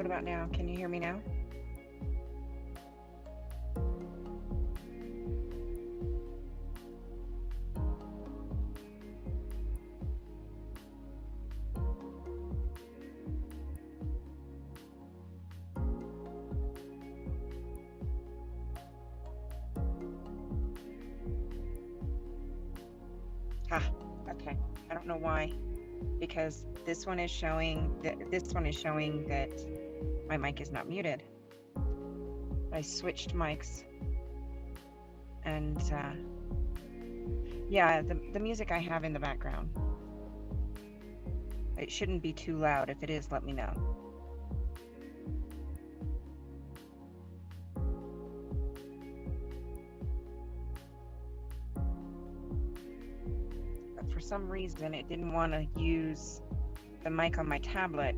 about now? Can you hear me now? Ah, okay. I don't know why, because this one is showing that my mic is not muted. I switched mics, and yeah, the music I have in the background, it shouldn't be too loud. If it is, let me know. But for some reason, it didn't want to use the mic on my tablet.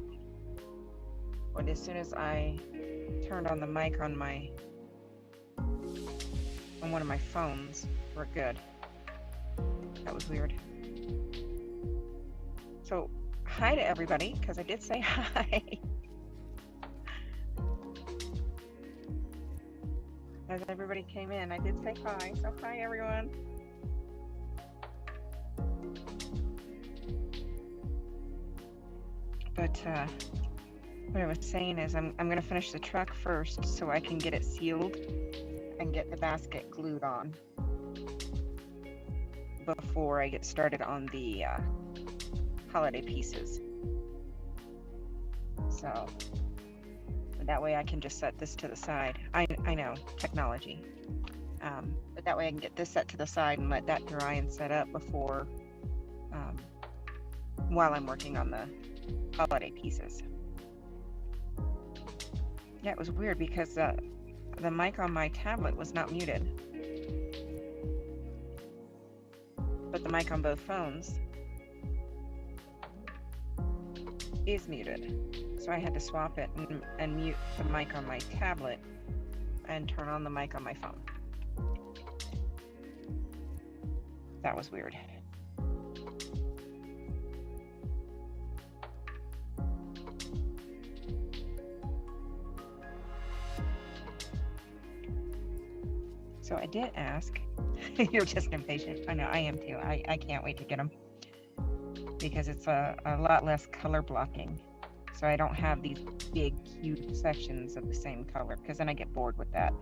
But as soon as I turned on the mic on one of my phones, we're good. That was weird. So hi to everybody, because I did say hi. As everybody came in, I did say hi. So hi, everyone. But what I was saying is I'm going to finish the truck first so I can get it sealed and get the basket glued on before I get started on the holiday pieces. So that way I can just set this to the side. I know, technology. But that way I can get this set to the side and let that dry and set up before, while I'm working on the holiday pieces. Yeah, it was weird because the mic on my tablet was not muted, but the mic on both phones is muted. So I had to swap it and mute the mic on my tablet and turn on the mic on my phone. That was weird. So I did ask, you're just impatient. I know, I am too. I can't wait to get them because it's a lot less color blocking. So I don't have these big, huge sections of the same color because then I get bored with that.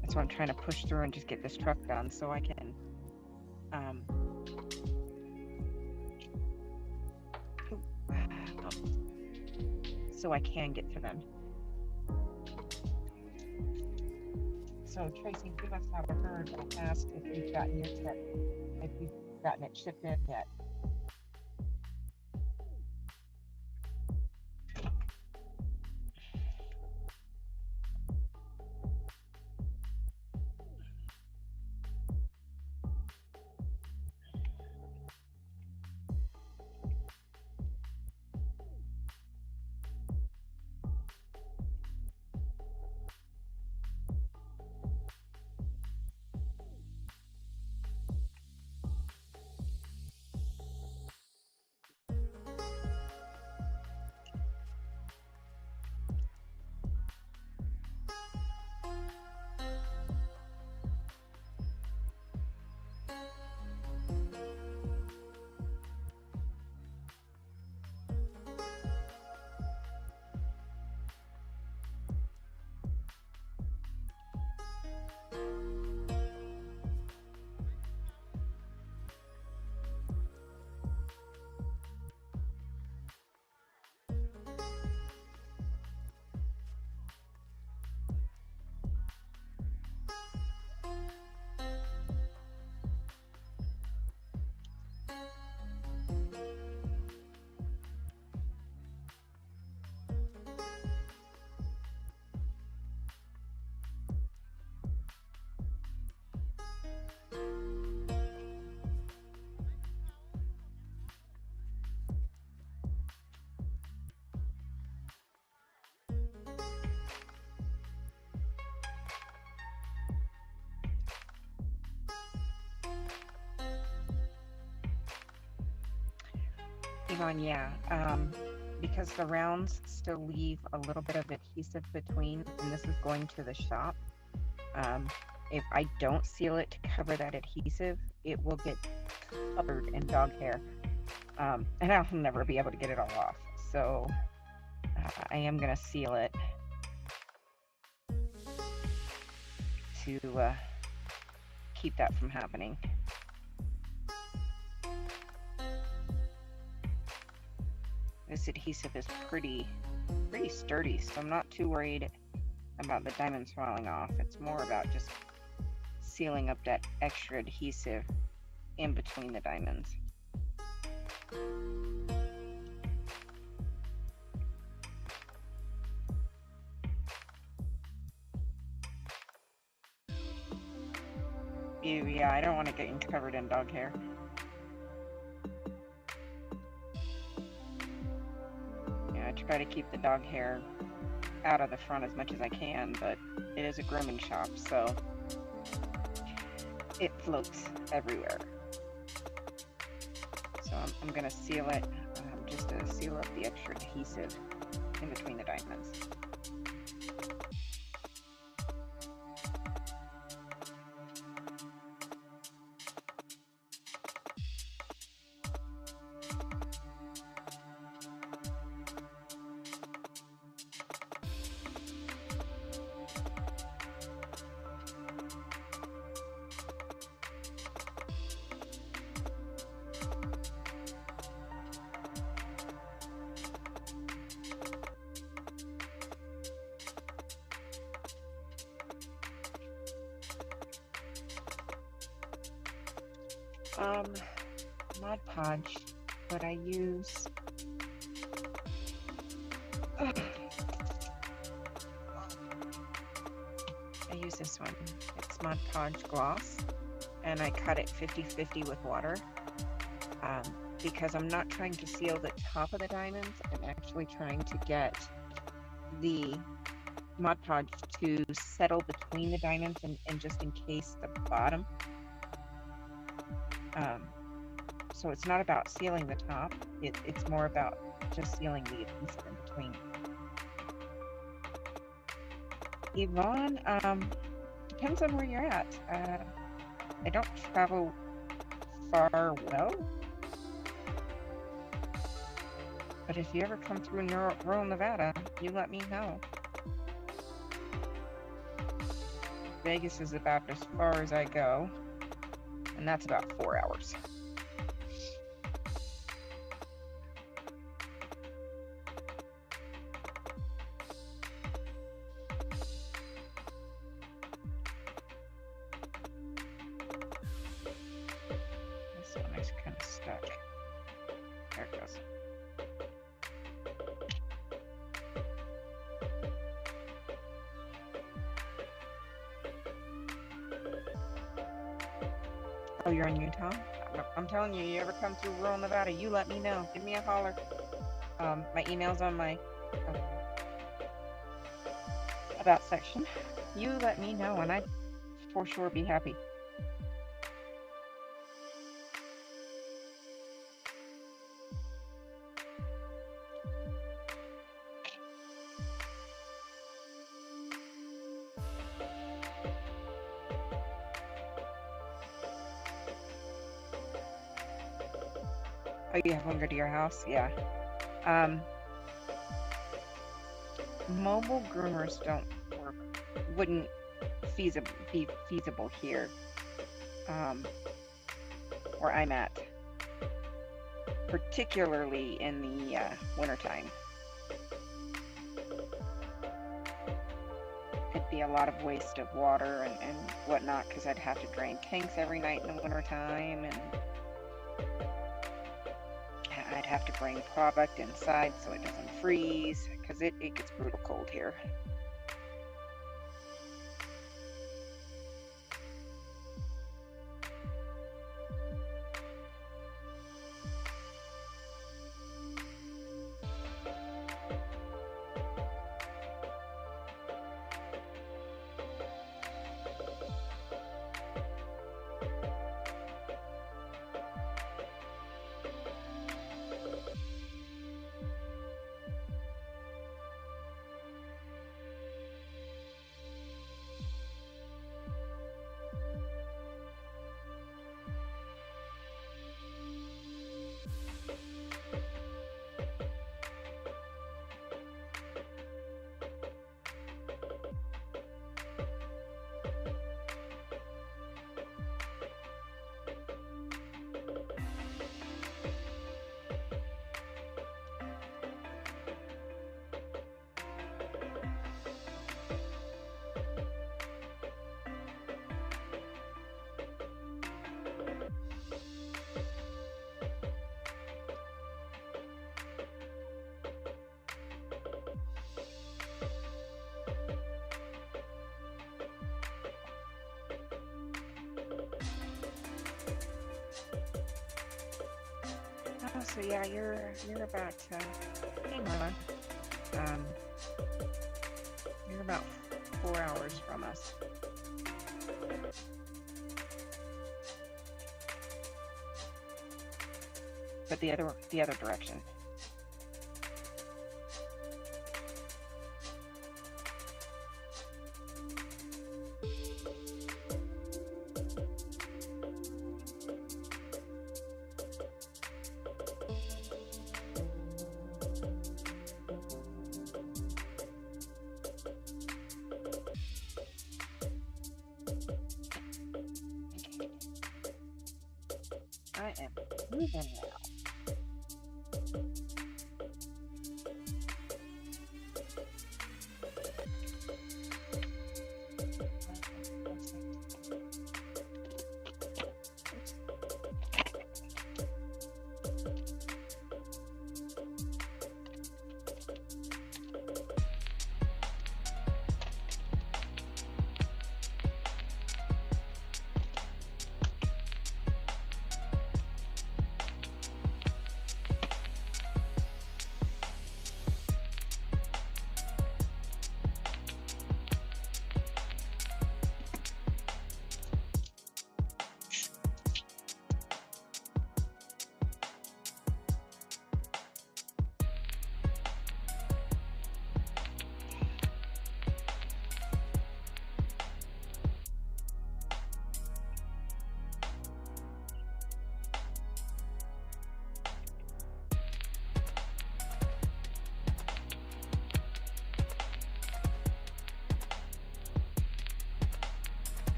That's why I'm trying to push through and just get this truck done so I can get to them. So Tracy, you must not have heard I asked if you've gotten your truck, if you've gotten it shipped in yet. on, yeah. Because the rounds still leave a little bit of adhesive between, and this is going to the shop. If I don't seal it to cover that adhesive, it will get covered in dog hair, and I'll never be able to get it all off. So I am going to seal it to keep that from happening. This adhesive is pretty sturdy, so I'm not too worried about the diamonds falling off. It's more about just sealing up that extra adhesive in between the diamonds. Ew, yeah, I don't want it getting covered in dog hair. Yeah, I try to keep the dog hair out of the front as much as I can, but it is a grooming shop, so it floats everywhere. So I'm going to seal it just to seal up the extra adhesive in between the diamonds. Mod Podge, but I use this one. It's Mod Podge Gloss, and I cut it 50-50 with water because I'm not trying to seal the top of the diamonds. I'm actually trying to get the Mod Podge to settle between the diamonds and just encase the bottom. So it's not about sealing the top, it's more about just sealing the adhesive in between. Yvonne, depends on where you're at. I don't travel far well, but if you ever come through rural Nevada, you let me know. Vegas is about as far as I go, and that's about 4 hours. This one is kind of stuck. There it goes. Oh, you're in Utah? I'm telling you, you ever come through rural Nevada, you let me know. Give me a holler. My email's on my about section. You let me know, and I'd for sure be happy. Oh, you have one go to your house? Yeah. Mobile groomers wouldn't be feasible here, where I'm at, particularly in the wintertime. It'd be a lot of waste of water and whatnot, because I'd have to drain tanks every night in the wintertime, and I'd have to bring product inside so it doesn't freeze, because it gets brutal cold here. so yeah, you're about hey Marla, um, you're about 4 hours from us. But the other direction. I am moving now.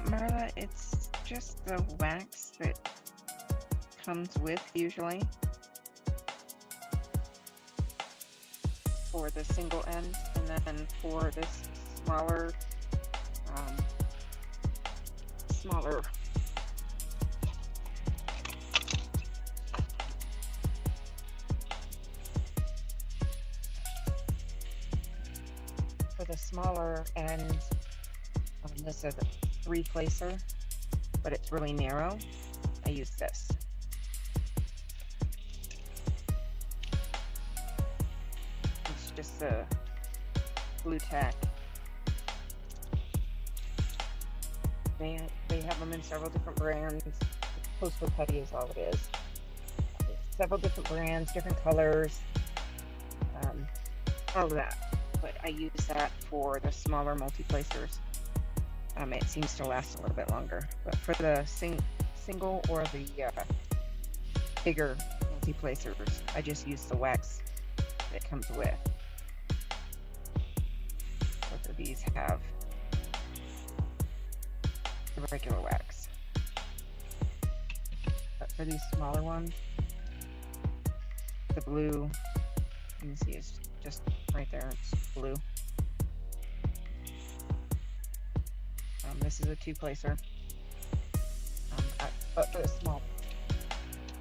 Marla, it's just the wax that comes with usually for the single end, and then for this smaller for the smaller end, this is a 3-placer, but it's really narrow. I use this. It's just a blue tack. They have them in several different brands. Postal putty is all it is. Several different brands, different colors, all of that. But I use that for the smaller multi-placers. It seems to last a little bit longer. But for the single or the bigger multi-placers, I just use the wax that comes with. Both of these have the regular wax. But for these smaller ones, the blue, you can see it's just right there, it's blue. This is a 2-placer. But for the small,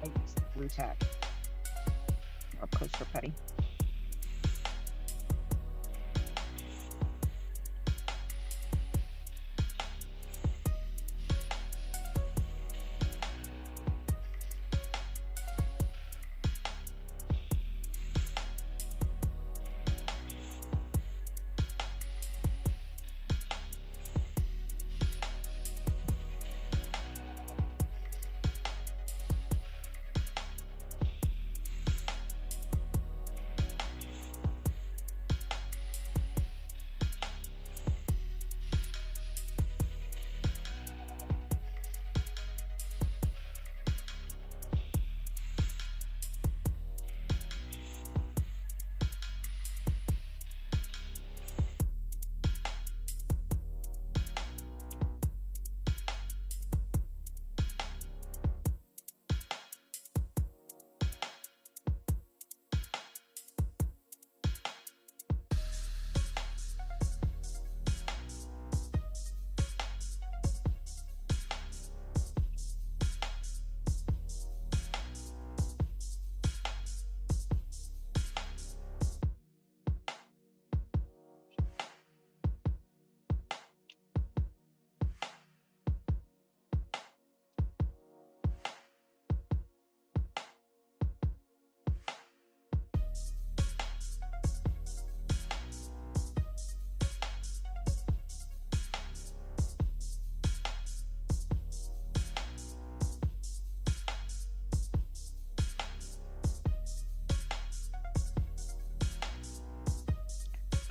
I use the blue tack or coaster putty.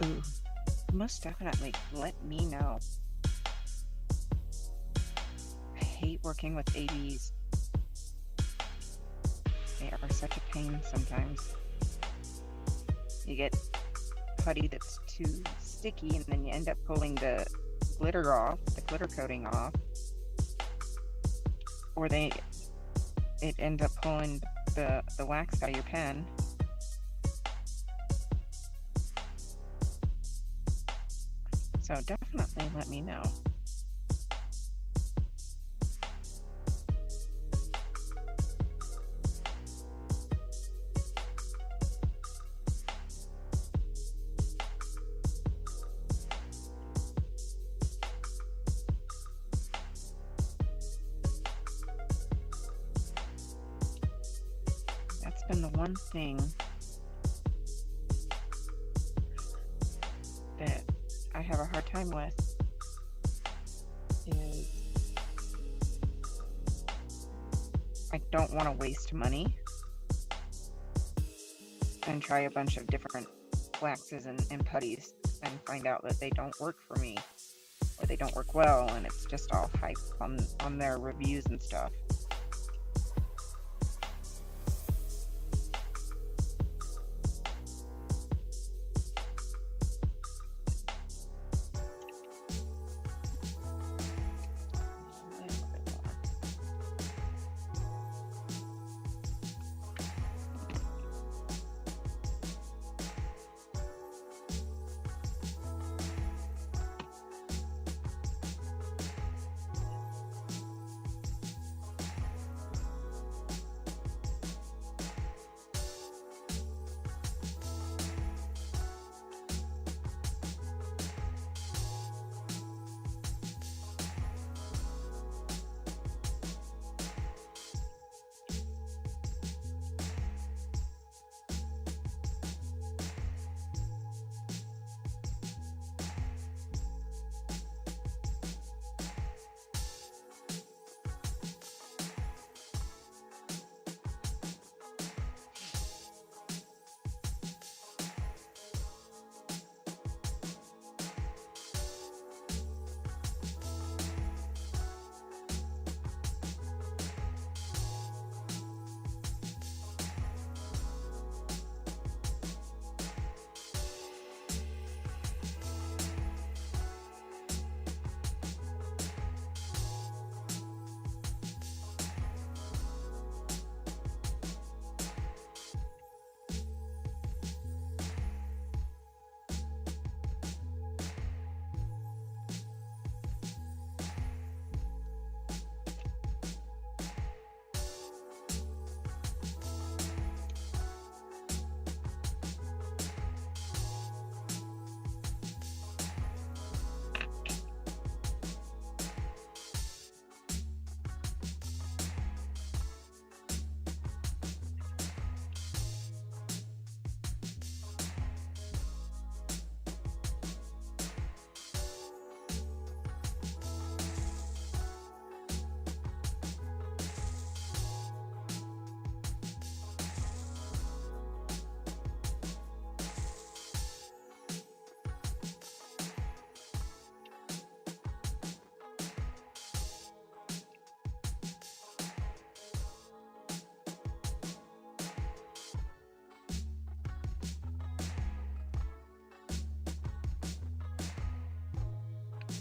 Ooh, most definitely let me know. I hate working with ABs. They are such a pain sometimes. You get putty that's too sticky, and then you end up pulling the glitter off, the glitter coating off, or it ends up pulling the wax out of your pen. So definitely let me know. That's been the one thing that I have a hard time with, is I don't want to waste money and try a bunch of different waxes and putties and find out that they don't work for me, or they don't work well, and it's just all hype on their reviews and stuff.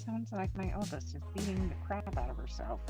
Sounds like my oldest is beating the crap out of herself.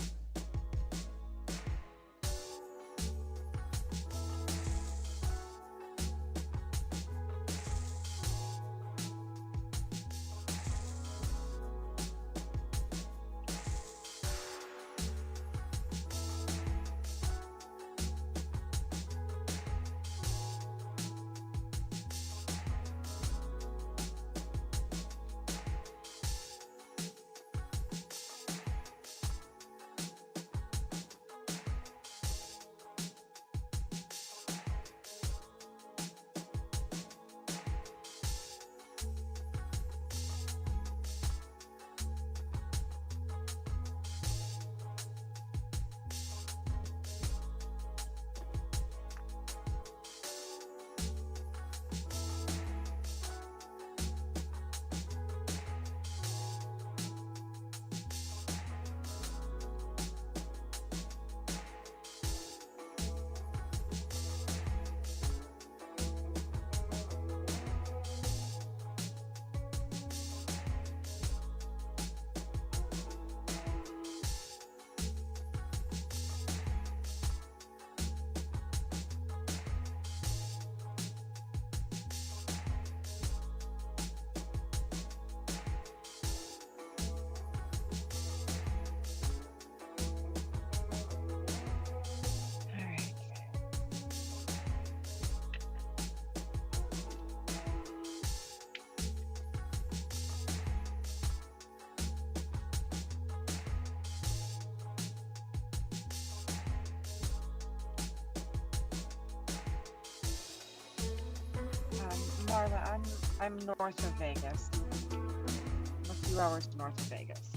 Carla, I'm north of Vegas. I'm a few hours north of Vegas.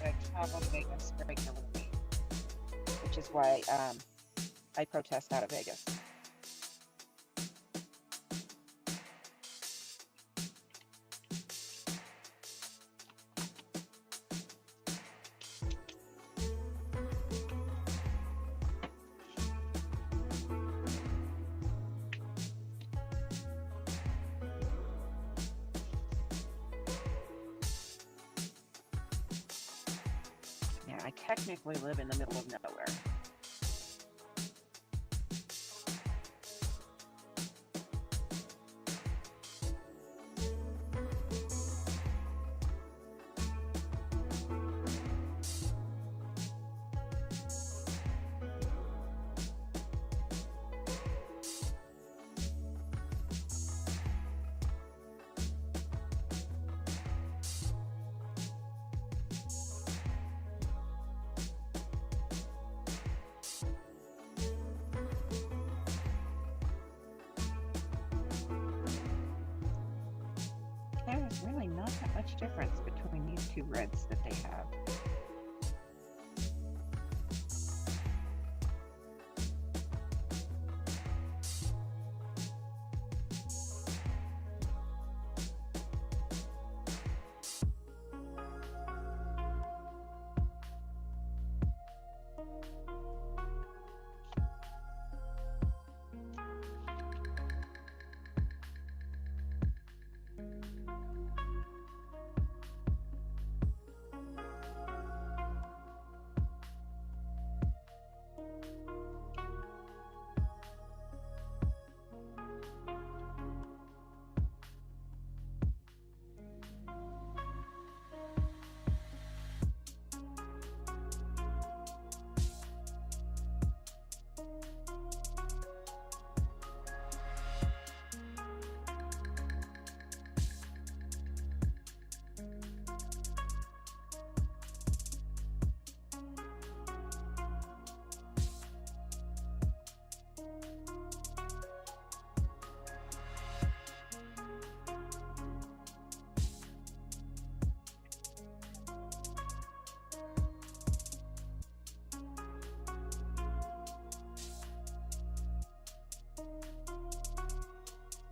I travel to Vegas regularly, which is why I protest out of Vegas. I technically live in the middle of nowhere. There's really not that much difference between these two reds that they have.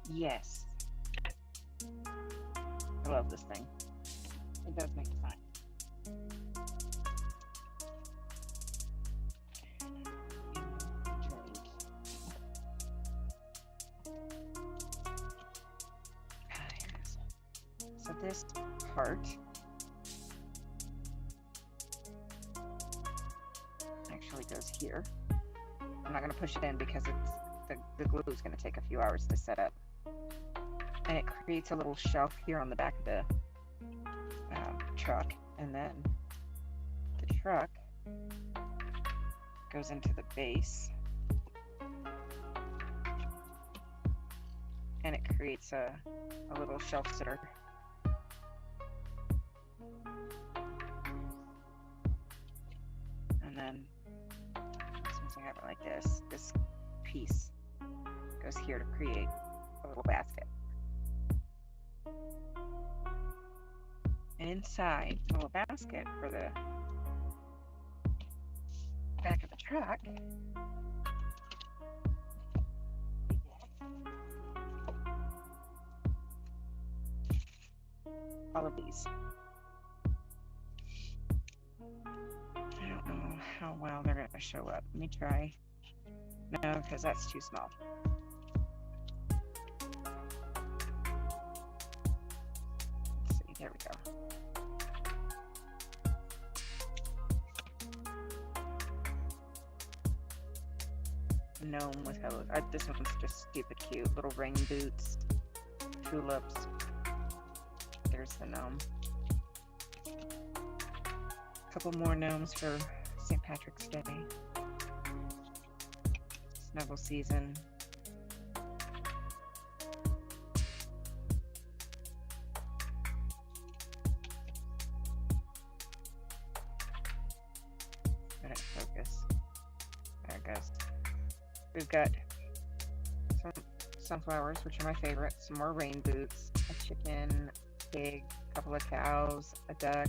Yes. I love this thing. It does make a sign. So this part actually goes here. I'm not going to push it in because the glue is going to take a few hours to set up. And it creates a little shelf here on the back of the truck, and then the truck goes into the base, and it creates a little shelf sitter. And then since I have it like this piece goes here to create a little basket. And inside the little basket for the back of the truck, all of these. I don't know how well they're going to show up. Let me try. No, because that's too small. Let's see. There we go. Gnome with hello. This one's just stupid cute. Little rain boots, tulips. There's the gnome. A couple more gnomes for St. Patrick's Day. Snuggle season. Let it focus. There it goes. We've got sunflowers, which are my favorite, some more rain boots, a chicken, pig, a couple of cows, a duck.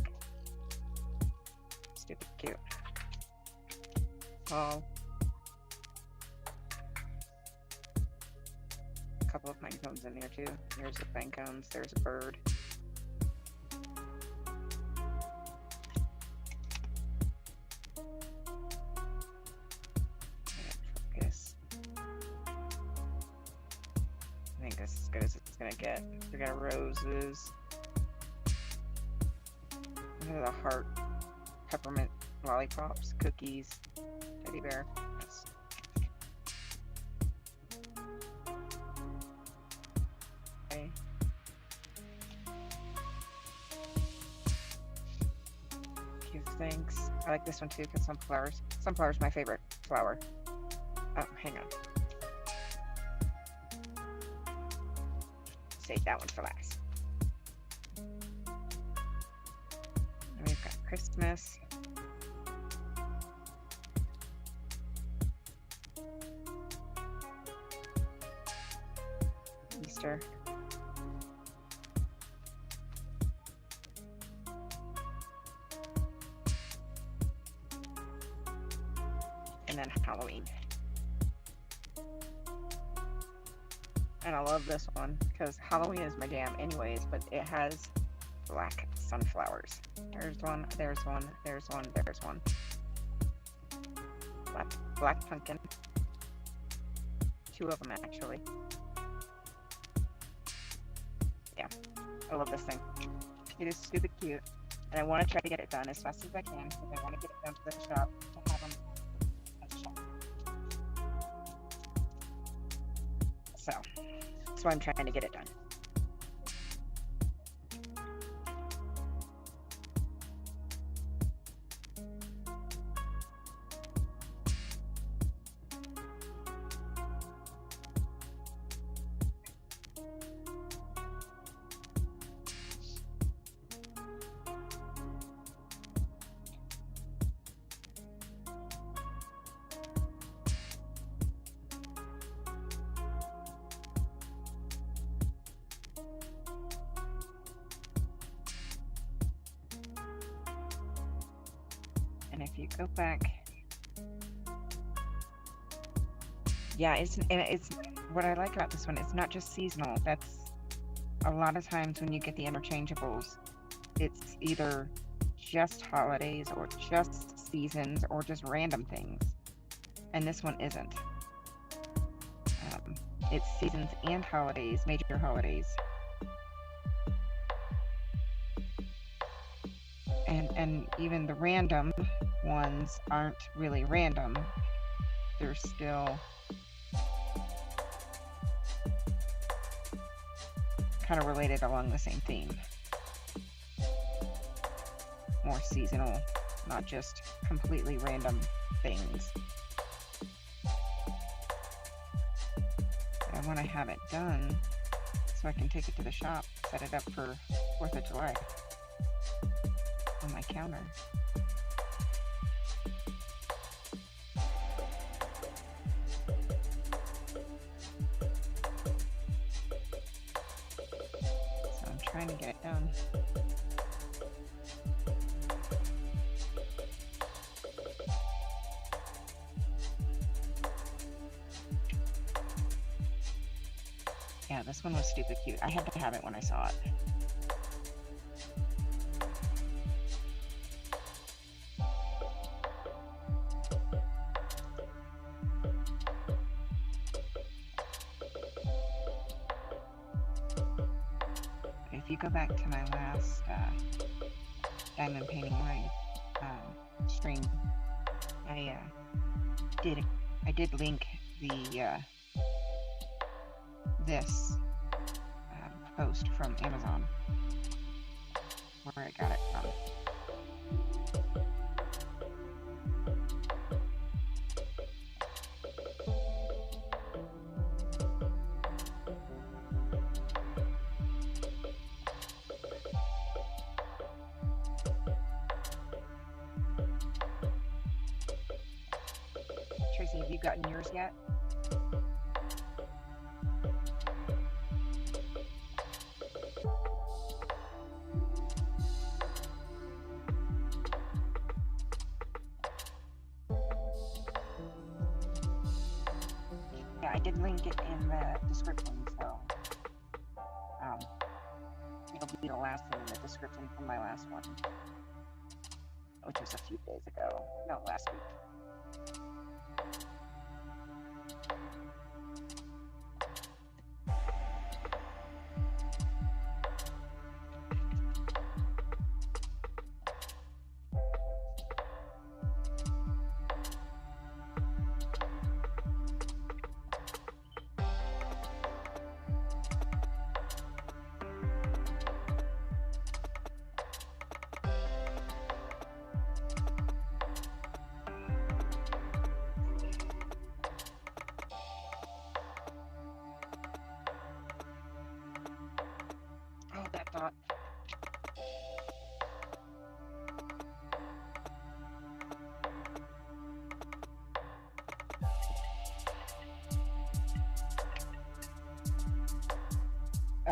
Stupid cute. Tall. A couple of pine cones in there too. There's the pine cones, there's a bird. Focus. I think that's as good as it's gonna get. We got roses. Look at the heart. Peppermint lollipops, cookies, teddy bear. Yes. Okay. Cute, thanks. I like this one too because sunflowers. Sunflower's my favorite flower. Oh, hang on. Save that one for last. And we've got Christmas. Easter. And then Halloween. And I love this one because Halloween is my jam anyways, but it has black sunflowers. There's one, there's one, there's one, there's one. Black pumpkin. Two of them actually. Yeah, I love this thing. It is super cute. And I want to try to get it done as fast as I can because I want to get it down to the shop to have them at the shop. So that's why I'm trying to get it done. And if you go back, yeah, it's what I like about this one. It's not just seasonal. That's a lot of times when you get the interchangeables, it's either just holidays or just seasons or just random things. And this one isn't. It's seasons and holidays, major holidays. And even the random ones aren't really random. They're still kind of related along the same theme. More seasonal, not just completely random things. But I want to have it done so I can take it to the shop, set it up for 4th of July on my counter. So I'm trying to get it done. Yeah, this one was stupid cute. I had to have it when I saw it. If you go back to my last diamond painting my stream, I did link the this post from Amazon where I got it from. Tracy, have you gotten yours yet? I did link it in the description, so it'll be the last thing in the description from my last one, which was a few days ago. No, last week. That thought.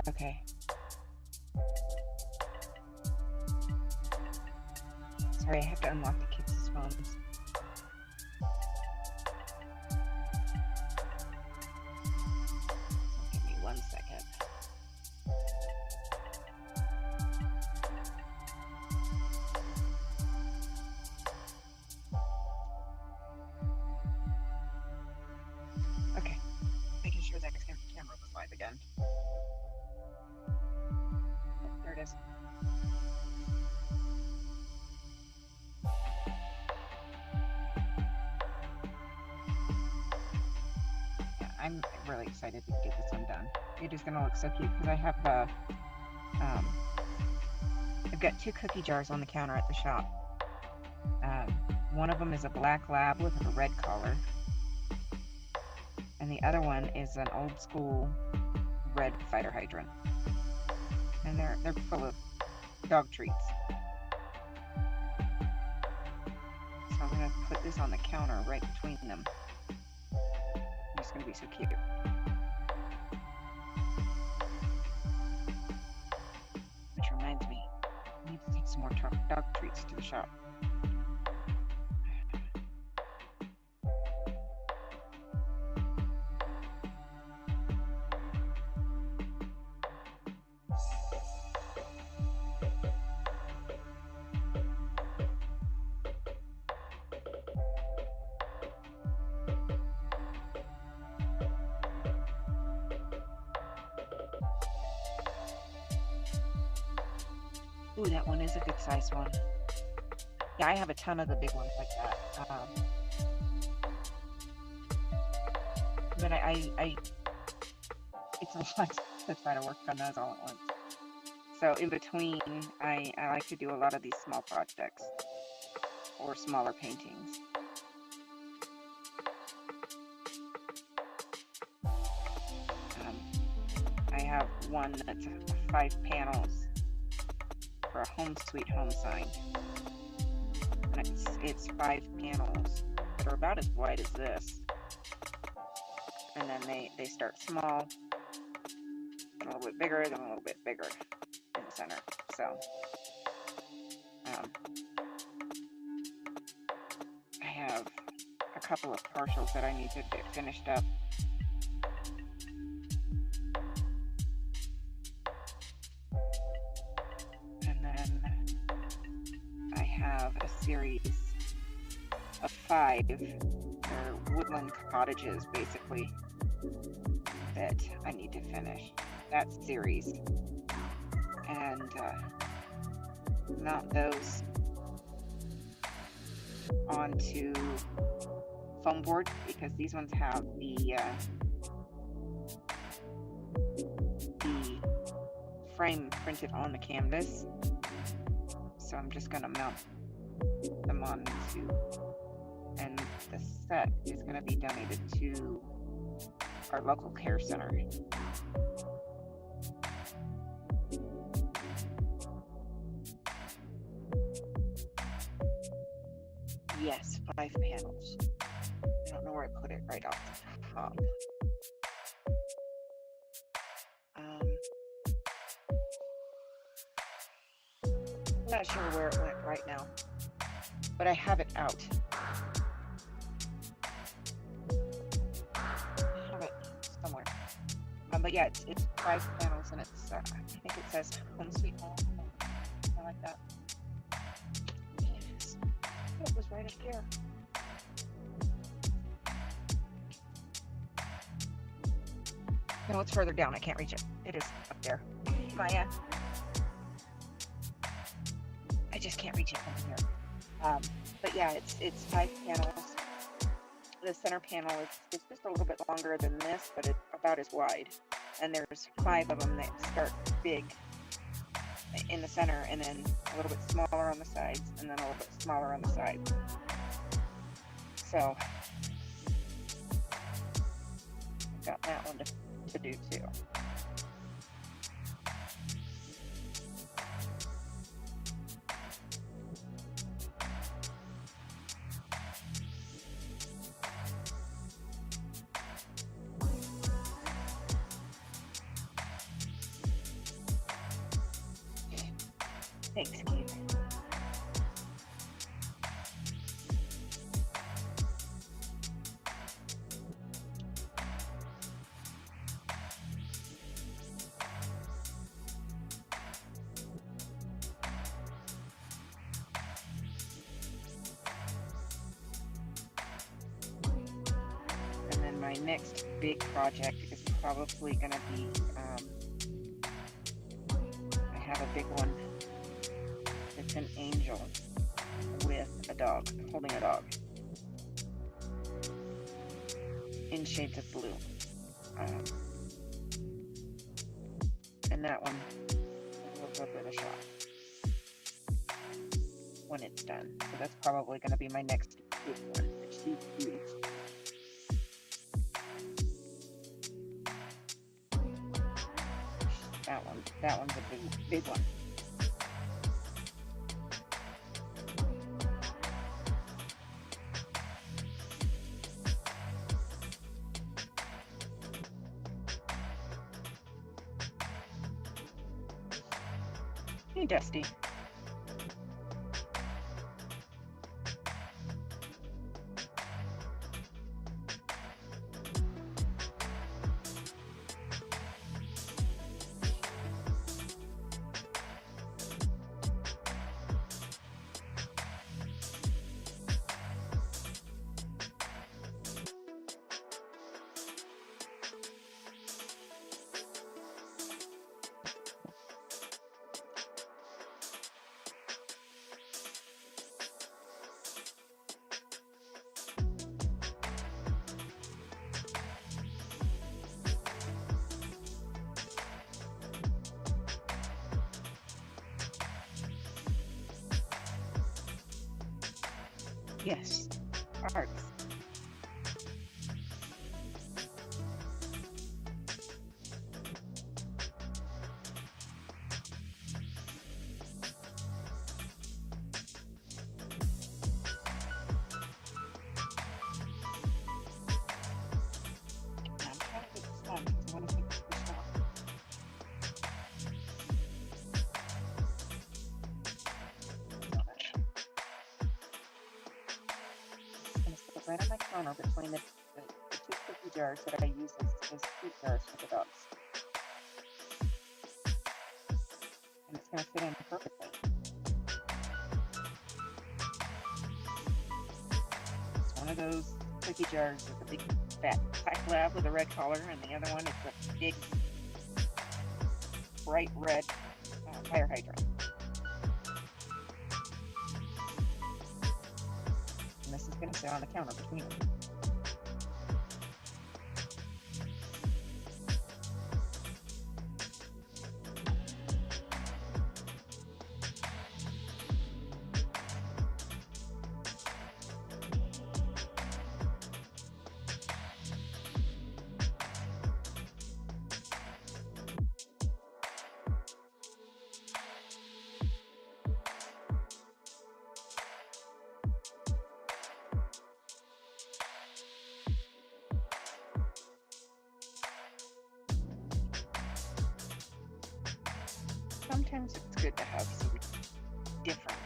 Okay. Sorry, I have to unlock the kids' phones. Give me 1 second. Okay, making sure that camera was live again. There it is. Yeah, I'm really excited to get this one done. It is gonna look so cute because I have I've got 2 cookie jars on the counter at the shop. One of them is a black lab with a red collar, and the other one is an old school red fire hydrant. And they're full of dog treats. So I'm gonna put this on the counter right between them. It's gonna be so cute. Which reminds me, I need to take some more dog treats to the shop. Ooh, that one is a good size one. Yeah, I have a ton of the big ones like that. But it's a lot to try to work on those all at once. So in between, I like to do a lot of these small projects or smaller paintings. I have one that's 5 panels for a home sweet home sign. And it's 5 panels that are about as wide as this. And then they start small, a little bit bigger, then a little bit bigger in the center. So I have a couple of partials that I need to get finished up. And then I have a series of 5. They're woodland cottages, basically, that I need to finish. That series. And mount those onto foam board, because these ones have the frame printed on the canvas. So I'm just gonna mount them onto, and the set is gonna be donated to our local care center. Yes, 5 panels. I don't know where I put it right off the top. I'm not sure where it went right now, but I have it out. I have it But yeah, it's 5 panels, and it's I think it says Home Sweet Home. I like that. Yes. It was right up here. No, it's further down. I can't reach it. It is up there. Maya. I just can't reach it from here. But yeah, it's 5 panels. The center panel is just a little bit longer than this, but it's about as wide. And there's 5 of them that start big in the center, and then a little bit smaller on the sides, and then a little bit smaller on the sides. So I've got that one to do too. Thanks, Keith. And then my next big project is probably going to be, I have a big one. It's an angel with a dog, holding a dog, in shades of blue. And that one will go for the shop when it's done. So that's probably going to be my next big one. She's huge. That one's a big one. Hey, Dusty. Yes, arts. I'm trying to get this done because I want to take this off. Right on my counter between the 2 cookie jars that I use as fruit jars for the dogs. And it's going to fit in perfectly. It's one of those cookie jars with a big fat black lab with a red collar, and the other one is a big bright red fire hydrant. And this is going to sit on the counter between them. Sometimes it's good to have something different.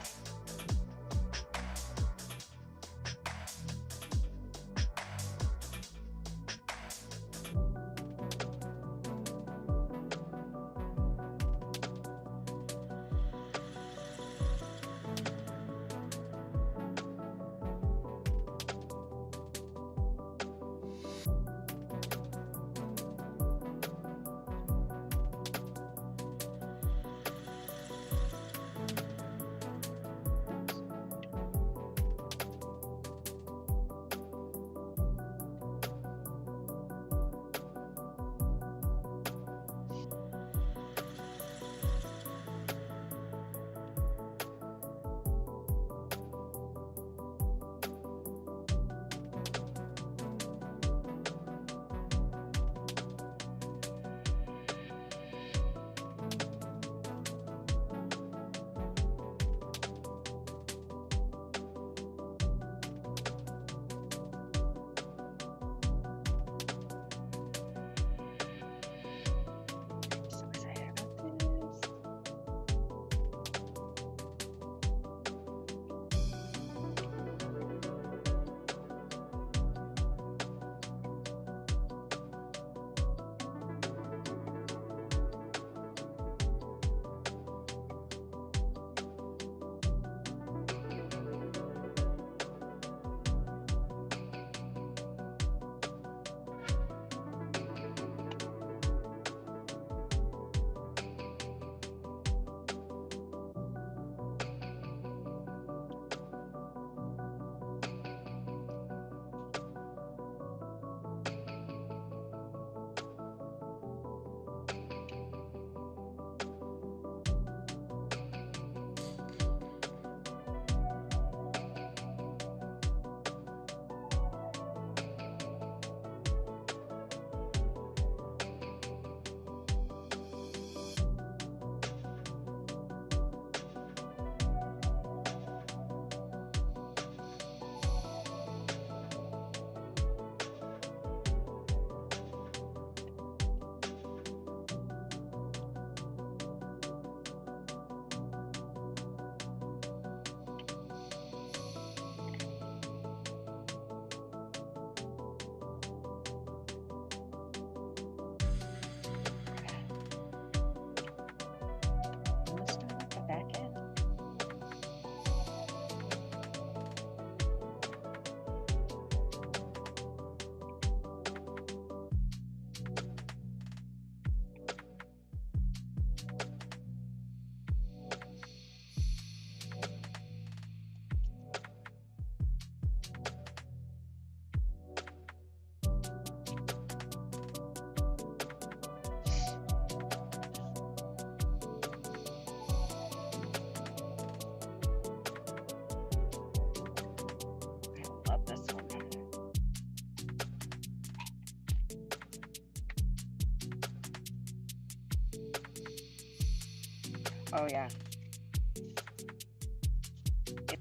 Oh yeah,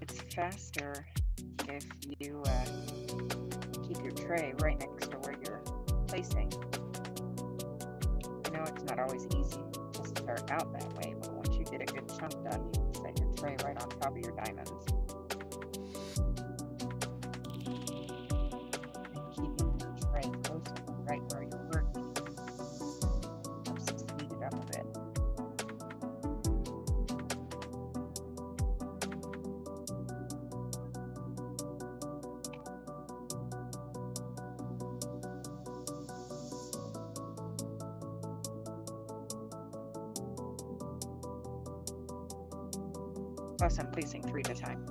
it's faster if you keep your tray right next to where you're placing. I know it's not always easy to start out that way, but once you get a good chunk done, you can set your tray right on top of your diamonds. And keeping the tray closer to right where you're working helps to speed it up a bit. Plus, I'm placing 3 at a time.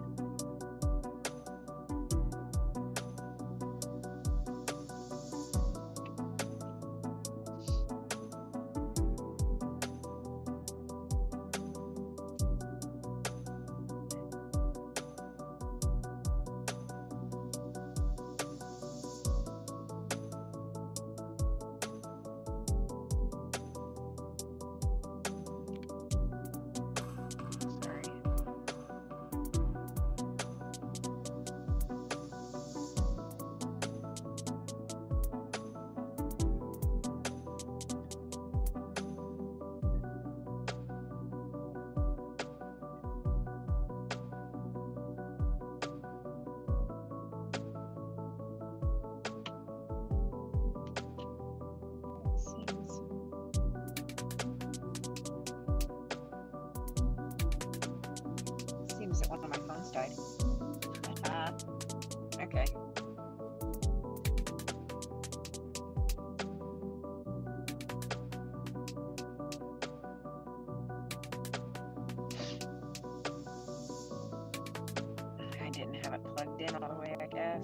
Seems that one of my phones died. Okay. I didn't have it plugged in all the way, I guess.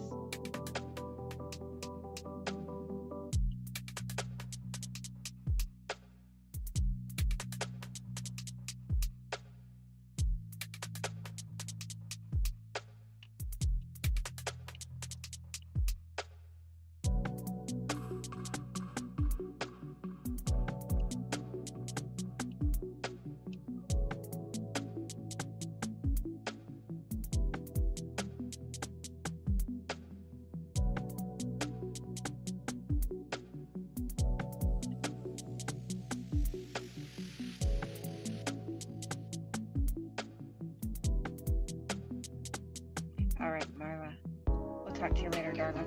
All right, Marla. We'll talk to you later, darling.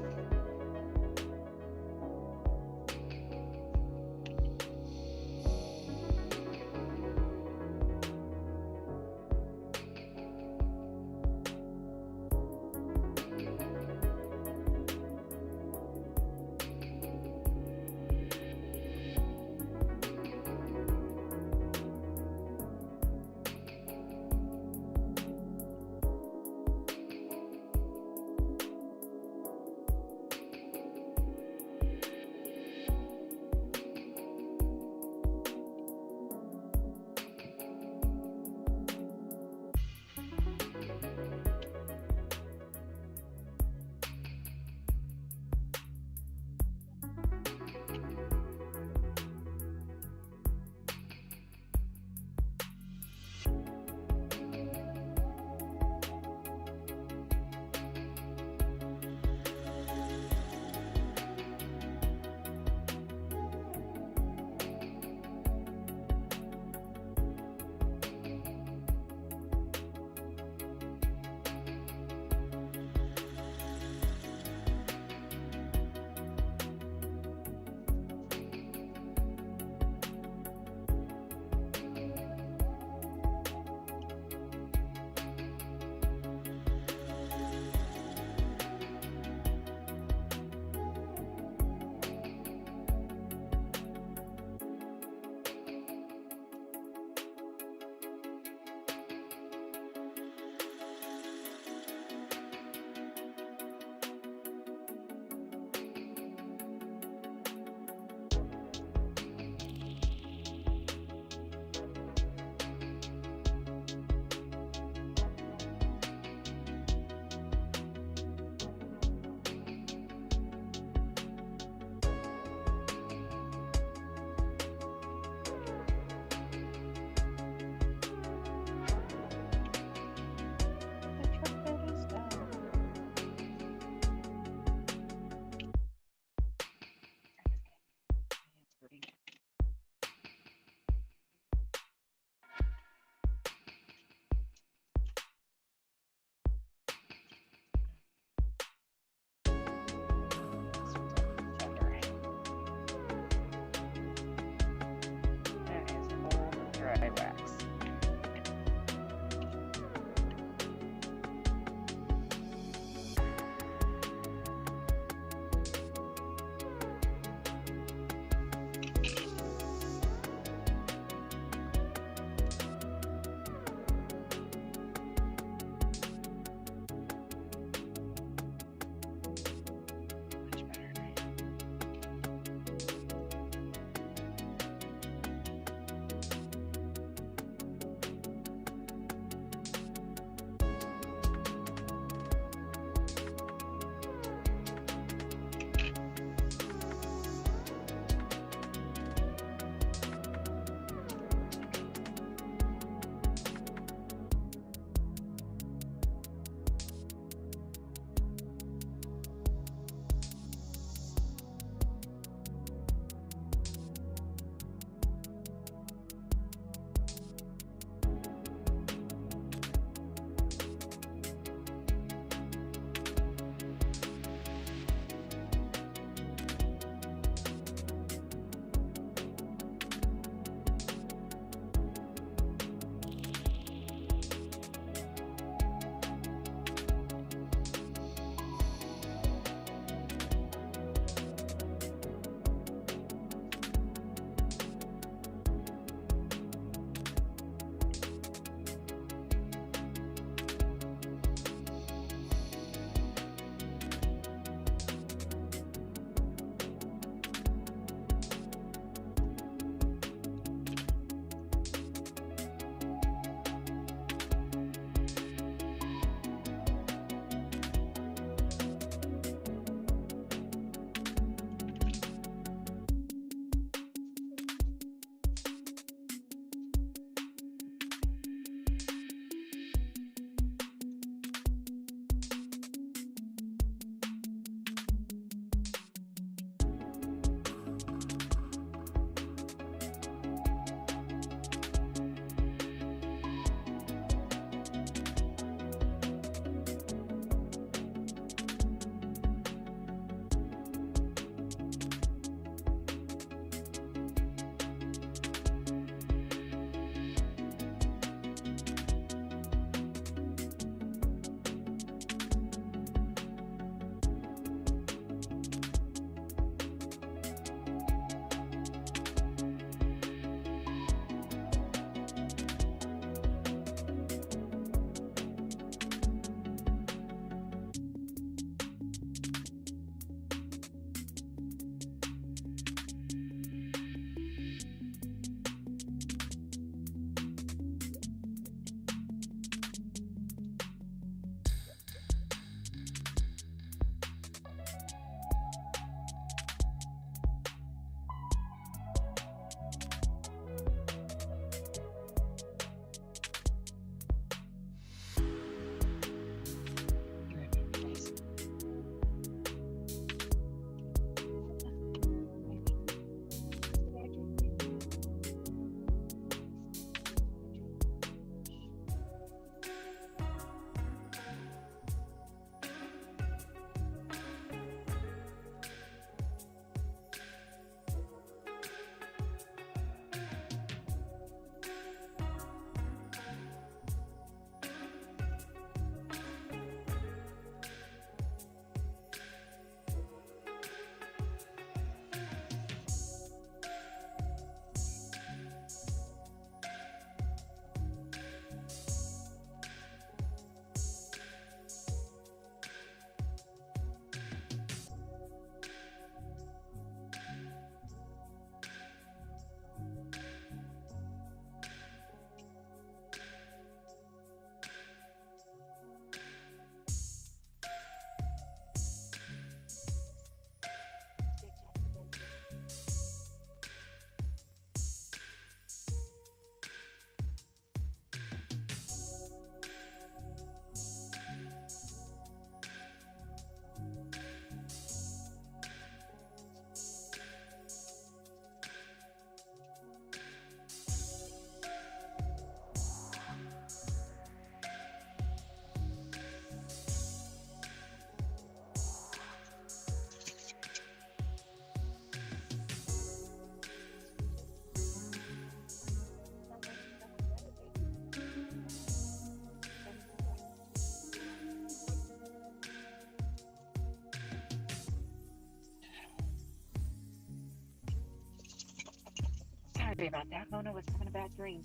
Sorry about that. Mona was having a bad dream.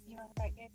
You all right, baby?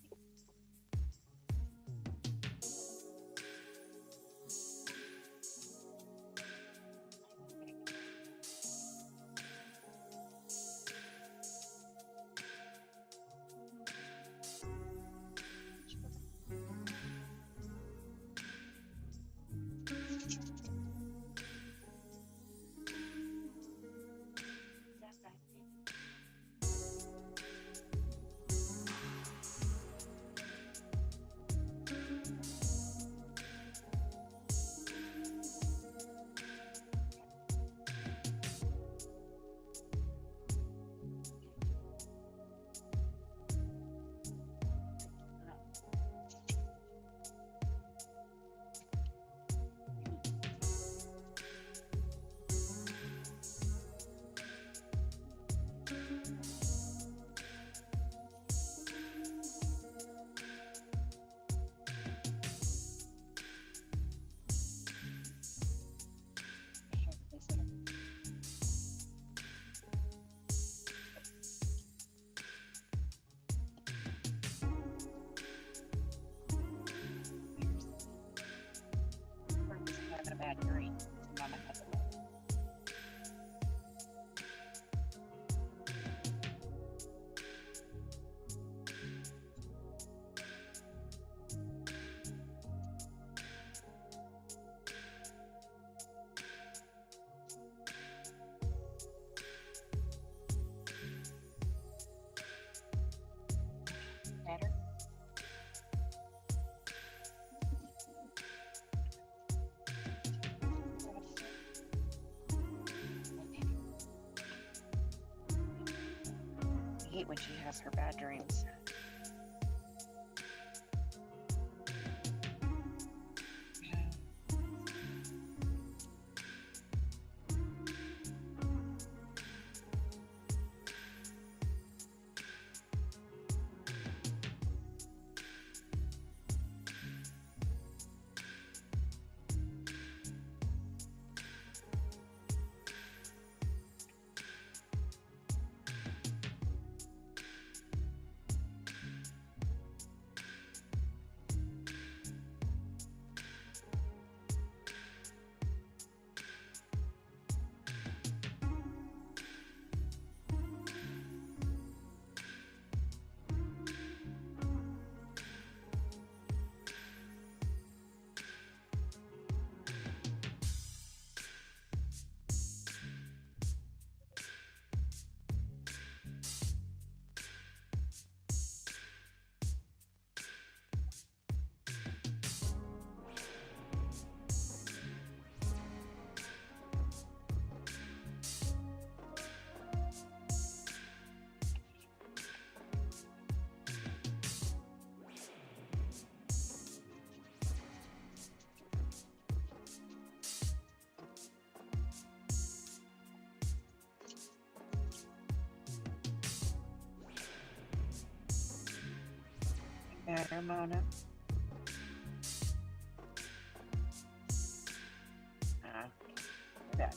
Having a bad dream. Mama had to look. Better? I hate when she has her bad dreams. Better, Mona. Better.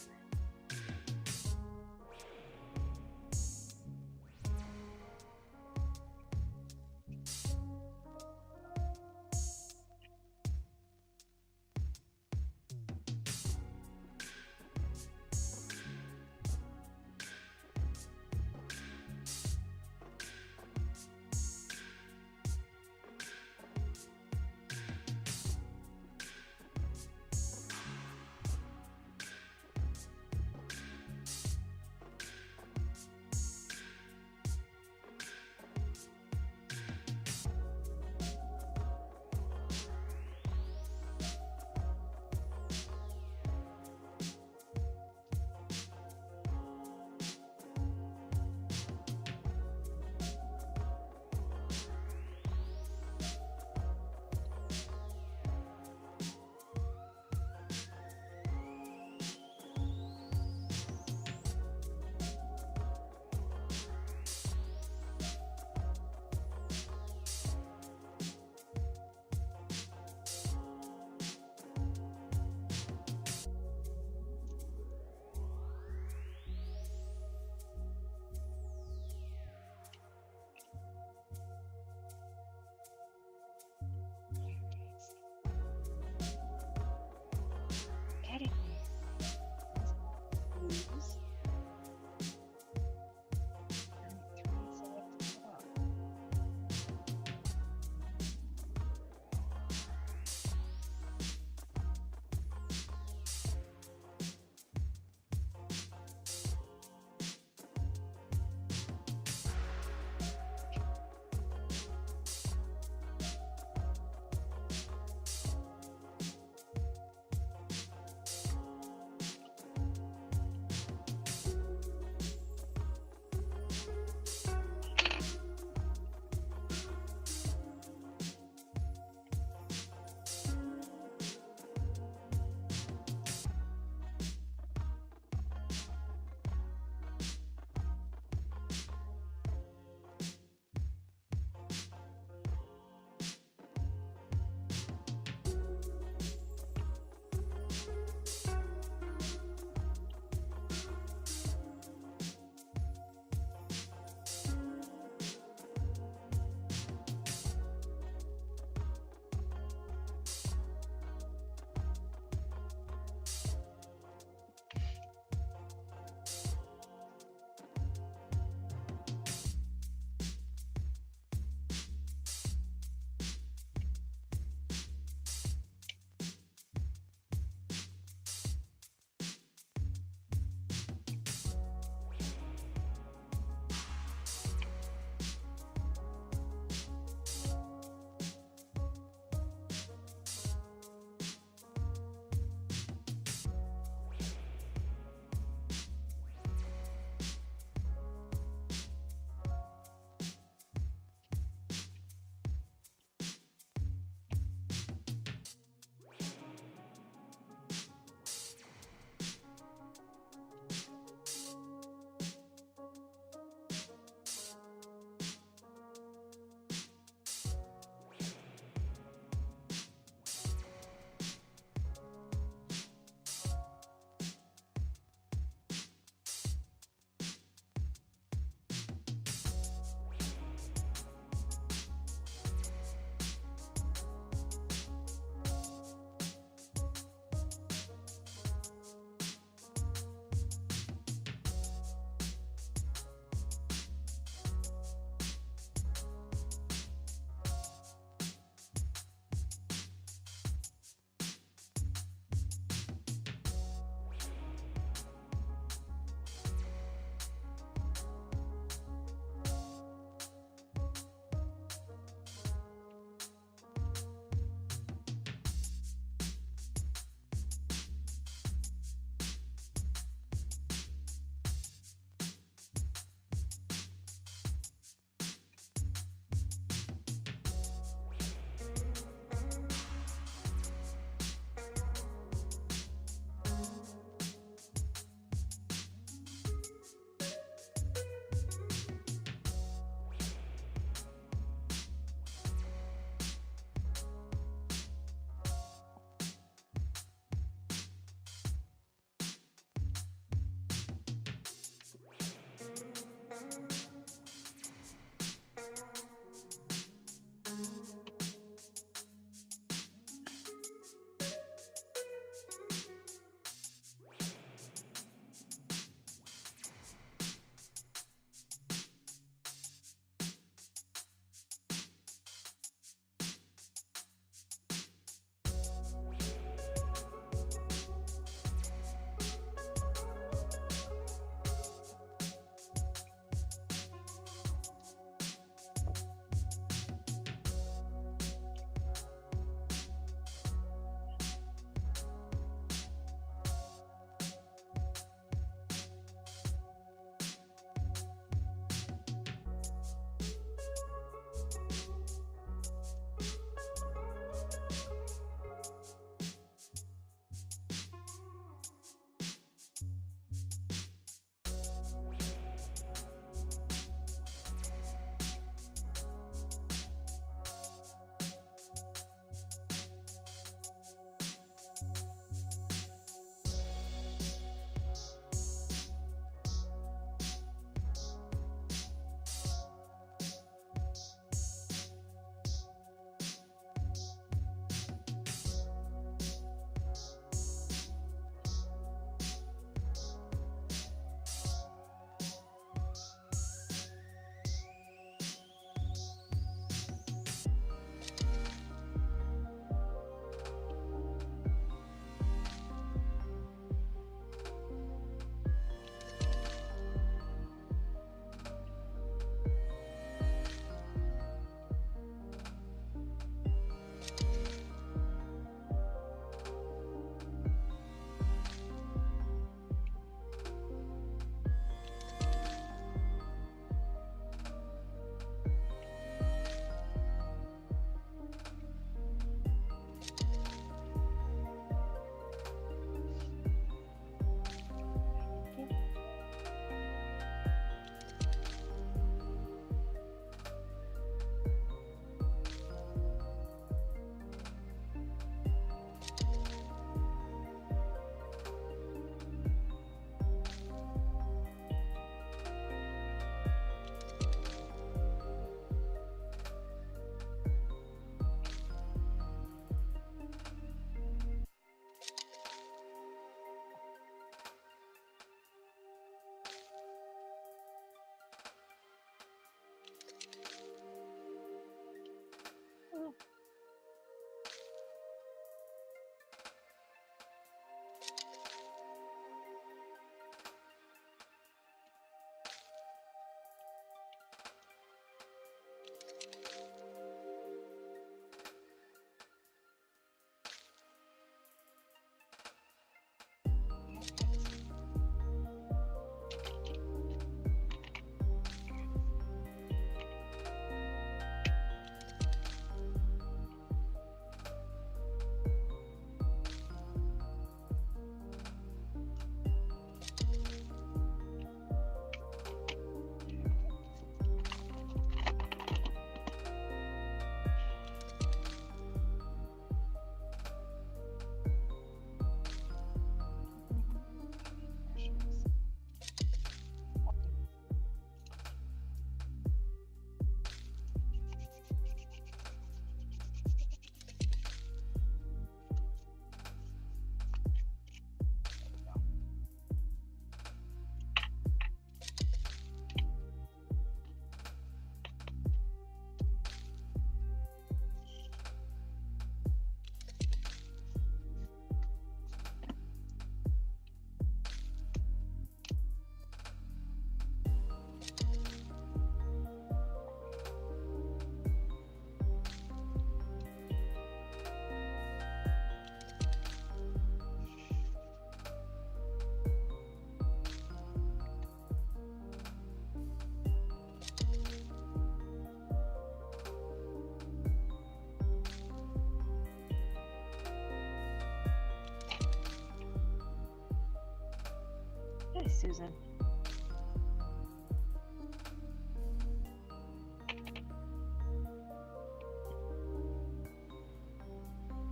Susan.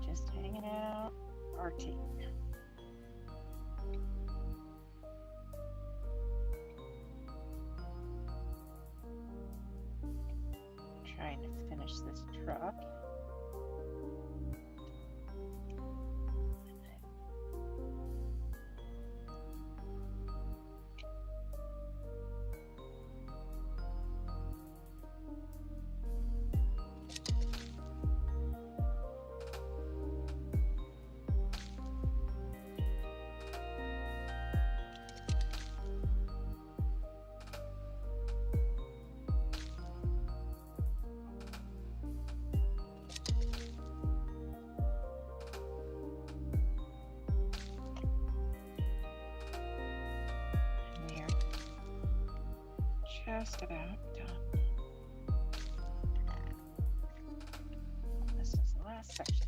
Just hanging out. RT. Trying to finish this truck. Just about done. This is the last section.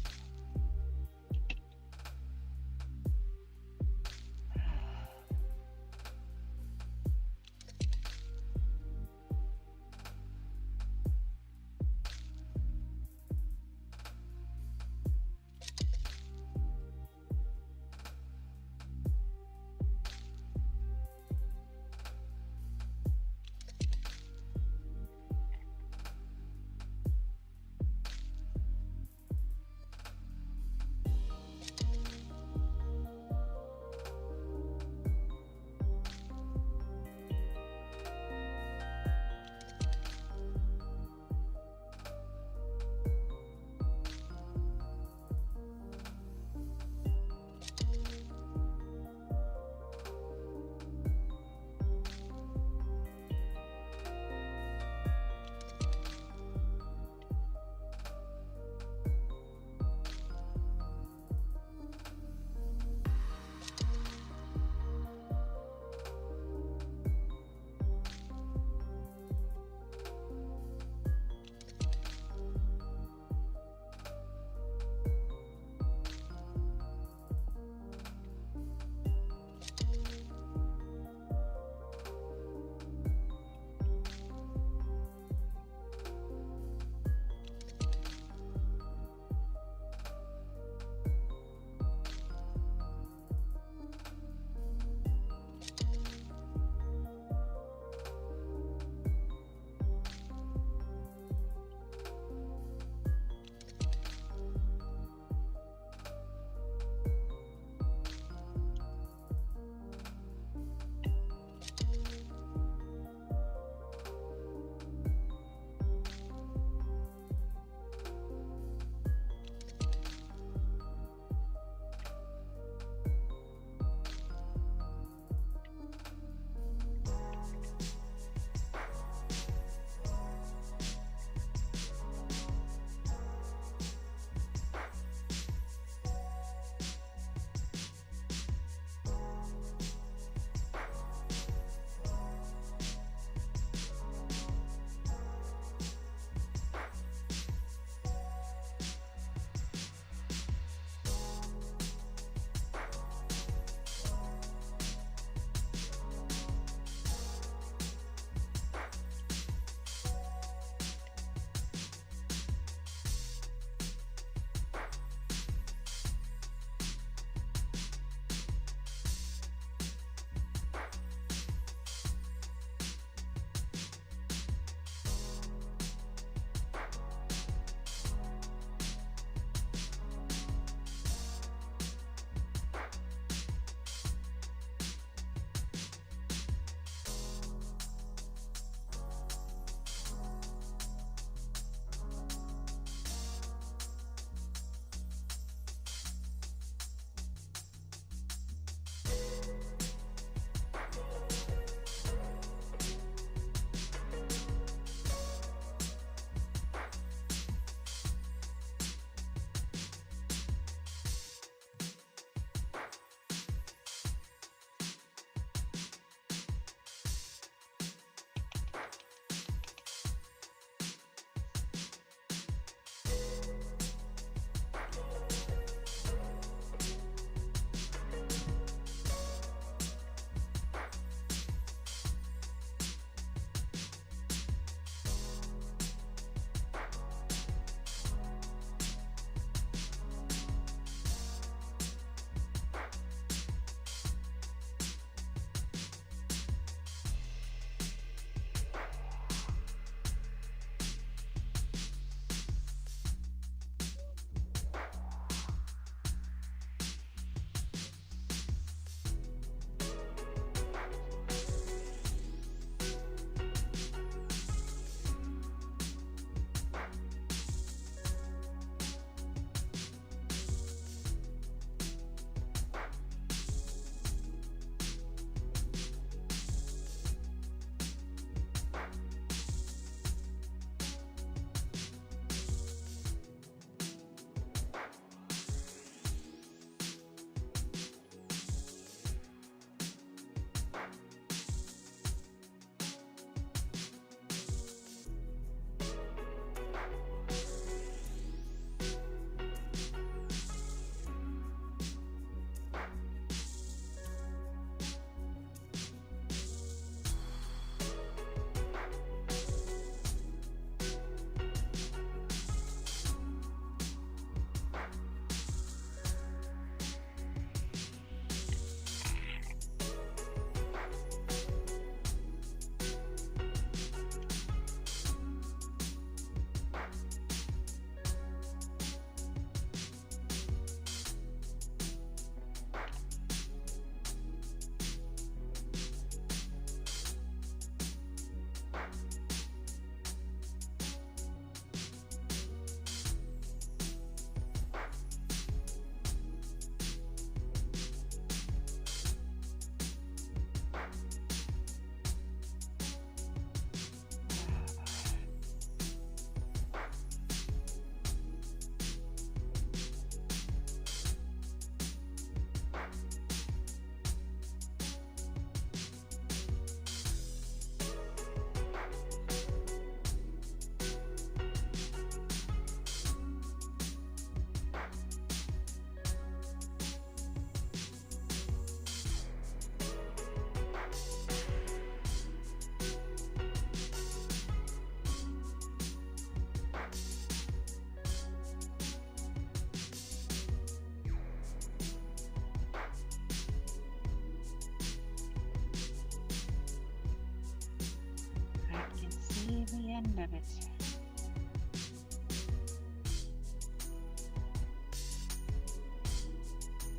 end of it.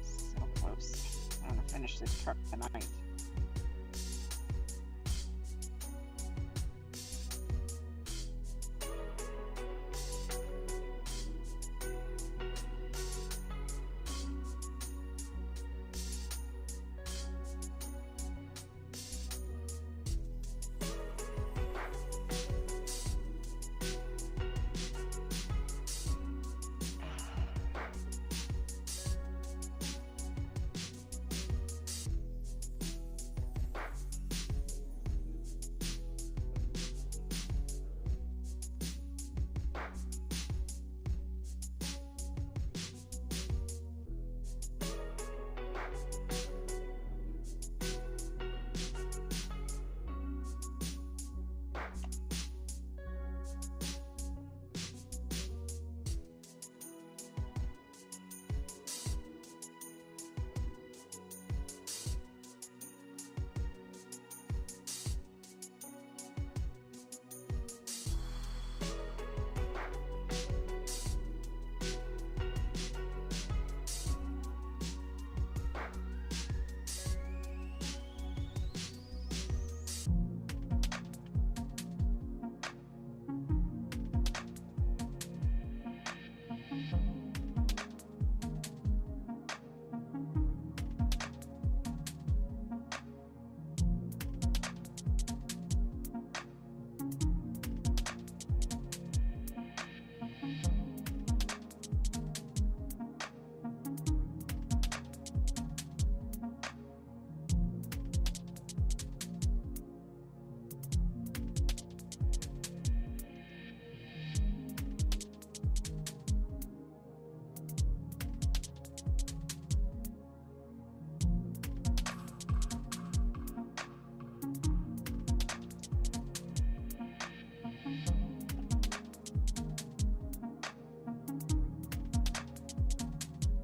So close. I want to finish this truck tonight.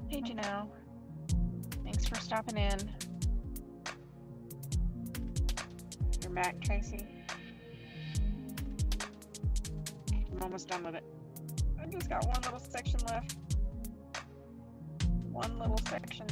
Hey Janelle, thanks for stopping in. You're back, Tracy. I'm almost done with it. I just got one little section left. One little section.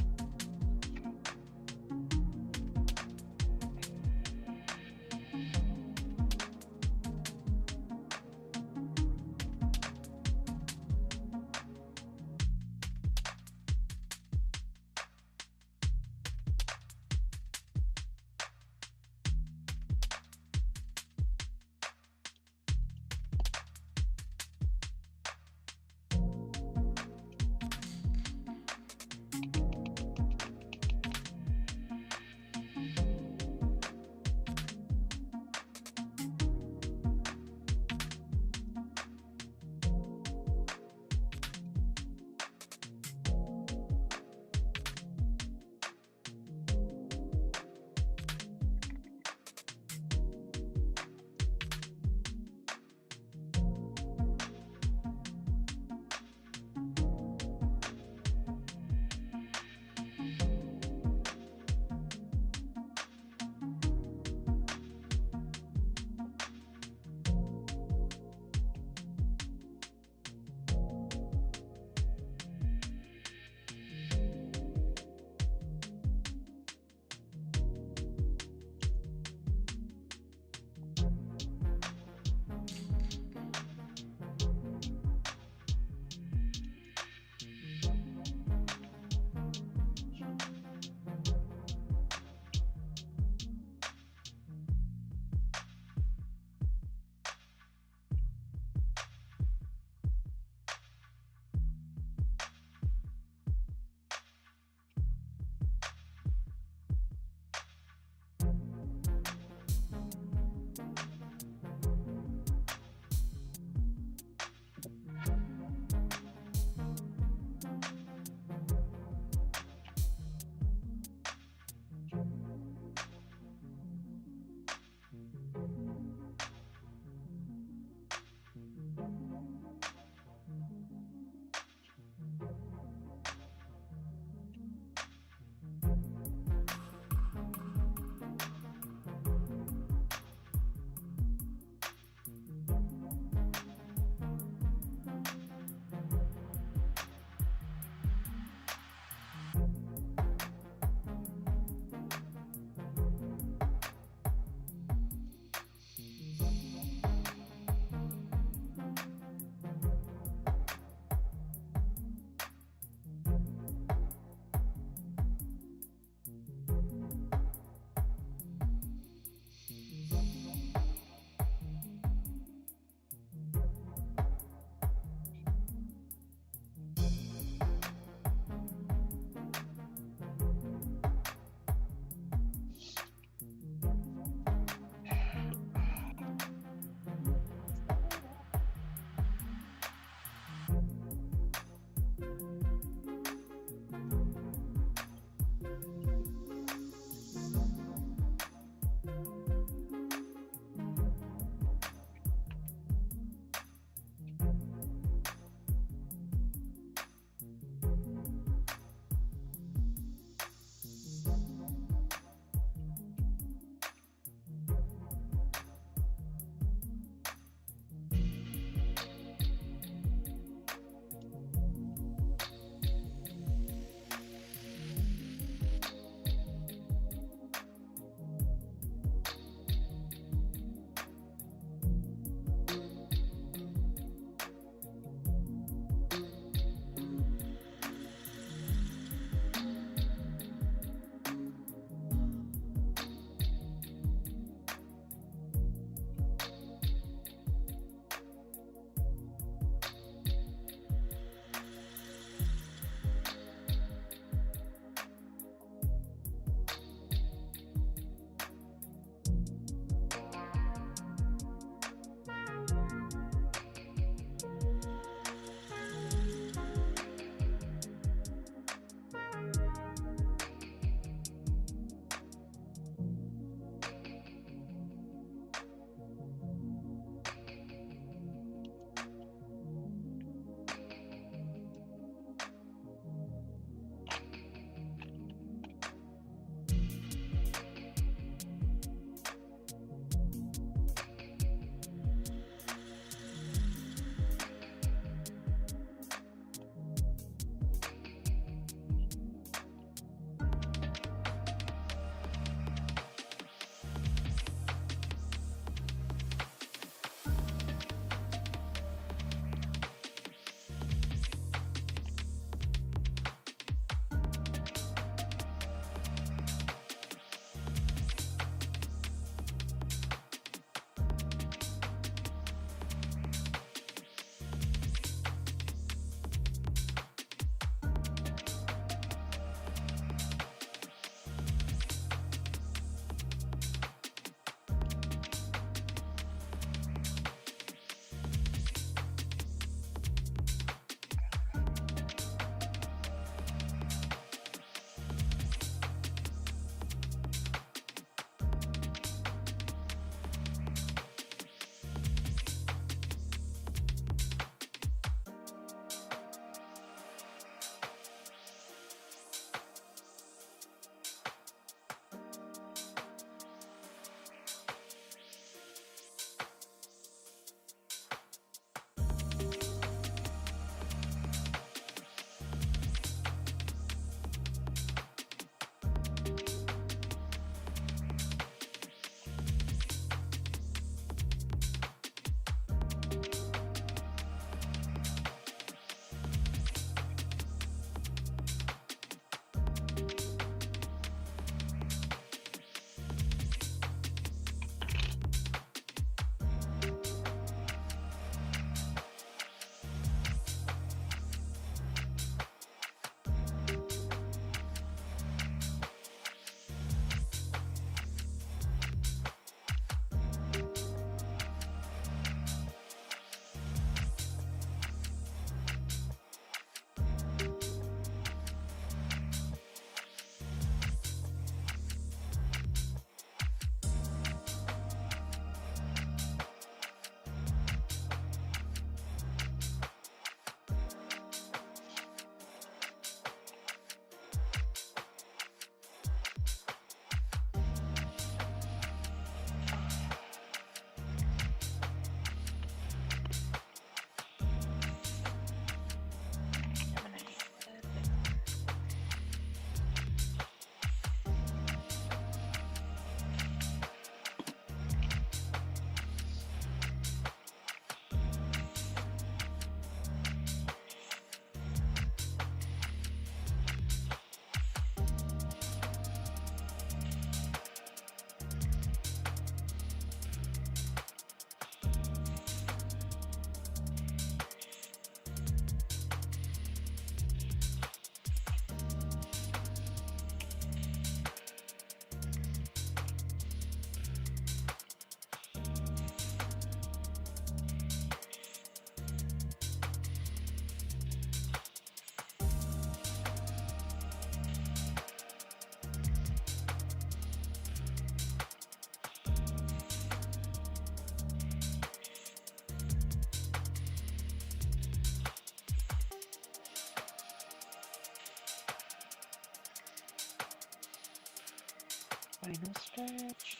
Final stretch.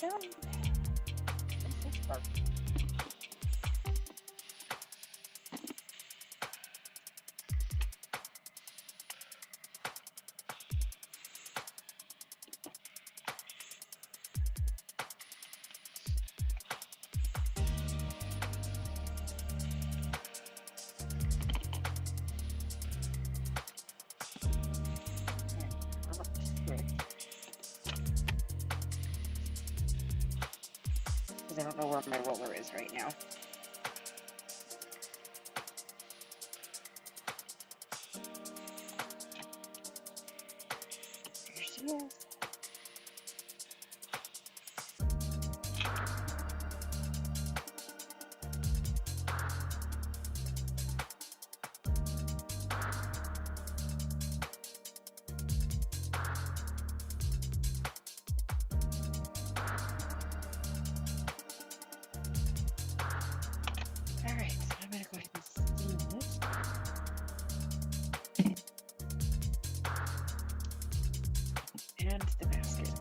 Done. This is perfect. I don't know where my roller is right now. There she is. Alright, so I'm going to go ahead and steam this. And the basket.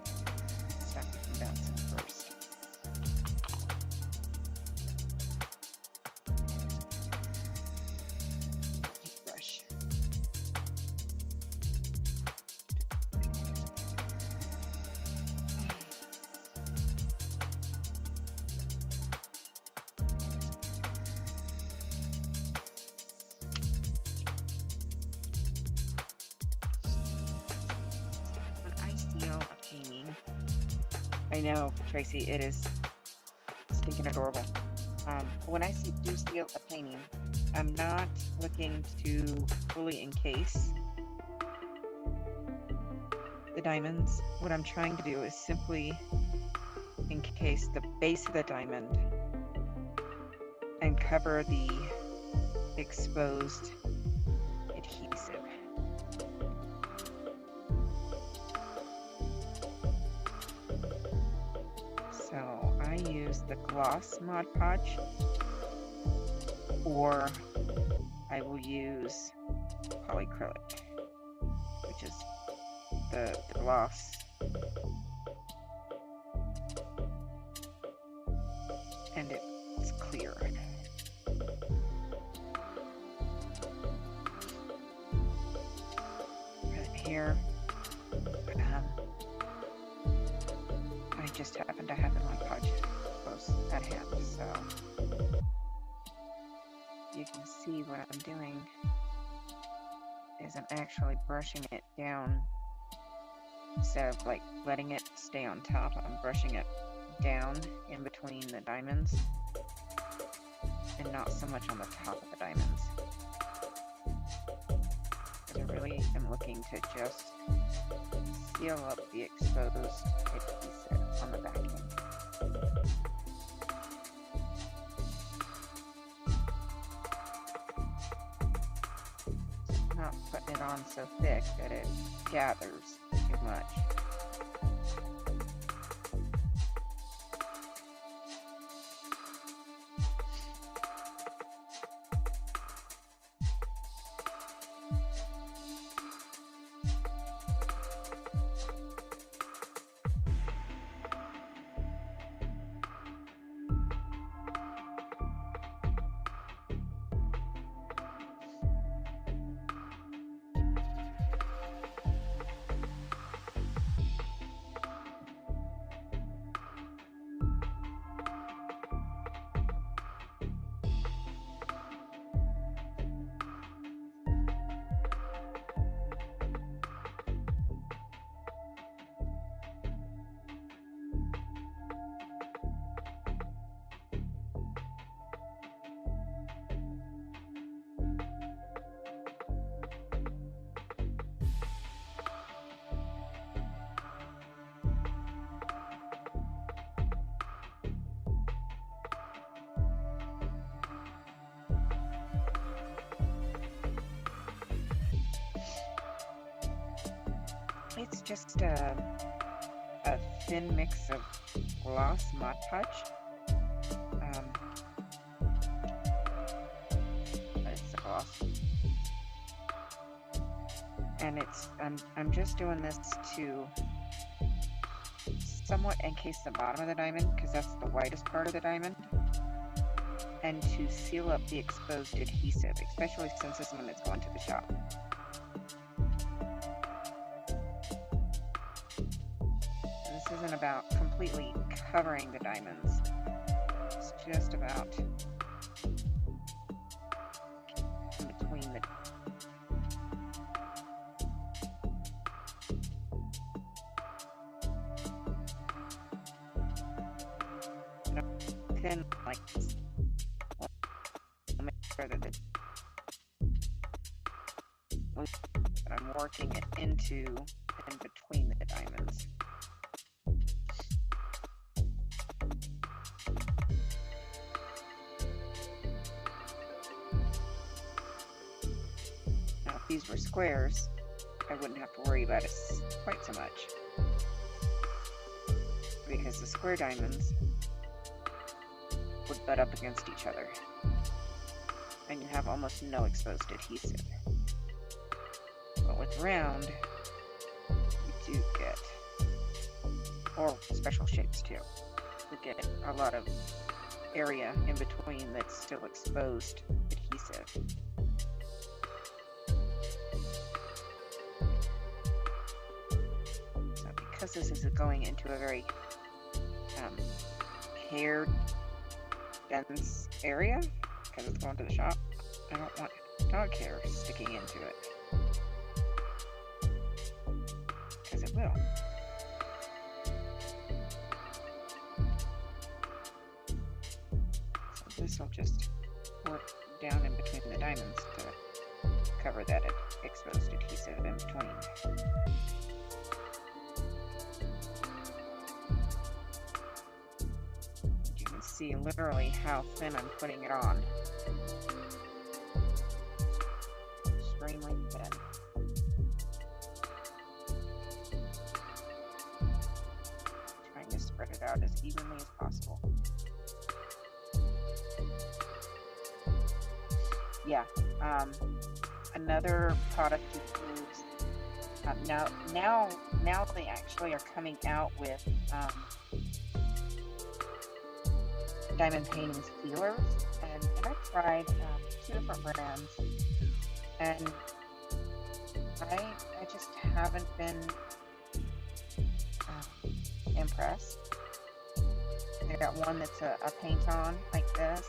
Stop it from bouncing first. Brush. I know, Tracy, it is stinking adorable. When I do steal a painting, I'm not looking to fully encase the diamonds. What I'm trying to do is simply encase the base of the diamond and cover the exposed adhesive. So I use the gloss Mod Podge, or I will use polyacrylic, which is the gloss. And it's clear. Right here. I just happen to have the Mod Podge close at hand, so you can see what I'm doing is I'm actually brushing it down. Instead of like letting it stay on top, I'm brushing it down in between the diamonds and not so much on the top of the diamonds. Because I really am looking to just seal up the exposed adhesive on the back end. Not putting it on so thick that it gathers too much. It's just a thin mix of gloss Mod Podge. It's a gloss, and I'm just doing this to somewhat encase the bottom of the diamond, because that's the widest part of the diamond, and to seal up the exposed adhesive, especially since this one is going to the shop. This isn't about completely covering the diamonds. It's just about in between the thin like this. I'll make sure that I'm working it into in between the diamonds. Now, if these were squares, I wouldn't have to worry about it quite so much, because the square diamonds would butt up against each other, and you have almost no exposed adhesive. But with round, you do get, or special shapes too, you get a lot of area in between that's still exposed adhesive. So because this is going into a very hair dense area, because it's going to the shop, I don't want dog hair sticking into it, because it will. So this will just work down in between the diamonds to cover that exposed adhesive in between. You can see literally how thin I'm putting it on. Extremely thin. Trying to spread it out as evenly as possible. Yeah, another product you use, now they actually are coming out with diamond painting sealers, and I've tried 2 different brands, and I just haven't been impressed. I got one that's a paint-on like this,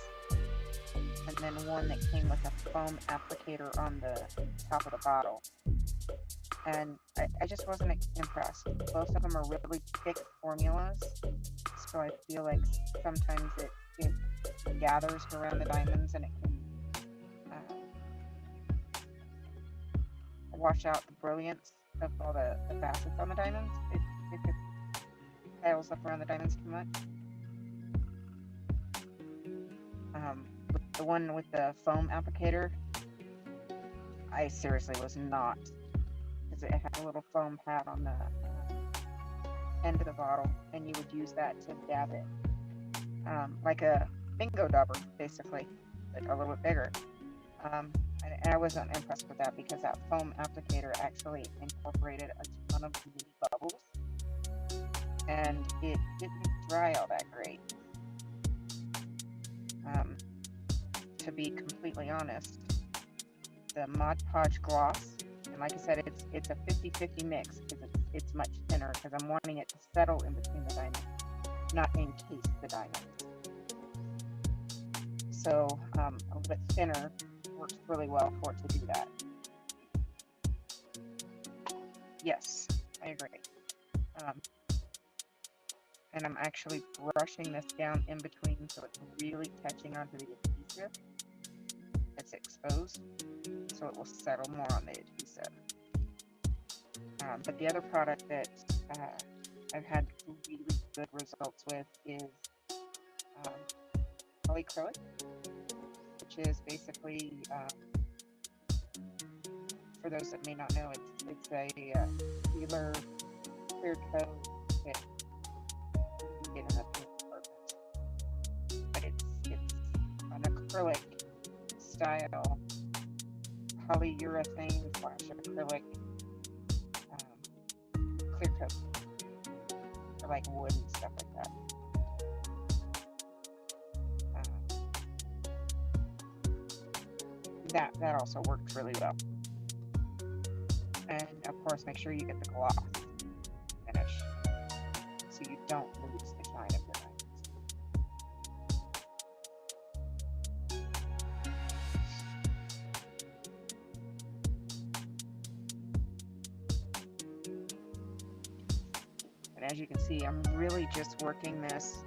and then one that came with a foam applicator on the top of the bottle. And I just wasn't impressed. Both of them are really thick formulas, so I feel like sometimes it gathers around the diamonds, and it can wash out the brilliance of all the facets on the diamonds. If it piles up around the diamonds too much. The one with the foam applicator, I seriously was not, because it had a little foam pad on the end of the bottle, and you would use that to dab it, like a bingo dauber, basically, but a little bit bigger. And I wasn't impressed with that, because that foam applicator actually incorporated a ton of mini bubbles, and it didn't dry all that great. To be completely honest, the Mod Podge gloss, and like I said, it's a 50-50 mix, because it's much thinner, because I'm wanting it to settle in between the diamonds, not encase the diamonds. So a little bit thinner works really well for it to do that. Yes, I agree. And I'm actually brushing this down in between, so it's really catching onto the adhesive that's exposed, so it will settle more on the adhesive. But the other product that I've had really good results with is polyacrylic, which is basically, for for those that may not know, it's a sealer clear coat that you can get in the paint department. But it's an acrylic style polyurethane / acrylic clear coat for like wood and stuff like that. That also works really well. And of course, make sure you get the gloss finish so you don't lose the shine of your diamonds. And as you can see, I'm really just working this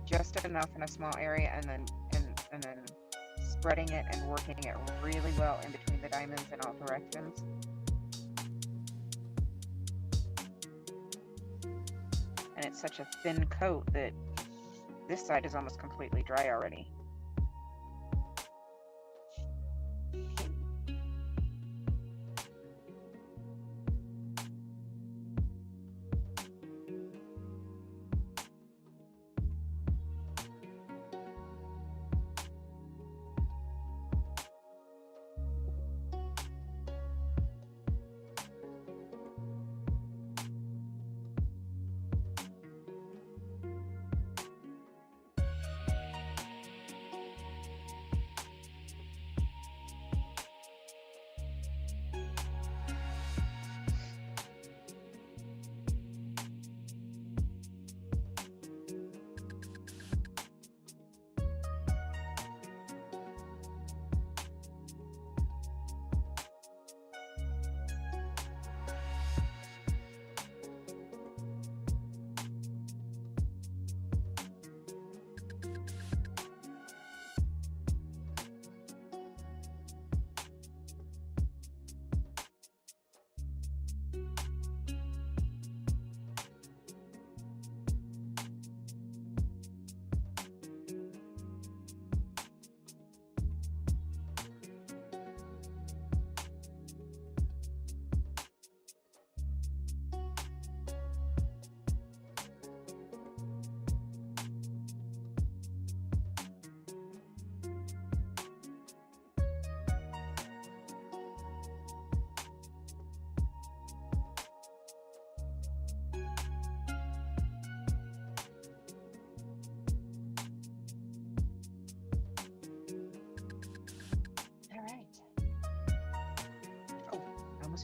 just enough in a small area, and then spreading it and working it really well in between the diamonds in all directions. And it's such a thin coat that this side is almost completely dry already.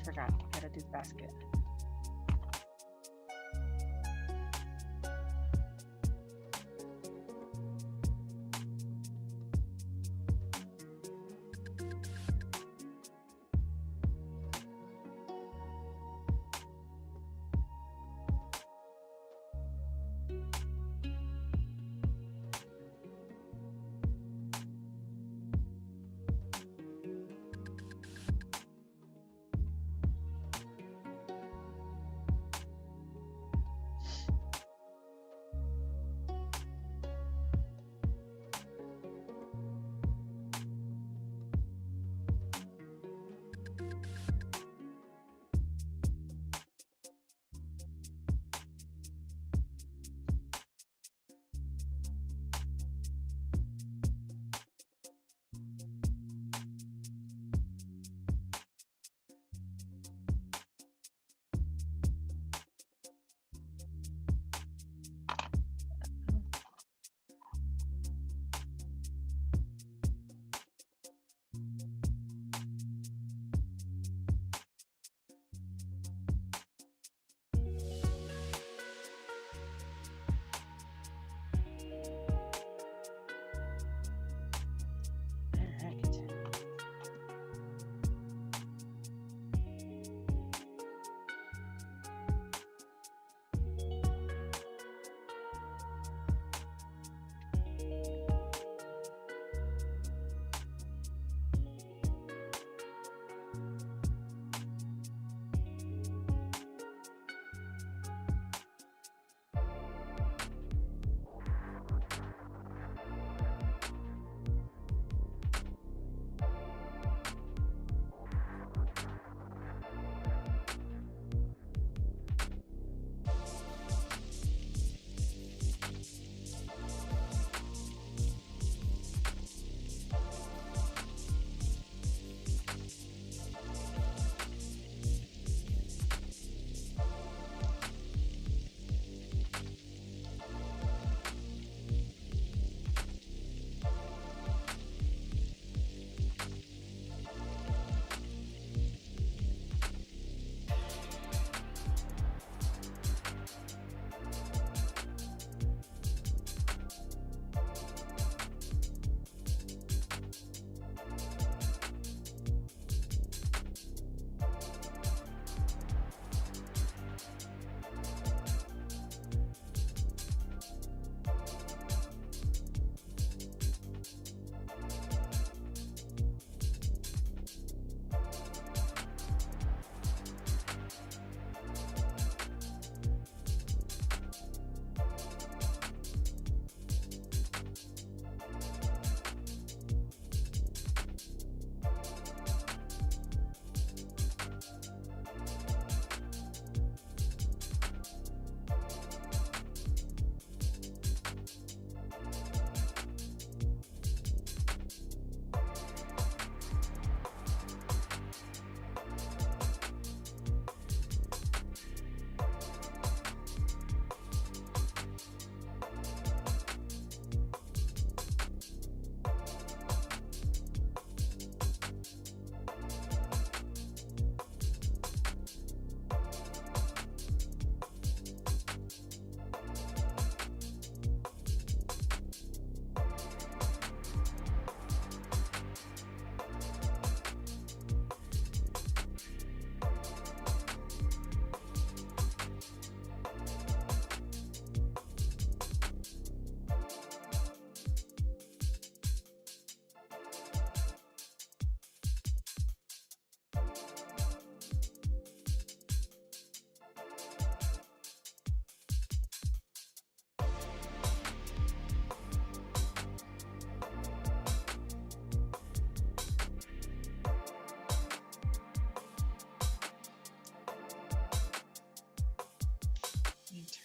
Forgot, gotta do the basket.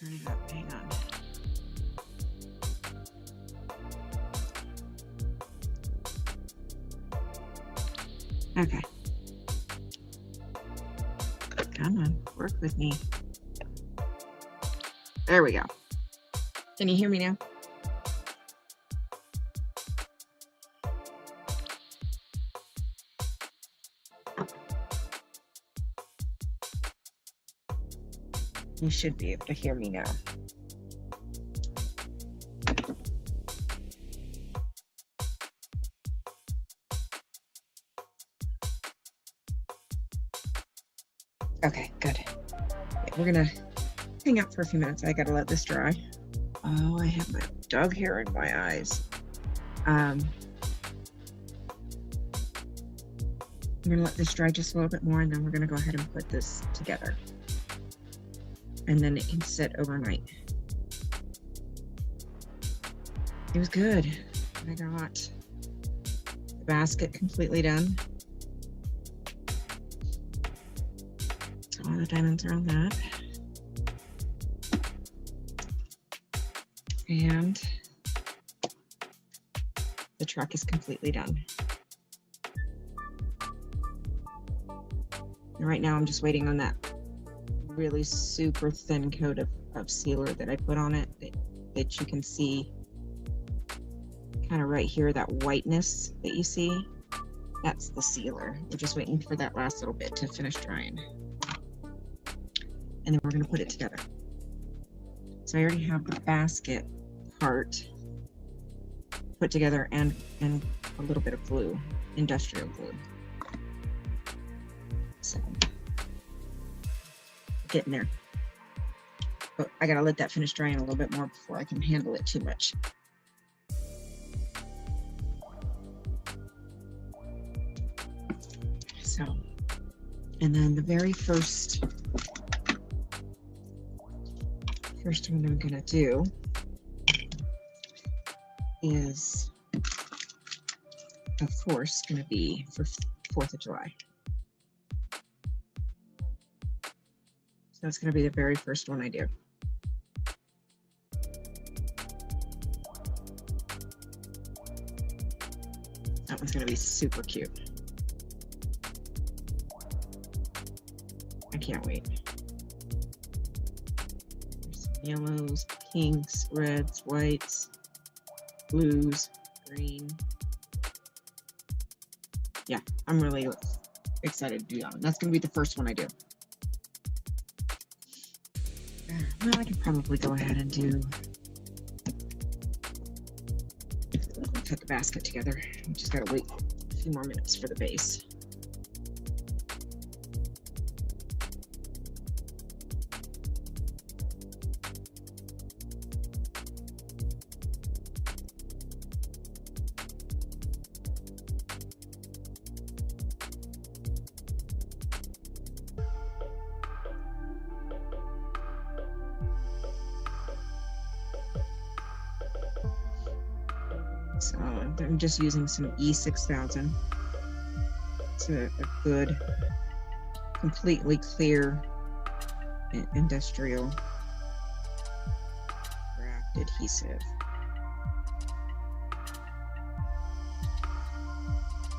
turn it up. Hang on. Okay. Come on, work with me. There we go. Can you hear me now? You should be able to hear me now. Okay, good. Yeah, we're gonna hang out for a few minutes. I gotta let this dry. Oh, I have my dog hair in my eyes. I'm gonna let this dry just a little bit more, and then we're gonna go ahead and put this together. And then it can sit overnight. It was good. I got the basket completely done. All the diamonds are on that. And the truck is completely done. And right now I'm just waiting on that really super thin coat of sealer that I put on it that you can see kind of right here, that whiteness that you see. That's the sealer. We're just waiting for that last little bit to finish drying. And then we're going to put it together. So I already have the basket part put together and a little bit of glue, industrial glue. So getting there. But I got to let that finish drying a little bit more before I can handle it too much. So, and then the very first one I'm gonna do is, of course, gonna be for 4th of July. So that's gonna be the very first one I do. That one's gonna be super cute. I can't wait. Yellows, pinks, reds, whites, blues, green. Yeah, I'm really excited to do that one. That's going to be the first one I do. Well, I can probably go ahead and put the basket together. We just got to wait a few more minutes for the base. So I'm just using some E6000. It's a good, completely clear industrial craft adhesive.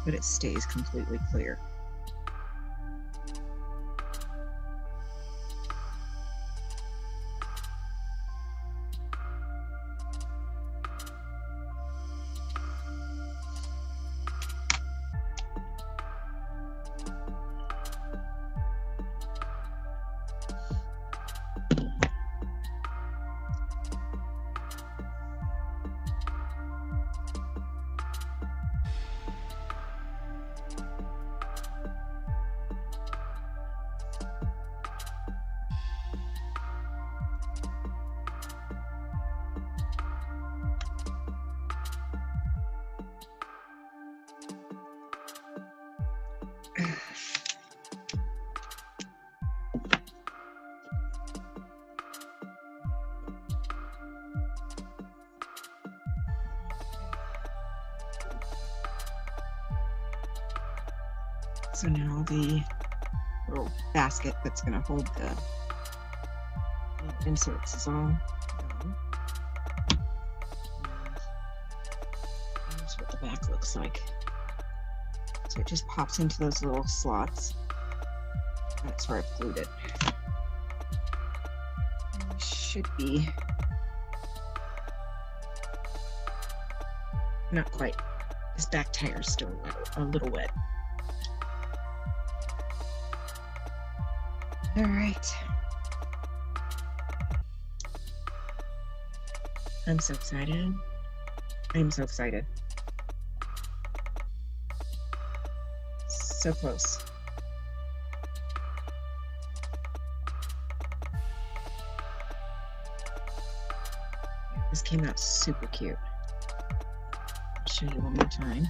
But it stays completely clear. So now the little basket that's going to hold the Inserts is all done. Here's what the back looks like. So it just pops into those little slots. That's where I've glued it. It should be not quite. This back tire is still a little wet. All right. I'm so excited. I'm so excited. So close. Yeah, this came out super cute. I'll show you one more time.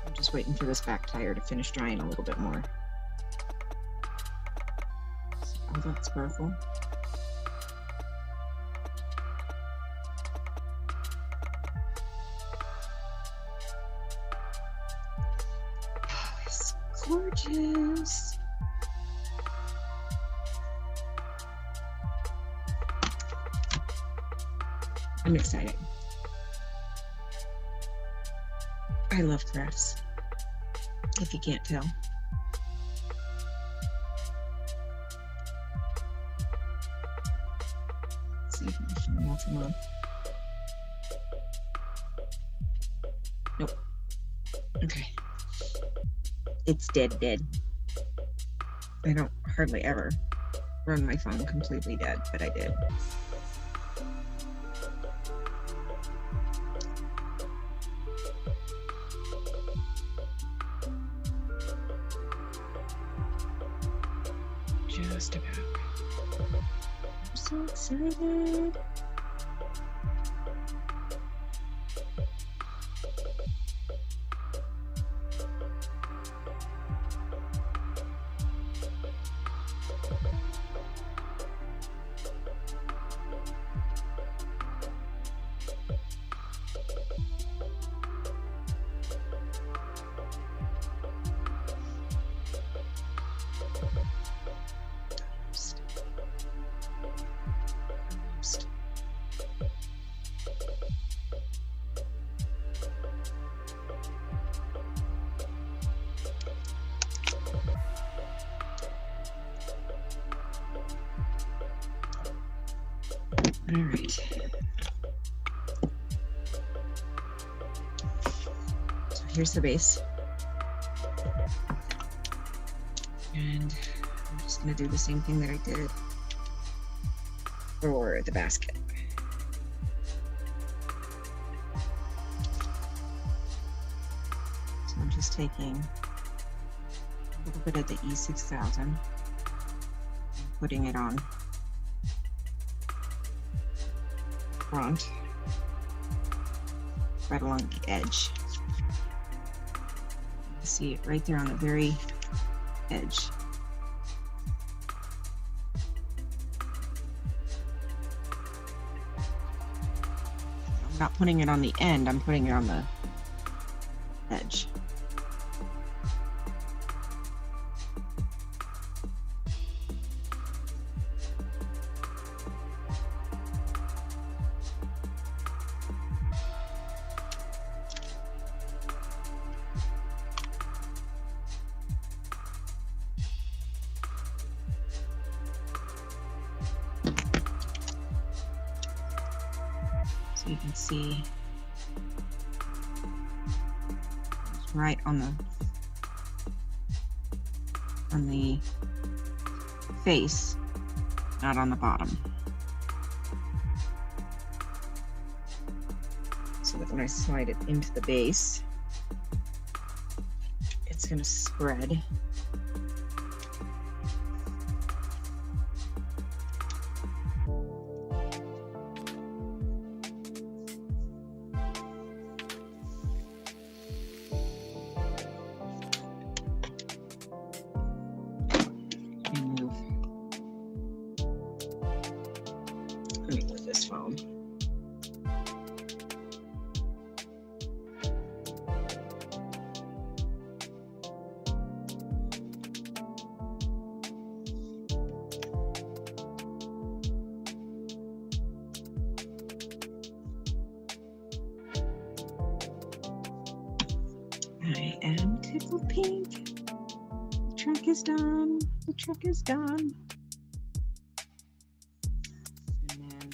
I'm just waiting for this back tire to finish drying a little bit more. See all that sparkle? Gorgeous. I'm excited. I love crafts, if you can't tell. Let's see if I can melt them on. Nope. Okay. It's dead. I don't hardly ever run my phone completely dead, but I did. Just about. I'm so excited. All right. So here's the base. And I'm just going to do the same thing that I did for the basket. So I'm just taking a little bit of the E6000 and putting it on front, right along the edge. You can see it right there on the very edge. I'm not putting it on the end, I'm putting it on the edge. So you can see it's right on the face, not on the bottom. So that when I slide it into the base, it's going to spread. Phone. I am tickled pink. The truck is done. The truck is done. And then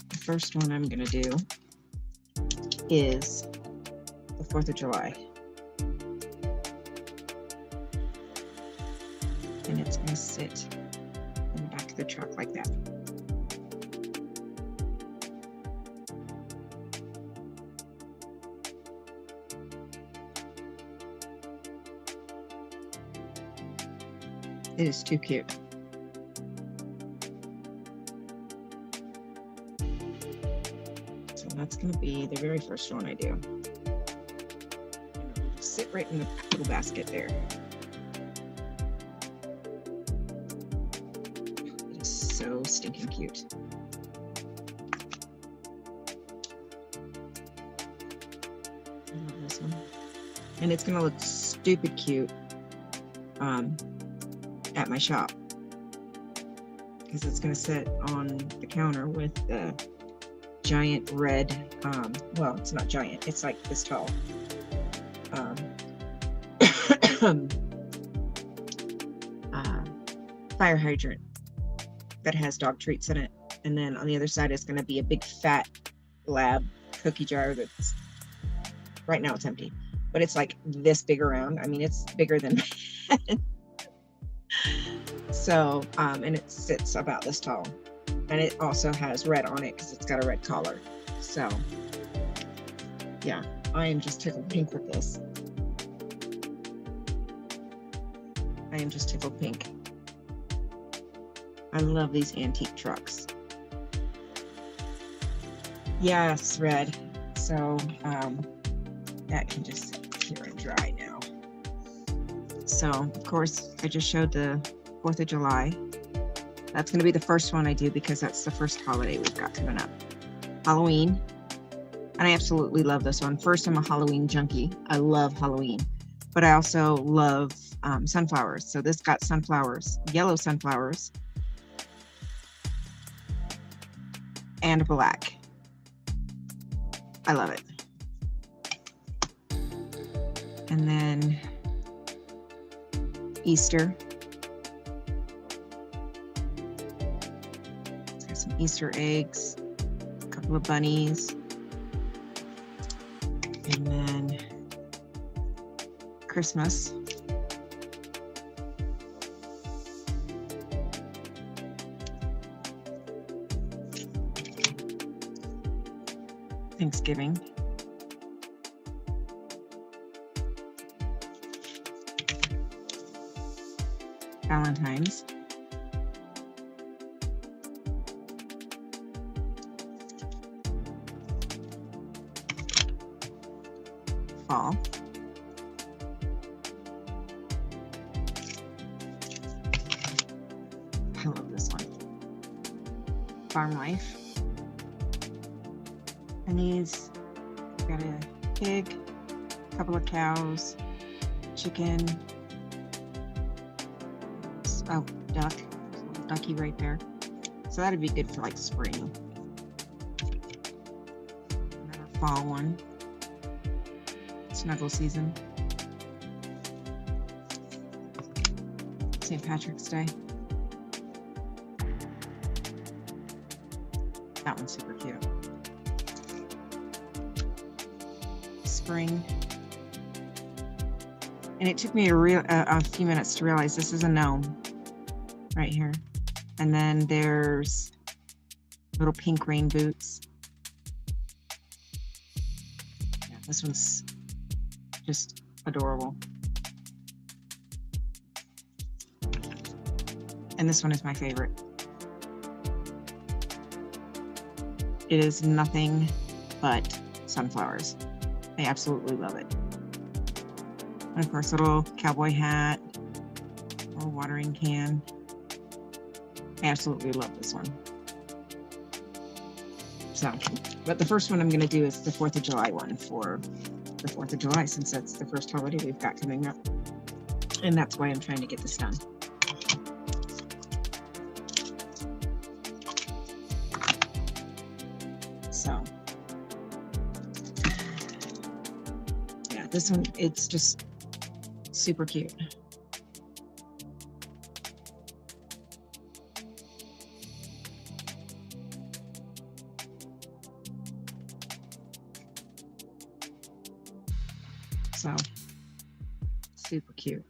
the first one I'm going to do is the 4th of July. And it's going to sit in the back of the truck like that. It is too cute. So that's going to be the very first one I do. And it'll sit right in the little basket there. It is so stinking cute. I love this one. And it's going to look stupid cute at my shop, because it's going to sit on the counter with the giant red, well, it's not giant, it's like this tall, fire hydrant that has dog treats in it. And then on the other side is going to be a big fat lab cookie jar that's, right now it's empty, but it's like this big around. I mean, it's bigger than so, and it sits about this tall, and it also has red on it because it's got a red collar. So yeah, I am just tickled pink with this. I am just tickled pink. I love these antique trucks. Yes, red. So that can just sit here and dry now. So of course I just showed the 4th of July. That's going to be the first one I do because that's the first holiday we've got coming up. Halloween. And I absolutely love this one. First, I'm a Halloween junkie. I love Halloween. But I also love sunflowers. So this got sunflowers, yellow sunflowers, and black. I love it. And then Easter. Got some Easter eggs, a couple of bunnies, and then Christmas. Thanksgiving. Valentine's. Fall. I love this one. Farm life. And these, got a pig, a couple of cows, chicken, oh, duck, there's a little ducky right there. So that'd be good for like spring. Another fall one, snuggle season. St. Patrick's Day. That one's super cute. Spring. And it took me a few minutes to realize this is a gnome right here. And then there's little pink rain boots. Yeah, this one's just adorable. And this one is my favorite. It is nothing but sunflowers. I absolutely love it. And of course, little cowboy hat, little watering can. I absolutely love this one. So, but the first one I'm going to do is the 4th of July one for the 4th of July, since that's the first holiday we've got coming up. And that's why I'm trying to get this done. this one, it's just super cute. So, super cute.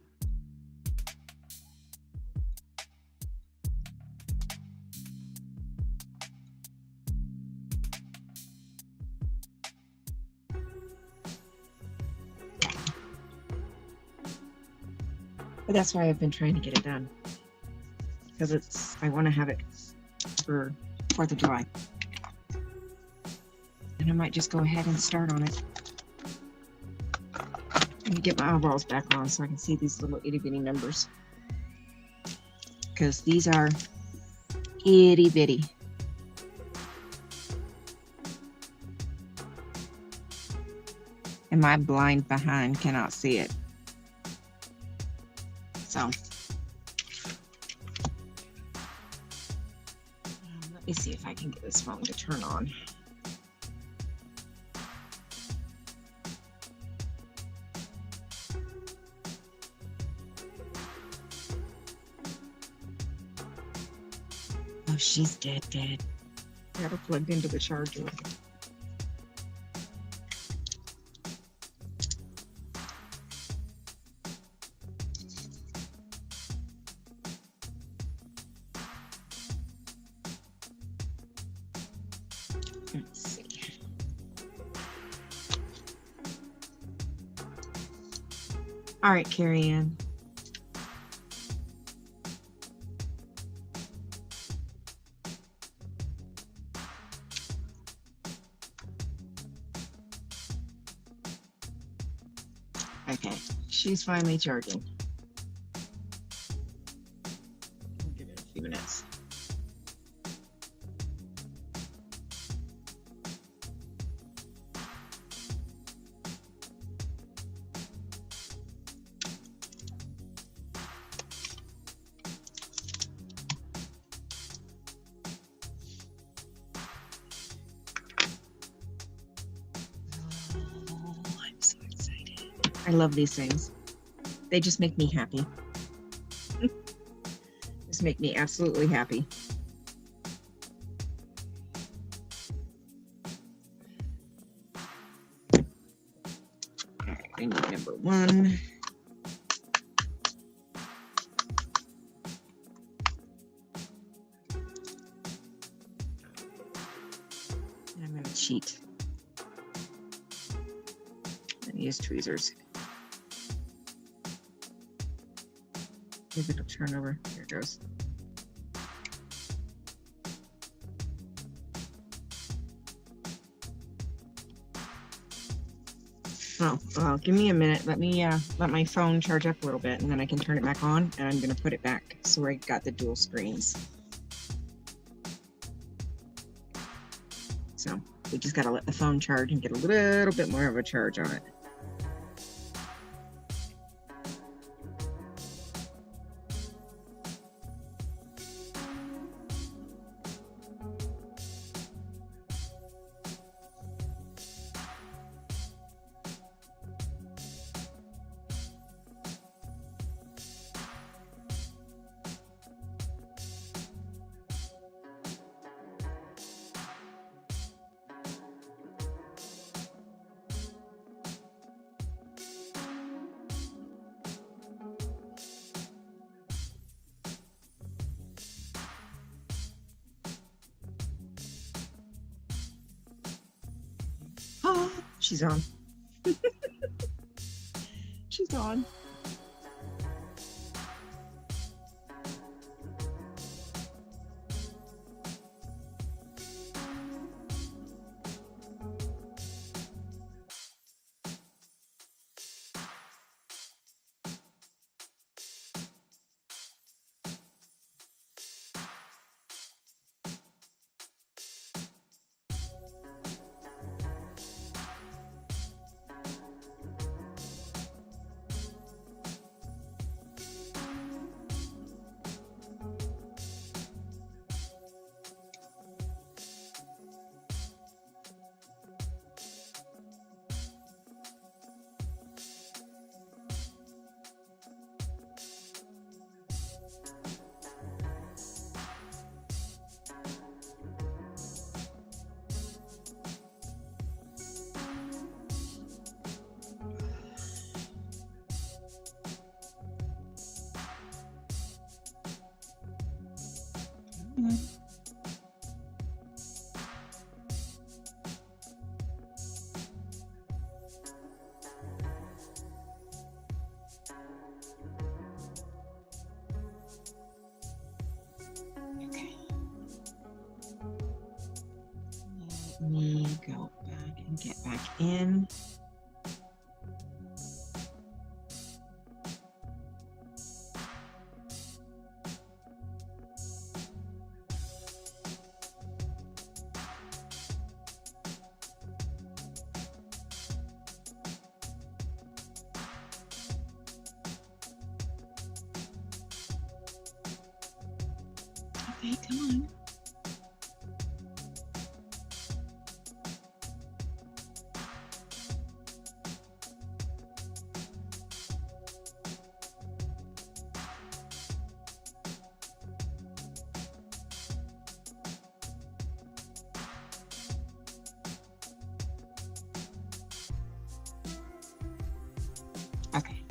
But that's why I've been trying to get it done. Because I want to have it for 4th of July. And I might just go ahead and start on it. Let me get my eyeballs back on so I can see these little itty bitty numbers. Because these are itty bitty. And my blind behind cannot see it. So, let me see if I can get this phone to turn on. Oh, she's dead. Got her plugged into the charger. Let's see. All right, Carrie Ann. Okay, she's finally charging. I'll give it a few minutes. I'm so excited. I love these things. They just make me happy. Just make me absolutely happy. All right, I need number 1. And I'm going to cheat and use tweezers. Maybe it'll turn over. Here it goes. Oh, give me a minute. Let me let my phone charge up a little bit, and then I can turn it back on, and I'm going to put it back so I got the dual screens. So we just got to let the phone charge and get a little bit more of a charge on it. Oh, she's on. She's on. go back and get back in. Okay, come on. Okay.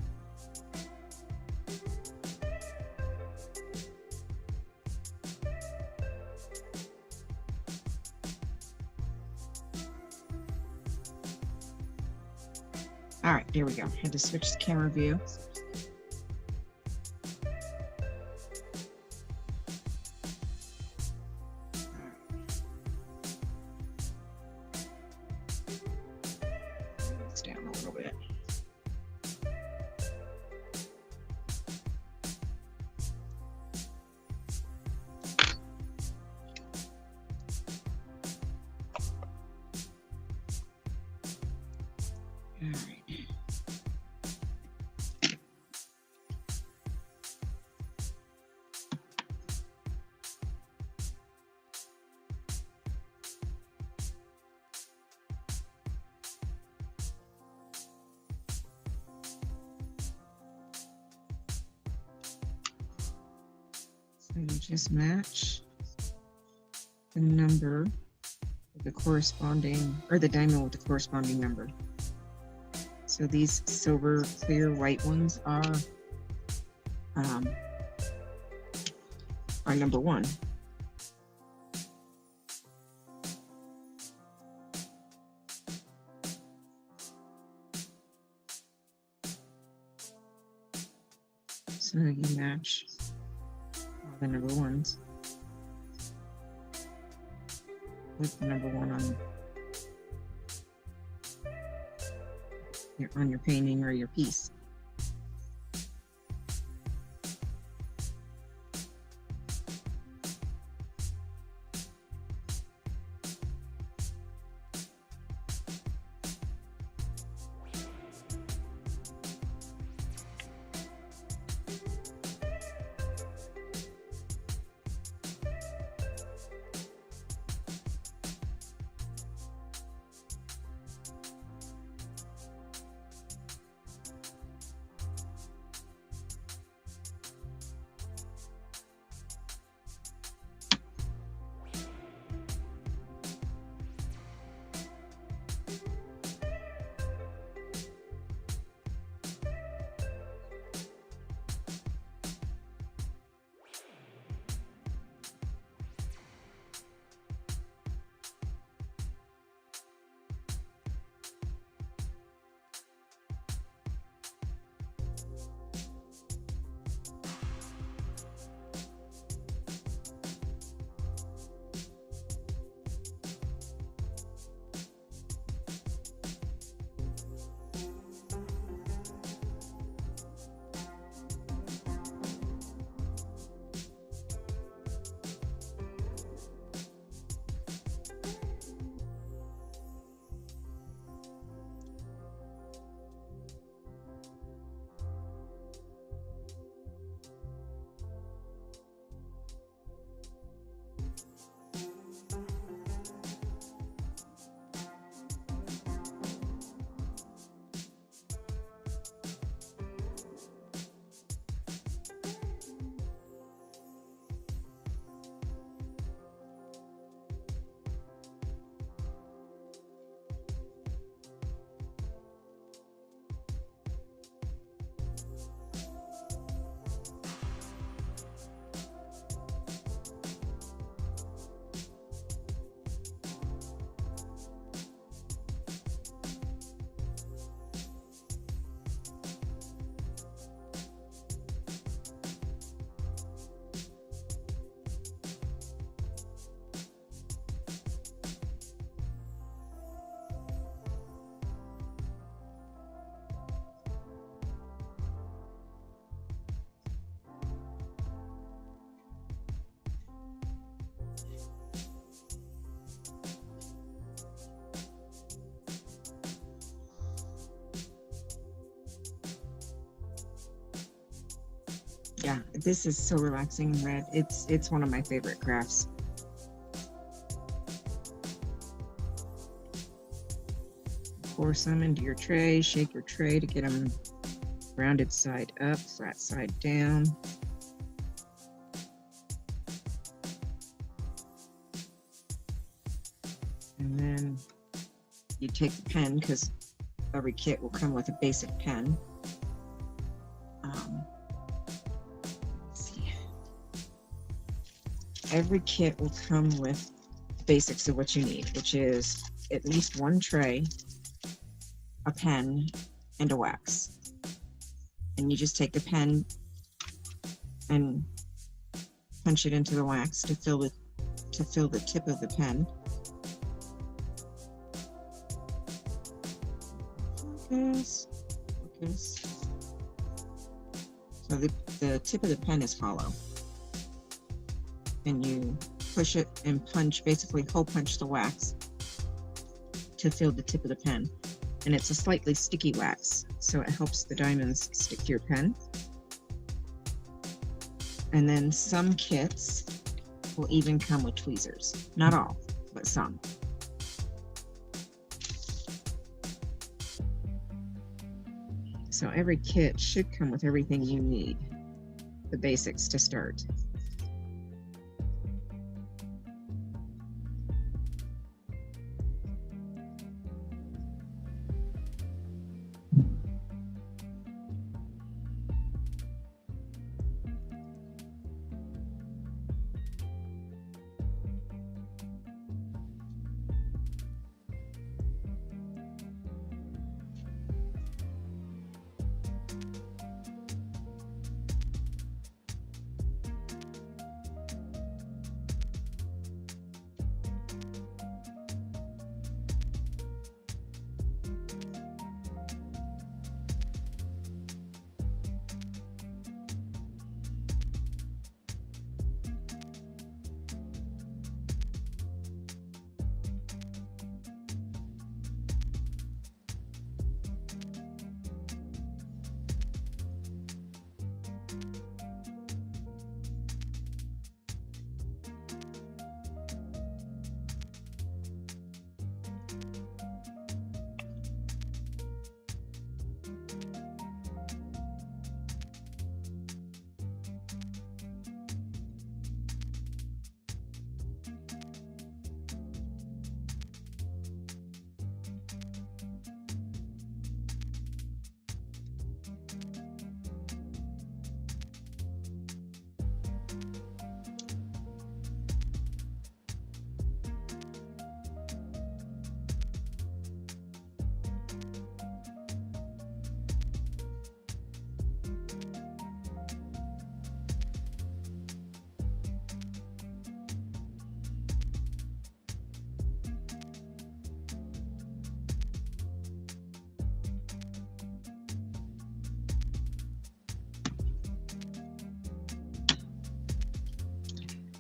All right, there we go. Had to switch the camera view. It's down a little bit. All right. So you just match the number with the corresponding, or the diamond with the corresponding number. So these silver clear white ones are number 1. So you match all the number 1s with the number 1 on your painting or your piece. Yeah, this is so relaxing in red. It's one of my favorite crafts. Pour some into your tray, shake your tray to get them rounded side up, flat side down. And then you take the pen, because every kit will come with a basic pen. Let's see. Every kit will come with basics of what you need, which is at least one tray, a pen, and a wax. And you just take the pen and punch it into the wax to fill the tip of the pen. Focus. So the tip of the pen is hollow. And you push it and punch, basically hole punch the wax to fill the tip of the pen. And it's a slightly sticky wax, so it helps the diamonds stick to your pen. And then some kits will even come with tweezers. Not all, but some. So every kit should come with everything you need, the basics to start.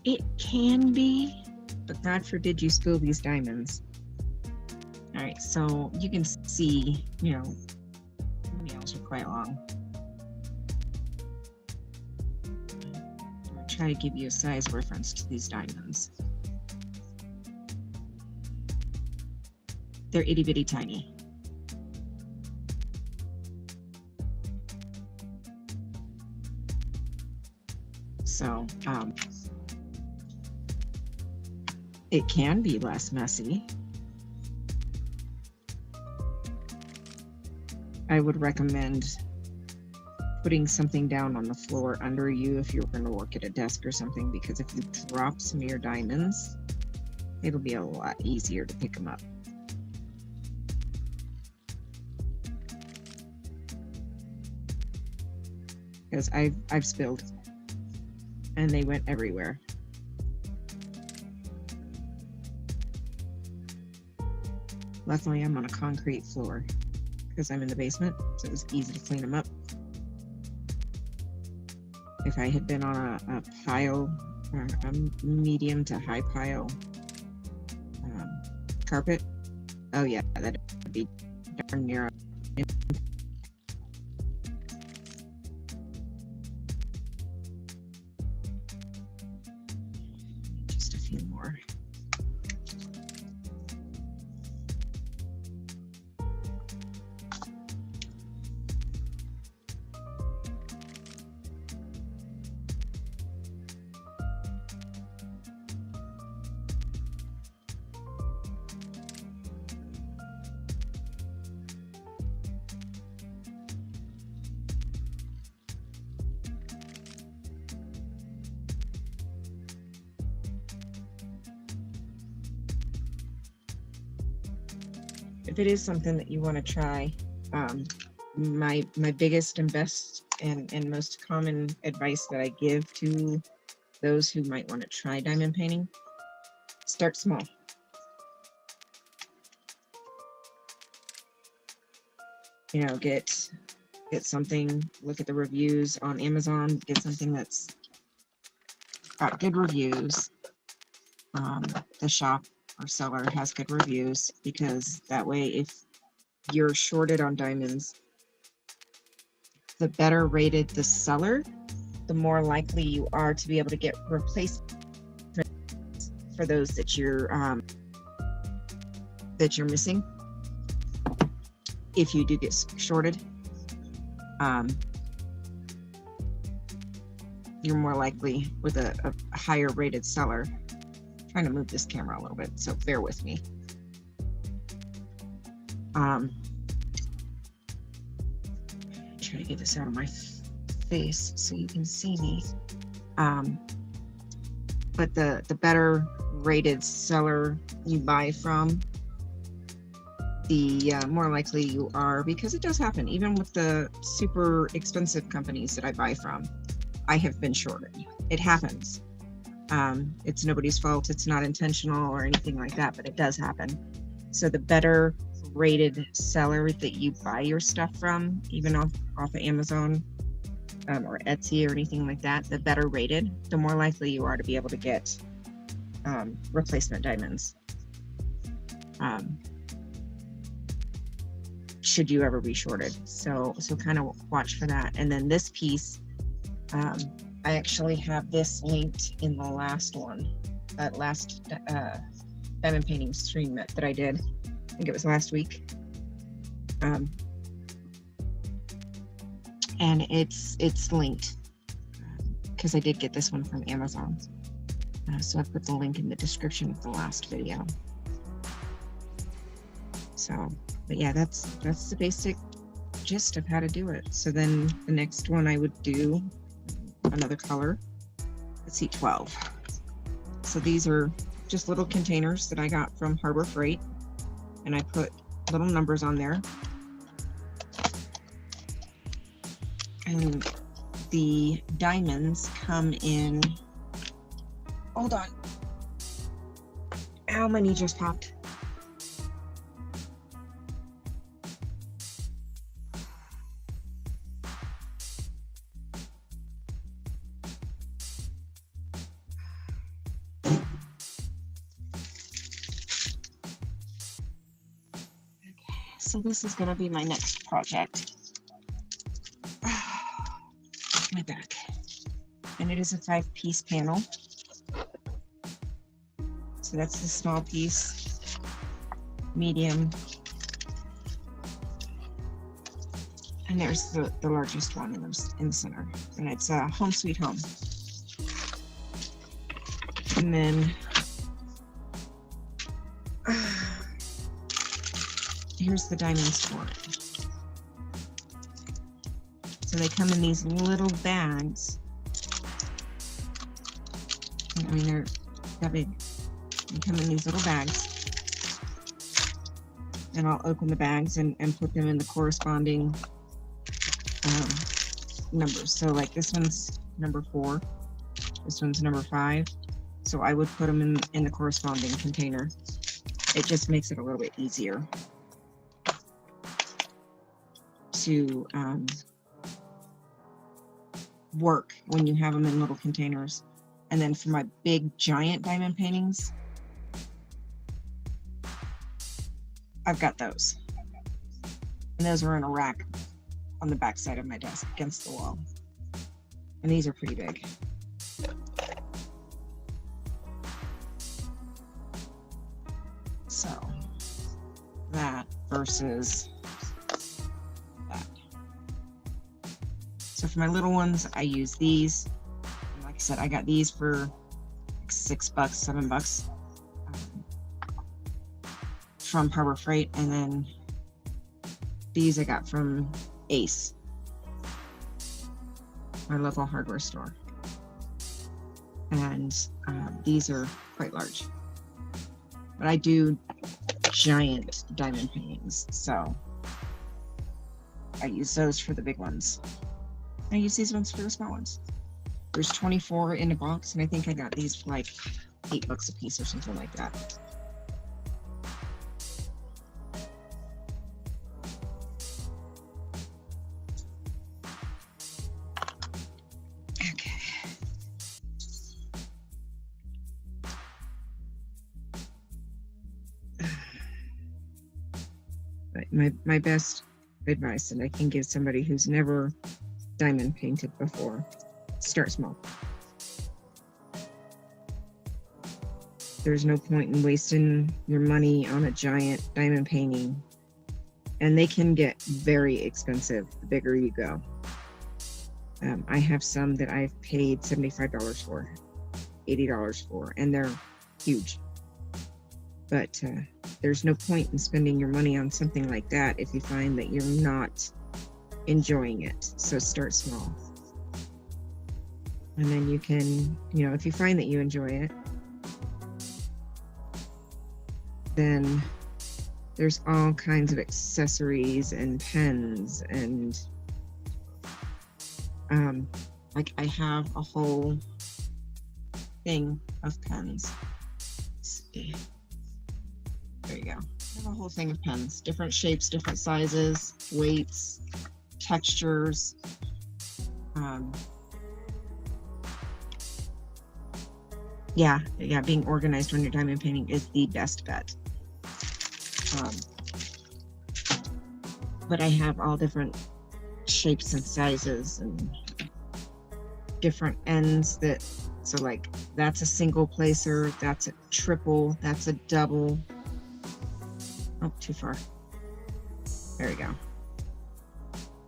It can be, but God forbid you spill these diamonds. All right, so you can see, the nails are quite long. I'll try to give you a size reference to these diamonds. They're itty bitty tiny. So, it can be less messy. I would recommend putting something down on the floor under you if you're going to work at a desk or something, because if you drop some of your diamonds, it'll be a lot easier to pick them up. Because I've spilled and they went everywhere. Luckily, I'm on a concrete floor because I'm in the basement, so it was easy to clean them up. If I had been on a pile a medium to high pile carpet. Oh yeah, that'd be darn near. Just a few more. If it is something that you want to try, my biggest and best and most common advice that I give to those who might want to try diamond painting, start small. You know, get something, look at the reviews on Amazon, get something that's got good reviews. The shop or seller has good reviews, because that way, if you're shorted on diamonds, the better rated the seller, the more likely you are to be able to get replacements for those that you're missing. If you do get shorted, you're more likely with a higher rated seller. I'm trying to move this camera a little bit, so bear with me. Try to get this out of my face so you can see me. But the better rated seller you buy from, the more likely you are, because it does happen. Even with the super expensive companies that I buy from, I have been shorted. It happens. It's nobody's fault. It's not intentional or anything like that, but it does happen. So the better rated seller that you buy your stuff from, even off of Amazon or Etsy or anything like that, the better rated, the more likely you are to be able to get replacement diamonds. Should you ever be shorted. So kind of watch for that. And then this piece, I actually have this linked in the last one, that last diamond painting stream that I did. I think it was last week. And it's linked because I did get this one from Amazon. So I put the link in the description of the last video. So, but yeah, that's the basic gist of how to do it. So then the next one I would do another color. Let's see, 12. So these are just little containers that I got from Harbor Freight, and I put little numbers on there. And the diamonds come in, hold on. Ow, my knee just popped. So this is going to be my next project. My back. And it is a 5-piece panel. So that's the small piece, medium, and there's the largest one in the center. And it's a Home Sweet Home. And then here's the diamonds for it. So they come in these little bags. I mean, they're that big. They come in these little bags. And I'll open the bags and put them in the corresponding numbers. So like this one's number 4. This one's number 5. So I would put them in the corresponding container. It just makes it a little bit easier to work when you have them in little containers. And then for my big giant diamond paintings, I've got those. And those are in a rack on the back side of my desk against the wall. And these are pretty big. So that versus that. So for my little ones, I use these. And like I said, I got these for like $6, $7 from Harbor Freight, and then these I got from Ace, my local hardware store. And these are quite large. But I do giant diamond paintings, so I use those for the big ones. I use these ones for the small ones. There's 24 in a box, and I think I got these for like $8 a piece or something like that. My best advice that I can give somebody who's never diamond painted before: start small. There's no point in wasting your money on a giant diamond painting, and they can get very expensive the bigger you go. I have some that I've paid $75 for, $80 for, and they're huge. But there's no point in spending your money on something like that if you find that you're not enjoying it. So start small. And then you can, if you find that you enjoy it, then there's all kinds of accessories and pens and like I have a whole thing of pens. Let's see. There you go. I have a whole thing of pens, different shapes, different sizes, weights, textures. Yeah, being organized when you're diamond painting is the best bet. But I have all different shapes and sizes and different ends so like that's a single placer, that's a triple, that's a double. Oh, too far. There we go.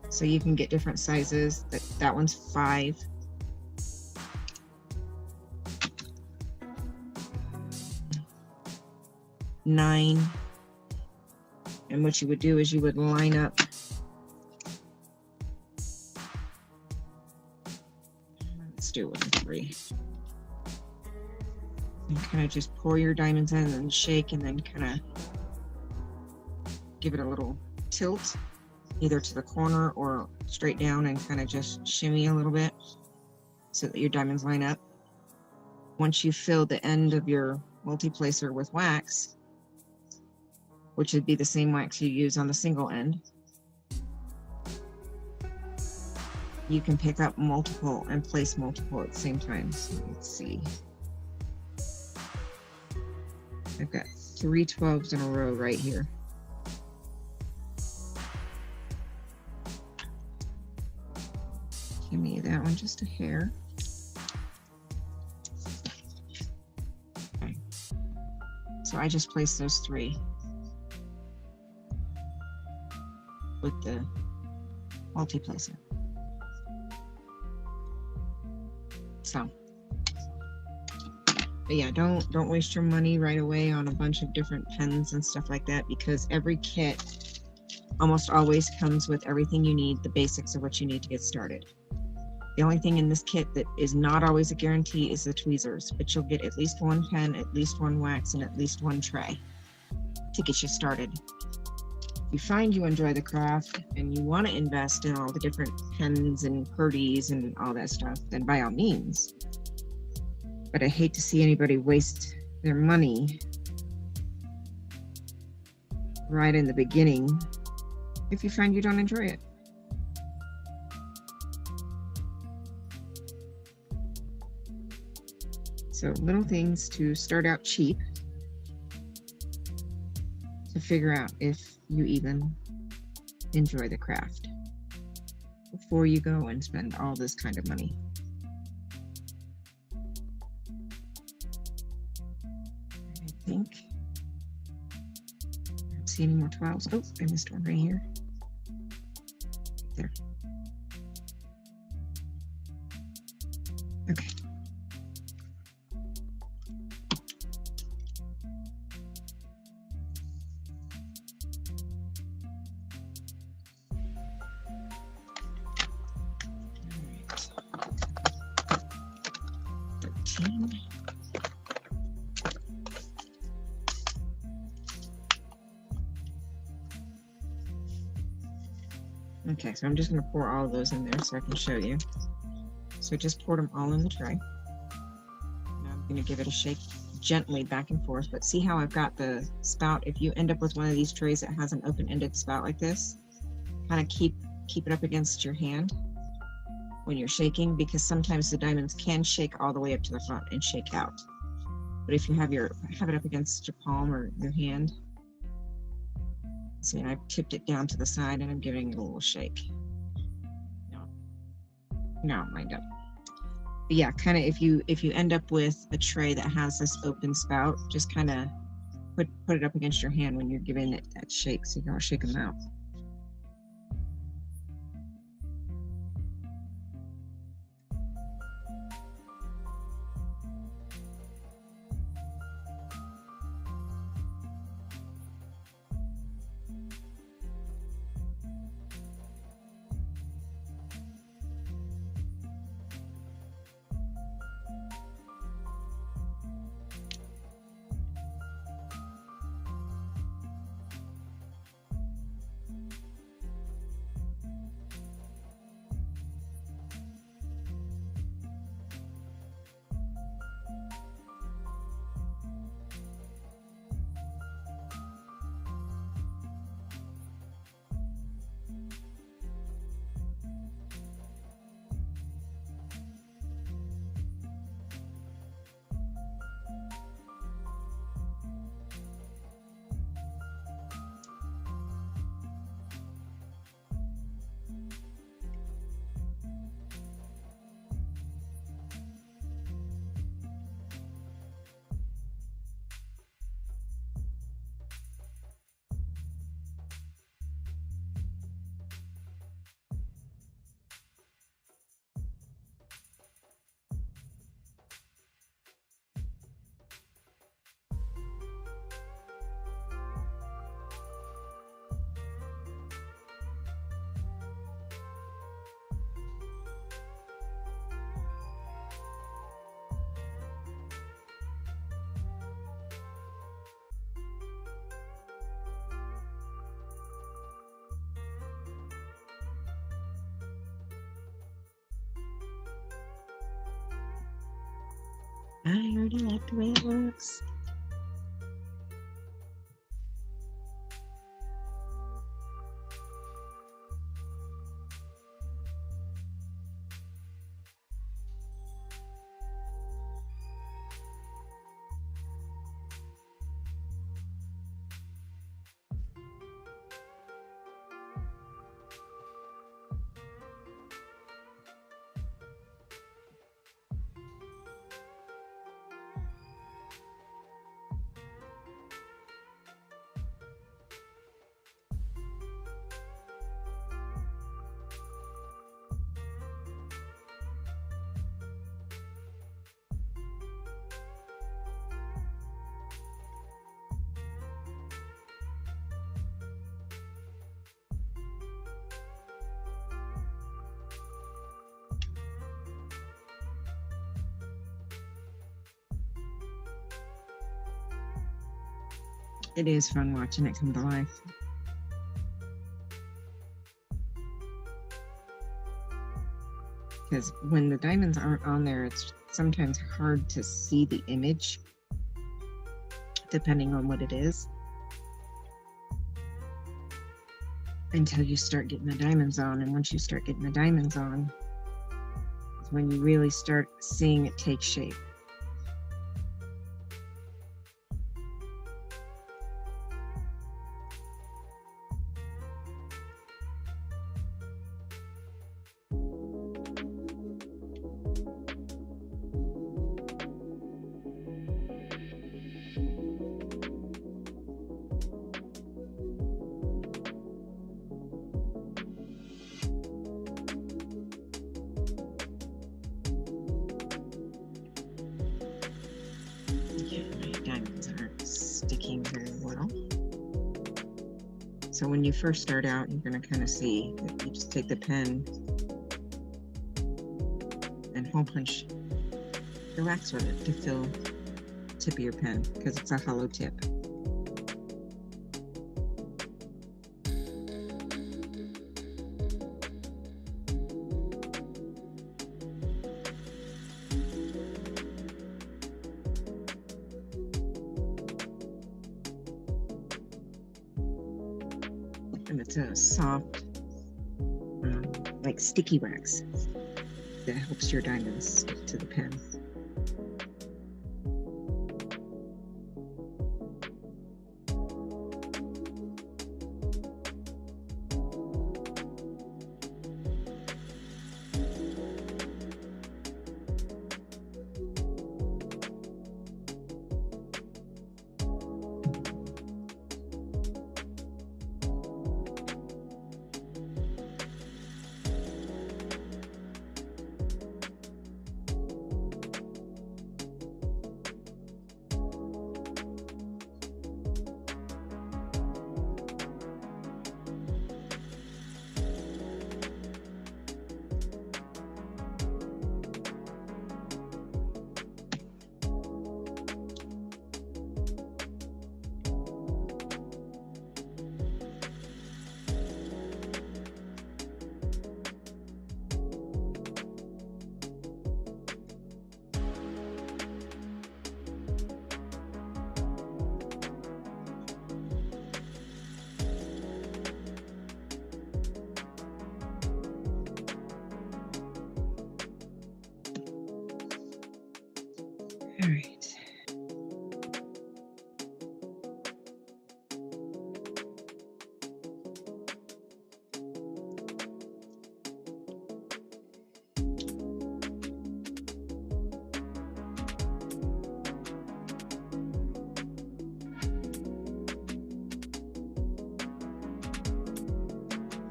So you can get different sizes. That one's 5. $9. And what you would do is you would line up let's do 1 and 3. And kind of just pour your diamonds in and shake, and then kind of give it a little tilt, either to the corner or straight down, and kind of just shimmy a little bit so that your diamonds line up. Once you fill the end of your multi-placer with wax, which would be the same wax you use on the single end, you can pick up multiple and place multiple at the same time. So let's see. I've got 3 12s in a row right here. Give me that one just a hair. Okay. So I just placed those 3 with the multi-placer. So, but yeah, don't waste your money right away on a bunch of different pens and stuff like that, because every kit almost always comes with everything you need, the basics of what you need to get started. The only thing in this kit that is not always a guarantee is the tweezers, but you'll get at least 1 pen, at least 1 wax, and at least 1 tray to get you started. If you find you enjoy the craft and you want to invest in all the different pens and purdies and all that stuff, then by all means. But I hate to see anybody waste their money right in the beginning if you find you don't enjoy it. So little things to start out cheap to figure out if you even enjoy the craft before you go and spend all this kind of money. I think I don't see any more 12s. Oh, I missed one right here. Right there. Okay. Okay, so I'm just going to pour all of those in there so I can show you. So I just poured them all in the tray. Now I'm going to give it a shake gently back and forth, but see how I've got the spout? If you end up with one of these trays that has an open-ended spout like this, kind of keep it up against your hand when you're shaking, because sometimes the diamonds can shake all the way up to the front and shake out. But if you have it up against your palm or your hand, see, and I've tipped it down to the side and I'm giving it a little shake. No, lined up. But yeah, kind of if you end up with a tray that has this open spout, just kind of put it up against your hand when you're giving it that shake, so you don't shake them out. I already like the way it looks. It is fun watching it come to life. Because when the diamonds aren't on there, it's sometimes hard to see the image, depending on what it is, until you start getting the diamonds on. And once you start getting the diamonds on, is when you really start seeing it take shape. My diamonds aren't sticking very well. So when you first start out, you're going to kind of see that you just take the pen and hole punch the racks with it to fill the tip of your pen because it's a hollow tip. And it's a soft, like sticky wax that helps your diamonds stick to the pen. All right.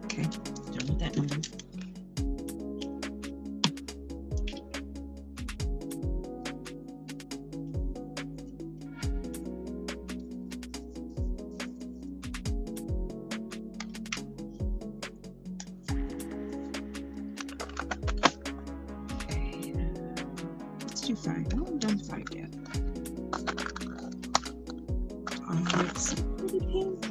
Okay, done with that one. Let's do 5. I haven't done 5 yet. Oh, it's so pretty pink.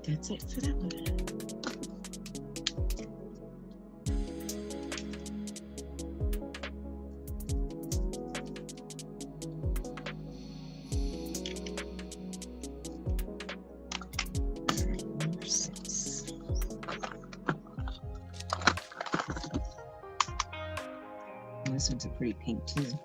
that's it for that one. Number 6. And this one's a pretty pink too.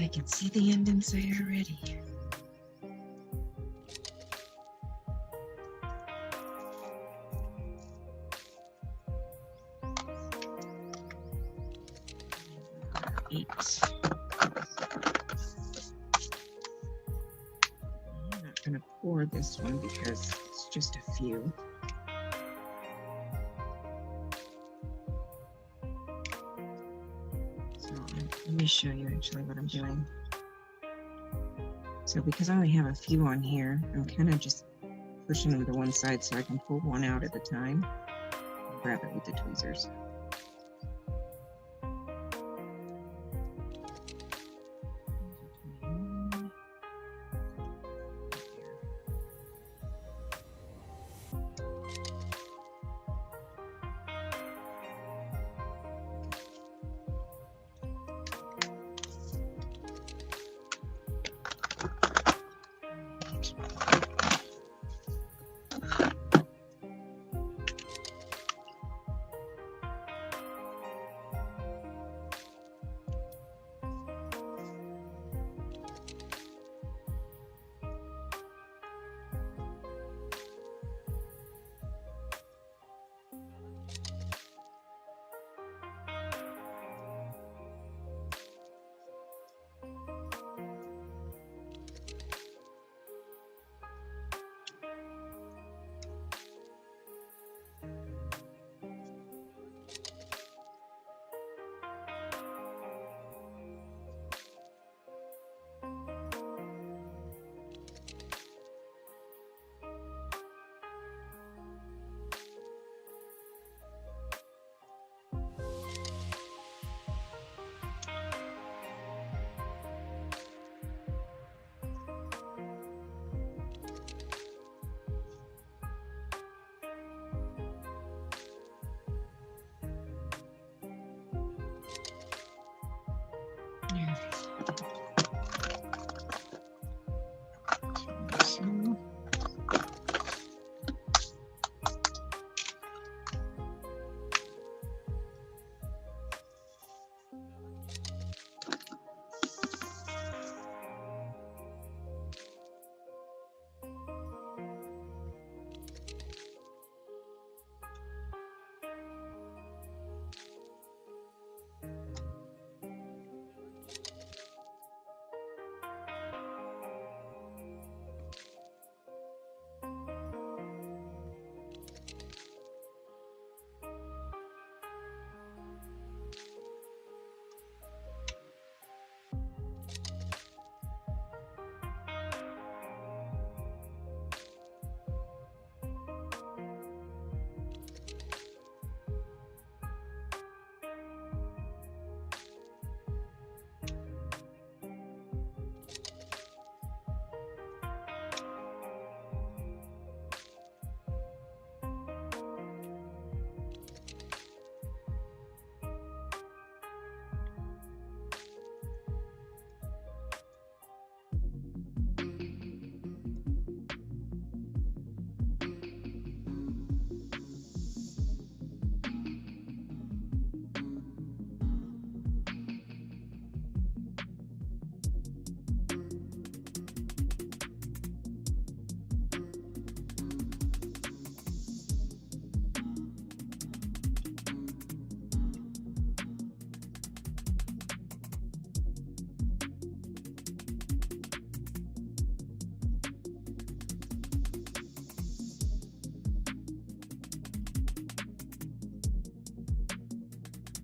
I can see the end inside already. Eight. I'm not going to pour this one because it's just a few. Let me show you actually what I'm doing. So because I only have a few on here, I'm kind of just pushing them to one side so I can pull one out at a time and grab it with the tweezers.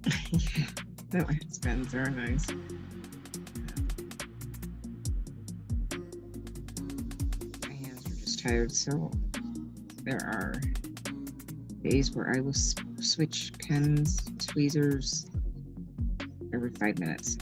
Yeah, that has been very nice. My hands are just tired, so there are days where I will switch pens, tweezers every 5 minutes.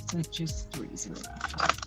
So just 3s are left.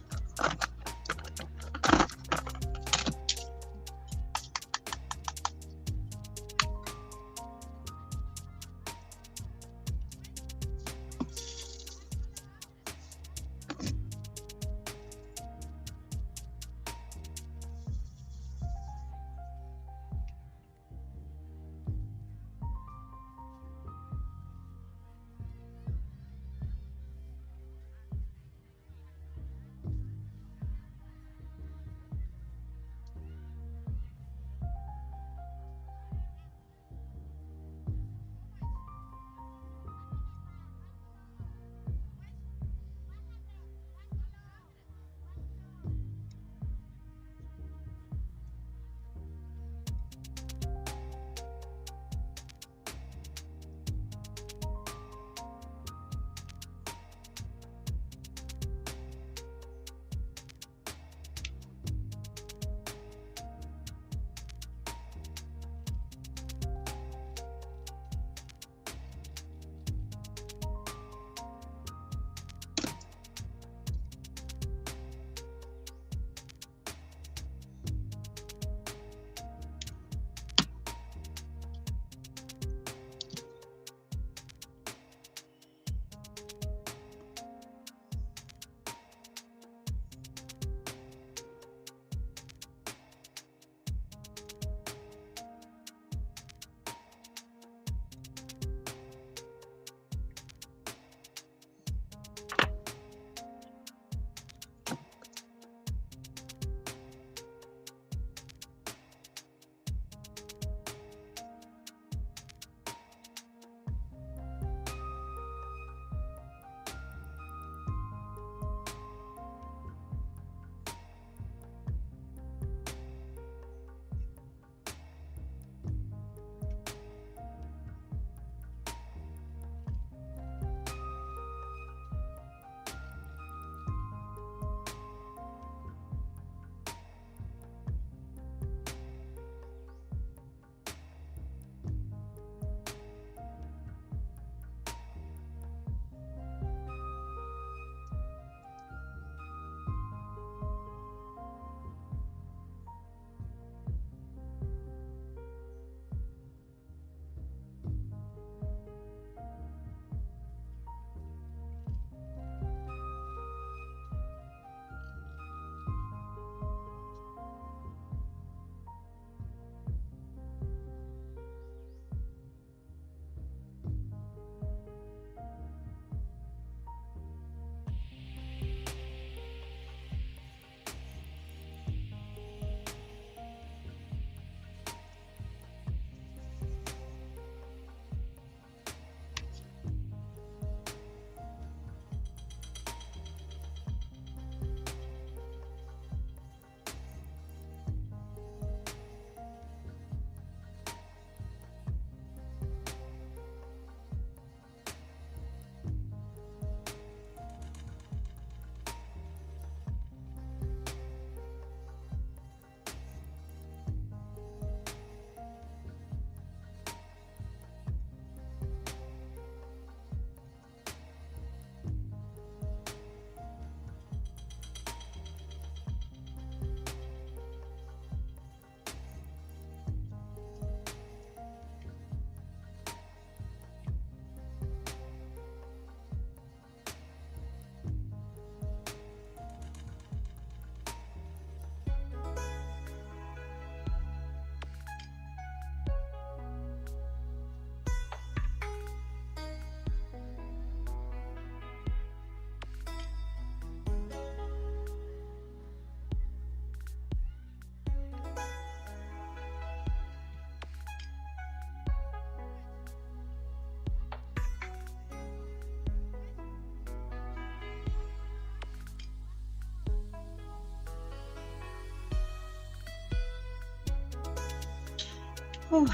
Oh,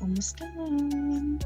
almost done.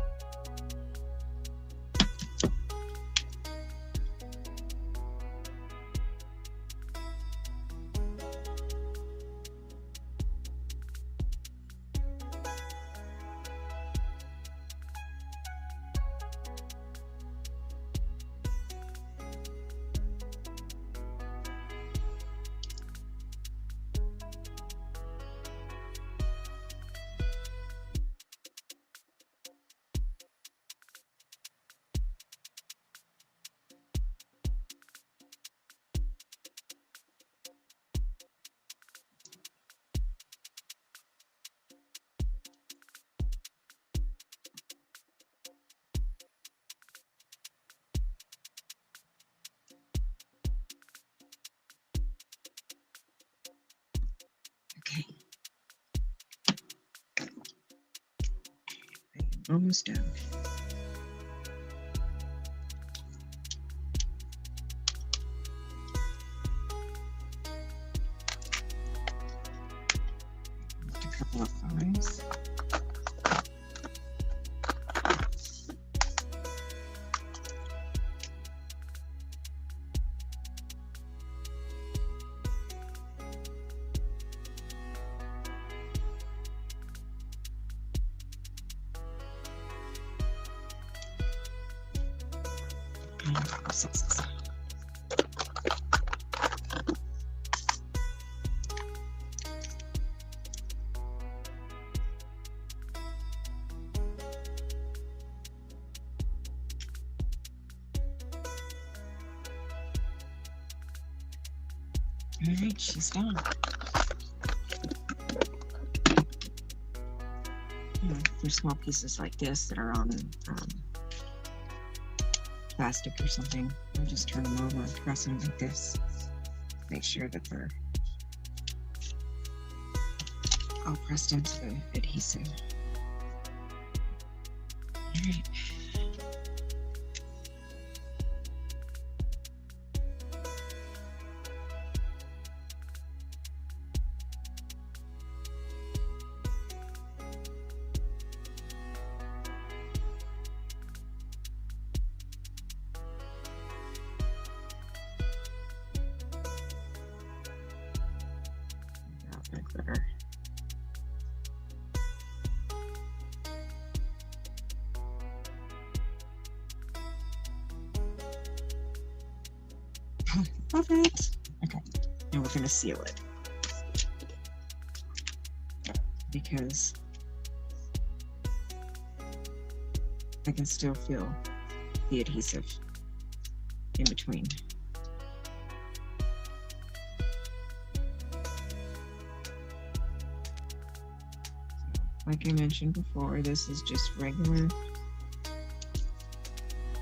Almost done. Just a couple of fives. And a couple sixes. All right, she's done. There's small pieces like this that are on plastic or something. I'll just turn them over and press them like this. Make sure that they're all pressed into the adhesive. All right. That glitter. Perfect. Okay, and we're going to seal it because I can still feel the adhesive in between. Like I mentioned before, this is just regular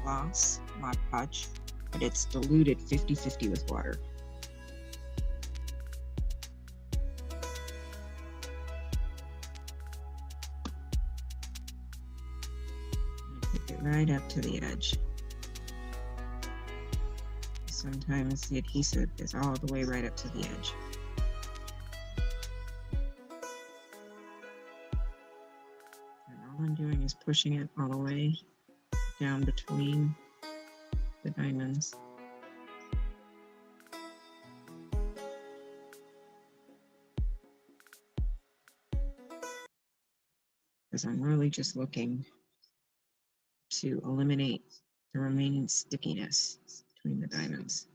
gloss Mod Podge, but it's diluted 50-50 with water. Take it right up to the edge. Sometimes the adhesive is all the way right up to the edge. And all I'm doing is pushing it all the way down between the diamonds. Because I'm really just looking to eliminate the remaining stickiness between the diamonds.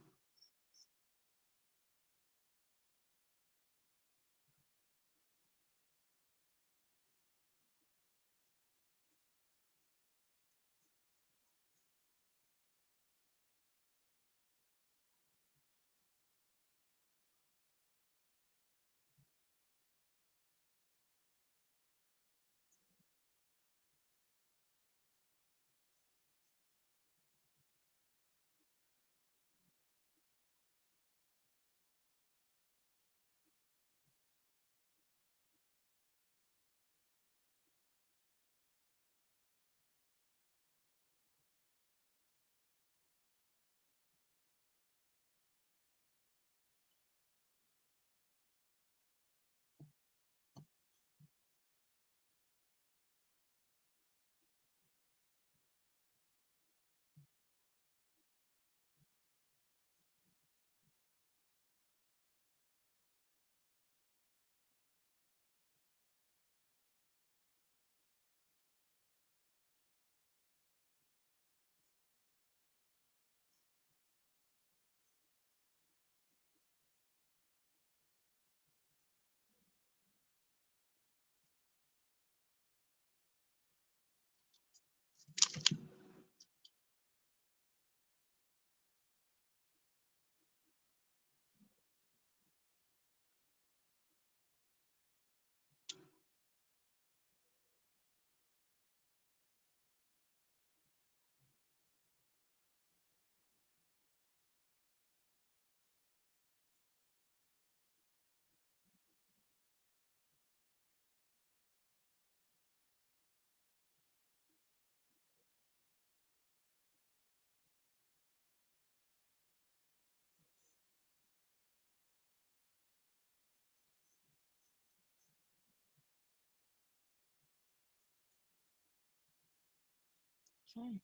Okay.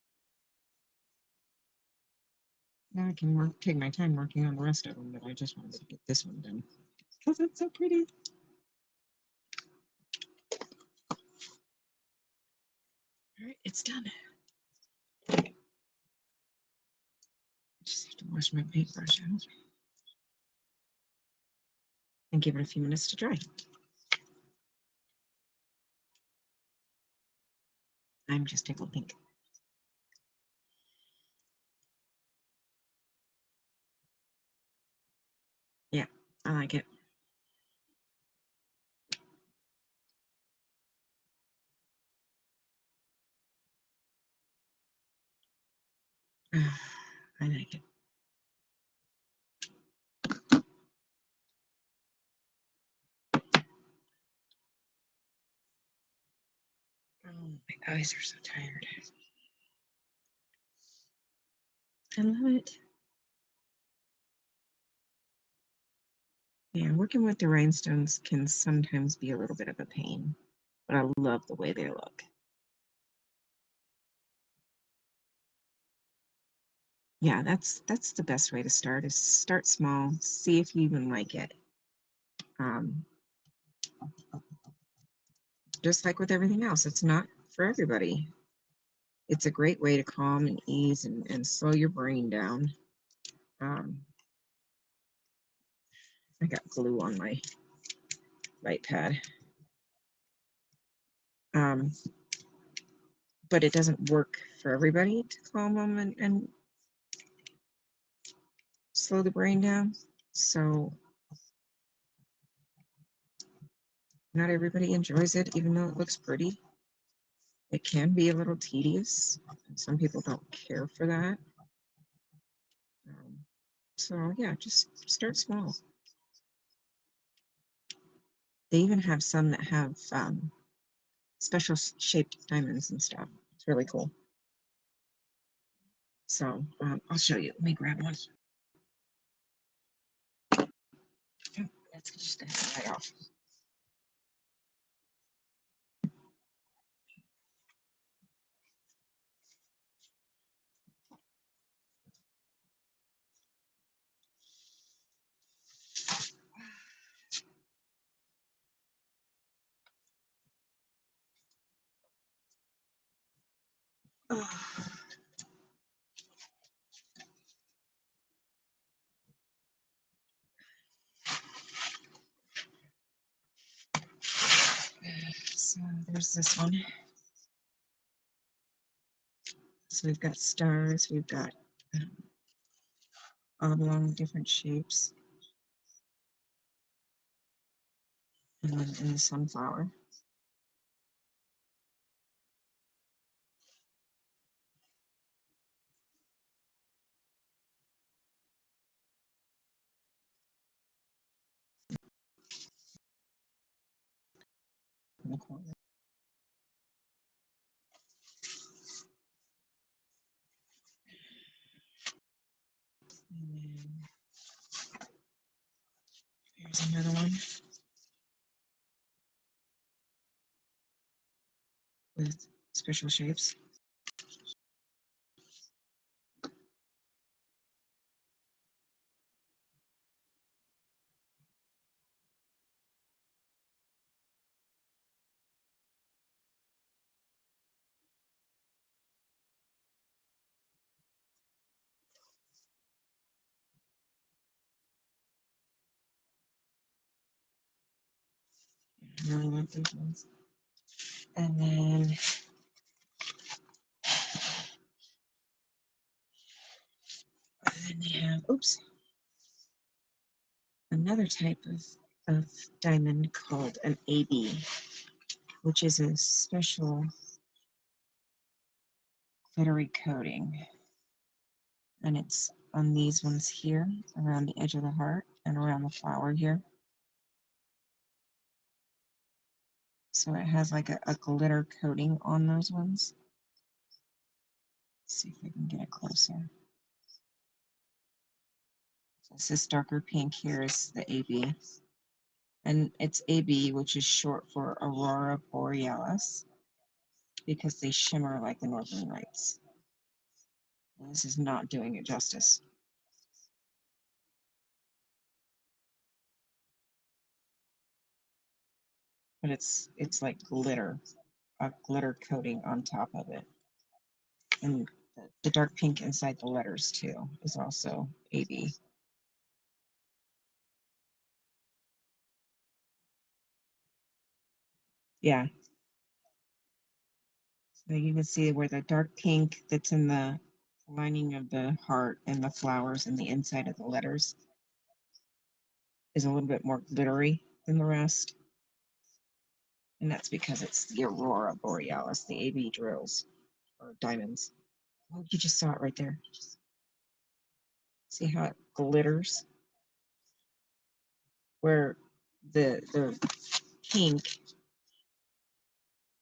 Now I can take my time working on the rest of them, but I just wanted to get this one done because it's so pretty. All right, it's done. I just have to wash my paintbrush out and give it a few minutes to dry. I'm just tickled pink. Yeah, I like it. I like it. Oh, my eyes are so tired. I love it. Yeah, working with the rhinestones can sometimes be a little bit of a pain, but I love the way they look. Yeah, that's the best way to start is start small, see if you even like it. Um, just like with everything else, it's not for everybody. It's a great way to calm and ease and slow your brain down. Um, I got glue on my light pad. Um, but it doesn't work for everybody to calm them and slow the brain down. So not everybody enjoys it, even though it looks pretty. It can be a little tedious. Some people don't care for that. So yeah, just start small. They even have some that have special shaped diamonds and stuff. It's really cool. So I'll show you. Let me grab one. Oh, that's just gonna fly off. Oh. So there's this one. So we've got stars, we've got oblong different shapes, and then in the sunflower. In the corner. And then here's another one with special shapes. I really want those ones. And then they have, oops, another type of diamond called an AB, which is a special glittery coating. And it's on these ones here, around the edge of the heart and around the flower here. So it has like a glitter coating on those ones. Let's see if we can get it closer. So this darker pink here is the AB. And it's AB, which is short for Aurora Borealis. because they shimmer like the Northern Lights. This is not doing it justice. But it's like glitter, a glitter coating on top of it. And the dark pink inside the letters too is also AB. Yeah. So you can see where the dark pink that's in the lining of the heart and the flowers and the inside of the letters is a little bit more glittery than the rest. And that's because it's the Aurora Borealis, the AB drills or diamonds. Oh, you just saw it right there. See how it glitters? Where the pink,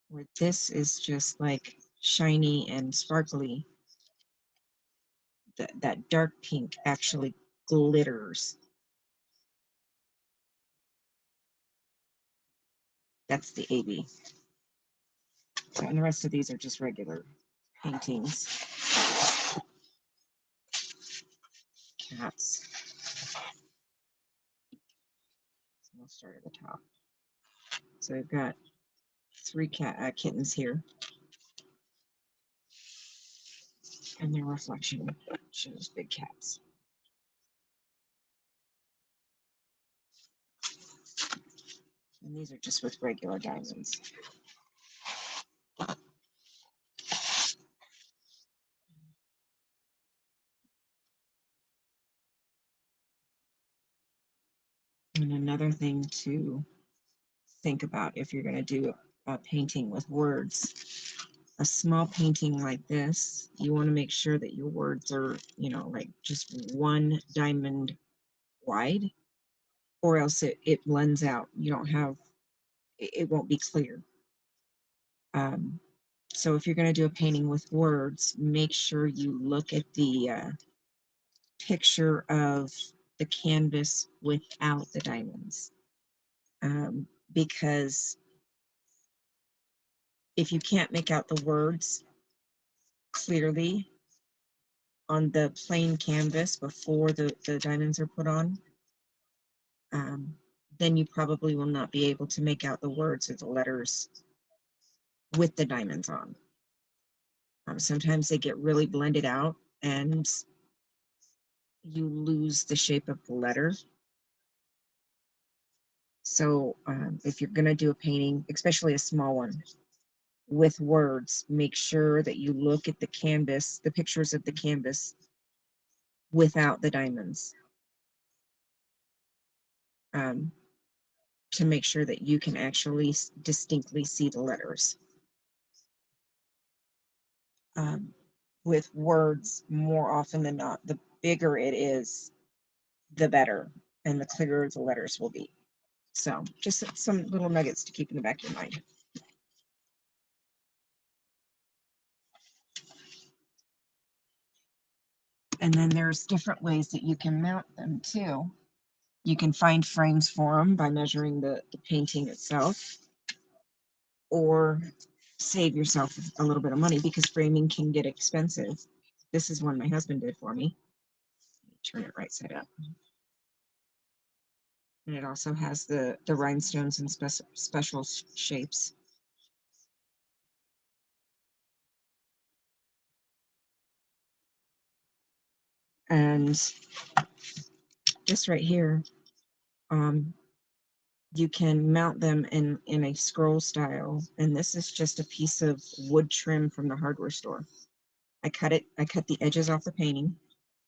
where this is just like shiny and sparkly, that dark pink actually glitters. That's the AB. So, and the rest of these are just regular paintings. Cats. So we'll start at the top. So we've got 3 kittens here. And their reflection shows big cats. And these are just with regular diamonds. And another thing to think about if you're going to do a painting with words, a small painting like this, you want to make sure that your words are, you know, like just 1 diamond wide, or else it blends out. You don't have, it won't be clear. So if you're going to do a painting with words, make sure you look at the picture of the canvas without the diamonds. Because if you can't make out the words clearly on the plain canvas before the diamonds are put on, then you probably will not be able to make out the words or the letters with the diamonds on. Sometimes they get really blended out and you lose the shape of the letter. So if you're going to do a painting, especially a small one, with words, make sure that you look at the canvas, the pictures of the canvas without the diamonds, to make sure that you can actually distinctly see the letters. With words, more often than not, the bigger it is, the better, and the clearer the letters will be. So just some little nuggets to keep in the back of your mind. And then there's different ways that you can mount them too. You can find frames for them by measuring the painting itself, or save yourself a little bit of money because framing can get expensive. This is one my husband did for me. Turn it right side up. And it also has the rhinestones and special shapes. And just right here, you can mount them in a scroll style. And this is just a piece of wood trim from the hardware store. I cut the edges off the painting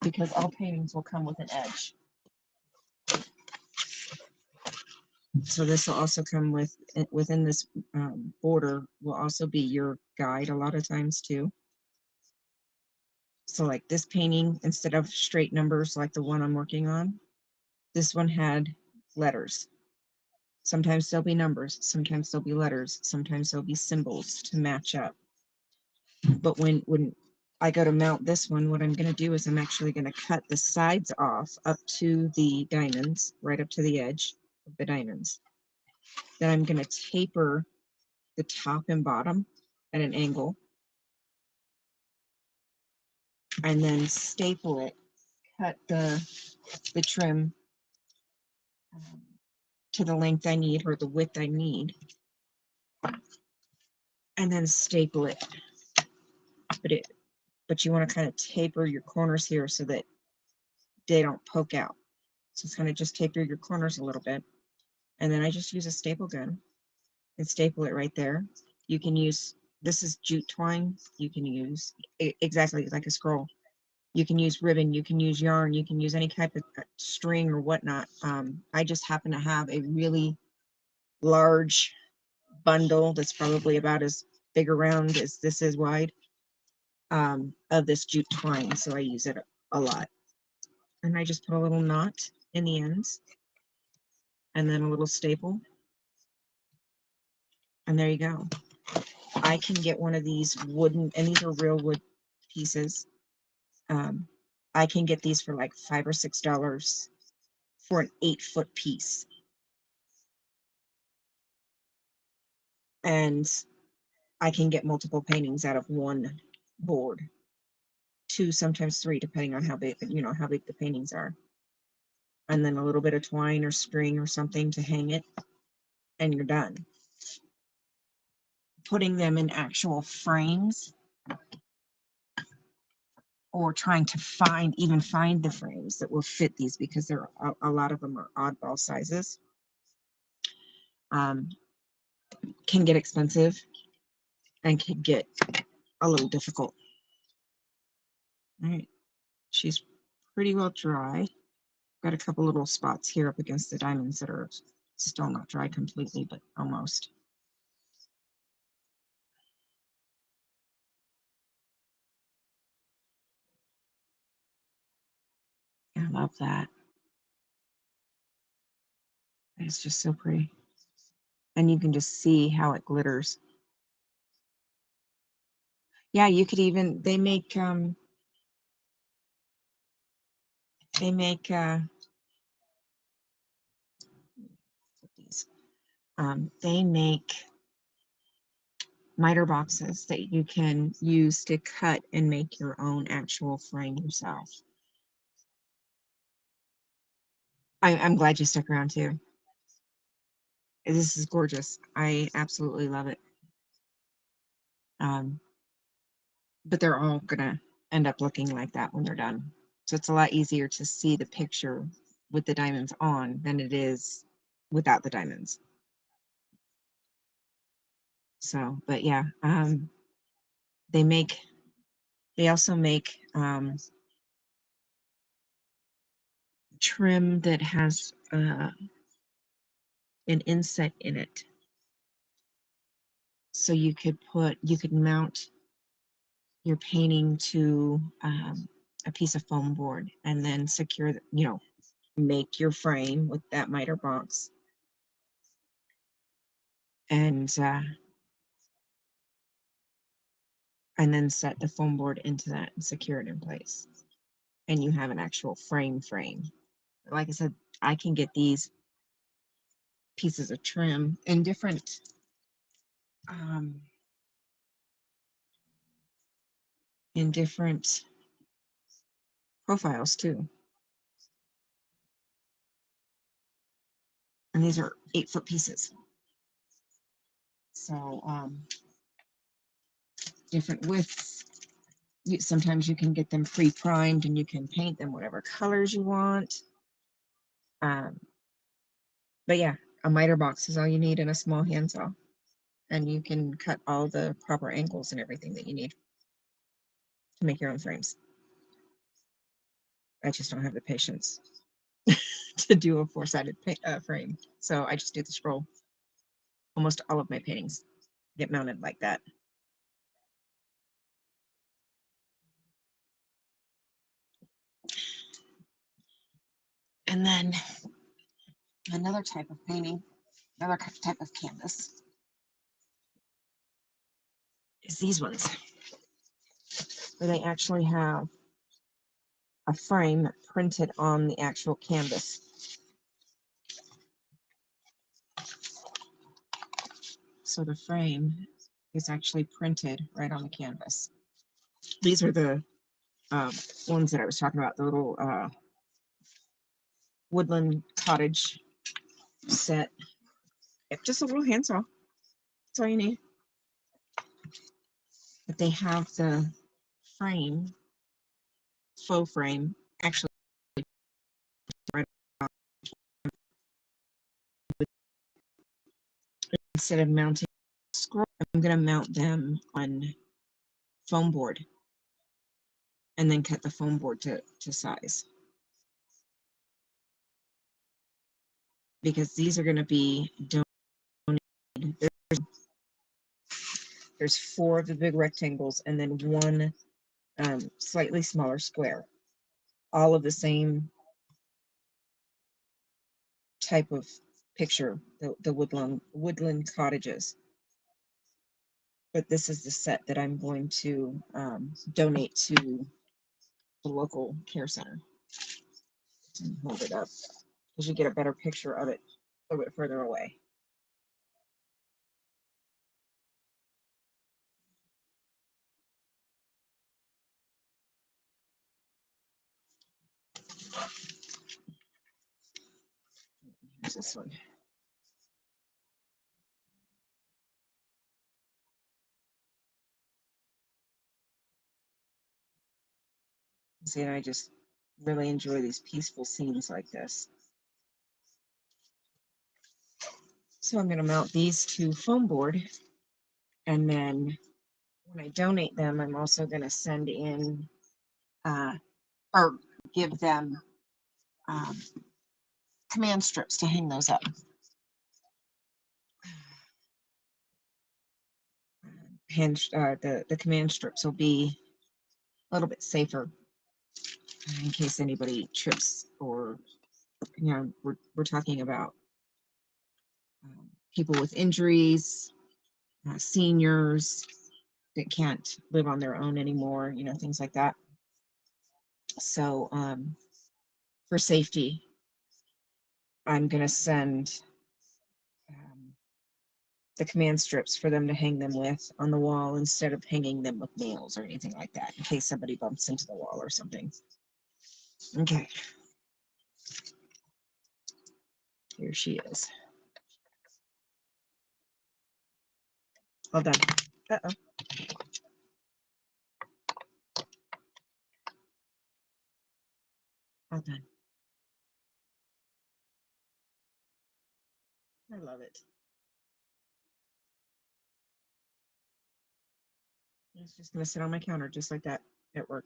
because all paintings will come with an edge. So this will also come within this border will also be your guide a lot of times too. So like this painting, instead of straight numbers like the one I'm working on, this one had letters. Sometimes there'll be numbers, sometimes there'll be letters, sometimes there'll be symbols to match up. But when I go to mount this one, what I'm going to do is I'm actually going to cut the sides off up to the diamonds, right up to the edge of the diamonds. Then I'm going to taper the top and bottom at an angle, and then staple it, cut the trim to the length I need or the width I need, and then staple it. But you want to kind of taper your corners here so that they don't poke out. So kind of just taper your corners a little bit. And then I just use a staple gun and staple it right there. You can use, this is jute twine. You can use exactly like a scroll. You can use ribbon, you can use yarn, you can use any type of string or whatnot. I just happen to have a really large bundle that's probably about as big around as this is wide, of this jute twine. So I use it a lot. And I just put a little knot in the ends and then a little staple. And there you go. I can get one of these wooden, and these are real wood pieces. I can get these for like $5 or $6 for an 8-foot piece. And I can get multiple paintings out of one board, 2, sometimes 3, depending on how big, how big the paintings are. And then a little bit of twine or string or something to hang it, and you're done. Putting them in actual frames, or trying to find the frames that will fit these, because there are a lot of them are oddball sizes, can get expensive and can get a little difficult. All right, she's pretty well dry. Got a couple little spots here up against the diamonds that are still not dry completely, but almost. I love that. It's just so pretty. And you can just see how it glitters. Yeah, you could even, they make they make miter boxes that you can use to cut and make your own actual frame yourself. I'm glad you stuck around too. This is gorgeous. I absolutely love it. But they're all gonna end up looking like that when they're done. So it's a lot easier to see the picture with the diamonds on than it is without the diamonds. So, but yeah, they also make trim that has an inset in it. So you could mount your painting to a piece of foam board and then secure, make your frame with that miter box. And then set the foam board into that and secure it in place. And you have an actual frame. Like I said, I can get these pieces of trim in different profiles too. And these are 8-foot pieces. So different widths. Sometimes you can get them pre-primed and you can paint them whatever colors you want. But yeah, a miter box is all you need and a small handsaw. And you can cut all the proper angles and everything that you need to make your own frames. I just don't have the patience to do a 4-sided frame. So I just do the scroll. Almost all of my paintings get mounted like that. And then another type of painting, another type of canvas is these ones, where they actually have a frame printed on the actual canvas. So the frame is actually printed right on the canvas. These are the ones that I was talking about, the little woodland cottage set. Just a little handsaw. That's all you need. But they have the frame, faux frame, actually right on. Instead of mounting scroll, I'm going to mount them on foam board and then cut the foam board to size. Because these are going to be donated. There's 4 of the big rectangles and then 1 slightly smaller square. All of the same type of picture, the woodland cottages. But this is the set that I'm going to donate to the local care center. And hold it up because you get a better picture of it a little bit further away. Here's this one. See, and I just really enjoy these peaceful scenes like this. So I'm going to mount these to foam board, and then when I donate them, I'm also going to send in or give them command strips to hang those up. The command strips will be a little bit safer in case anybody trips, or we're talking about people with injuries, seniors that can't live on their own anymore, things like that. So for safety, I'm going to send the command strips for them to hang them with on the wall instead of hanging them with nails or anything like that, in case somebody bumps into the wall or something. Okay. Here she is. All done. Uh-oh. All done. I love it. It's just going to sit on my counter just like that at work.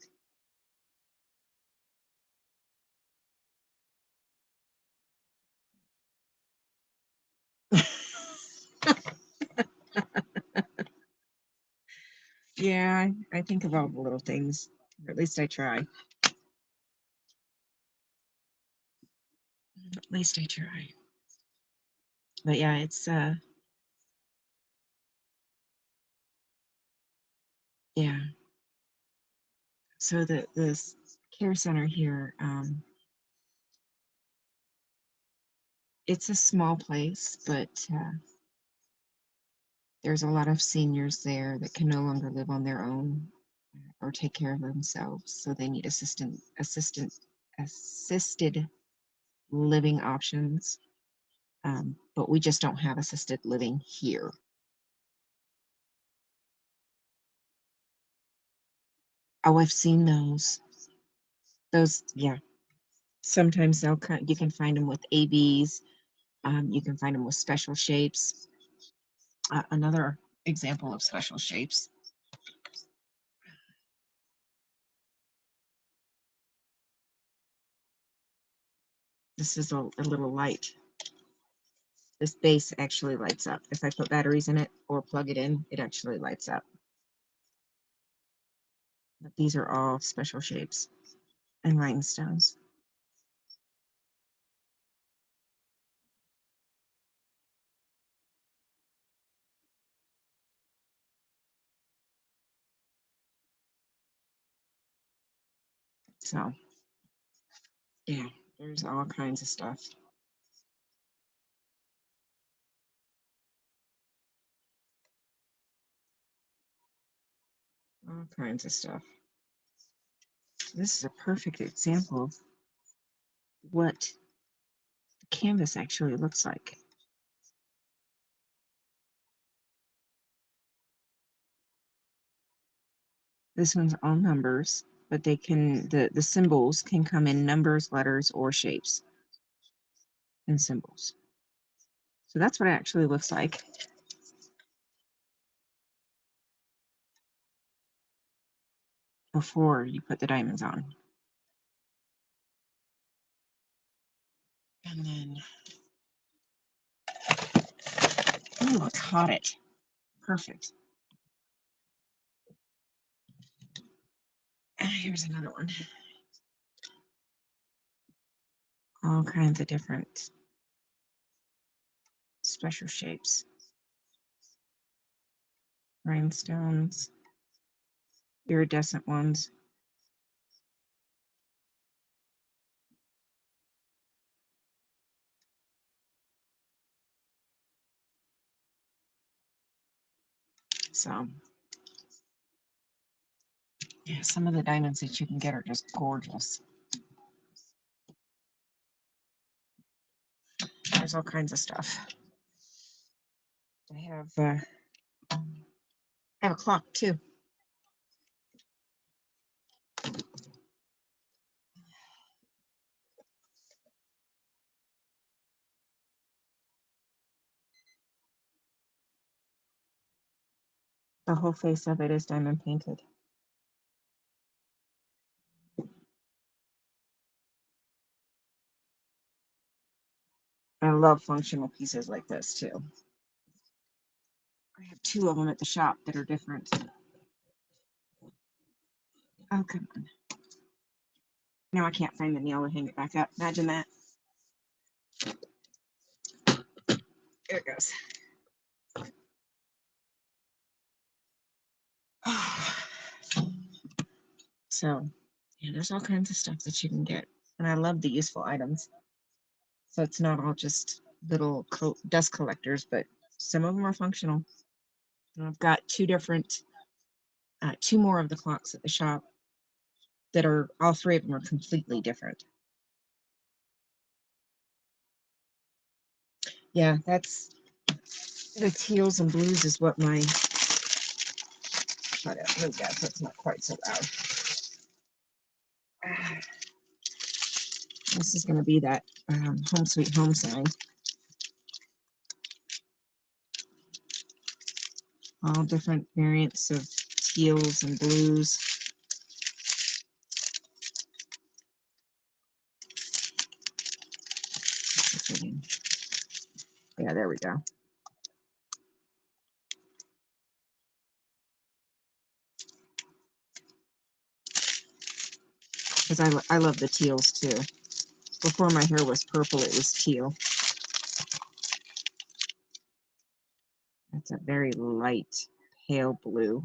Yeah, I think of all the little things, or at least I try. At least I try. But yeah, it's yeah. So this care center here, it's a small place, but there's a lot of seniors there that can no longer live on their own or take care of themselves, so they need assisted living options. But we just don't have assisted living here. Oh, I've seen those. Yeah. Sometimes you can find them with ABs. You can find them with special shapes. Another example of special shapes. This is a little light. This base actually lights up. If I put batteries in it or plug it in, it actually lights up. But these are all special shapes and rhinestones. So, yeah, there's all kinds of stuff. All kinds of stuff. This is a perfect example of what the canvas actually looks like. This one's all numbers, but they can, the symbols can come in numbers, letters, or shapes and symbols. So that's what it actually looks like. Before you put the diamonds on. And then, oh, I caught it. Perfect. Here's another one. All kinds of different special shapes. Rhinestones, iridescent ones. So, yeah, some of the diamonds that you can get are just gorgeous. There's all kinds of stuff. I have a clock too. The whole face of it is diamond painted. I love functional pieces like this too. I have 2 of them at the shop that are different. Oh, come on. Now I can't find the nail to hang it back up. Imagine that. There it goes. So, yeah, there's all kinds of stuff that you can get. And I love the useful items. So it's not all just little dust collectors, but some of them are functional. And I've got 2 different, 2 more of the clocks at the shop that are, all 3 of them are completely different. Yeah, that's the teals and blues is what my, try to move that so it's not quite so loud. This is going to be that home sweet home sign. All different variants of teals and blues. Yeah, there we go. Because I love the teals too. Before my hair was purple, it was teal. It's a very light, pale blue.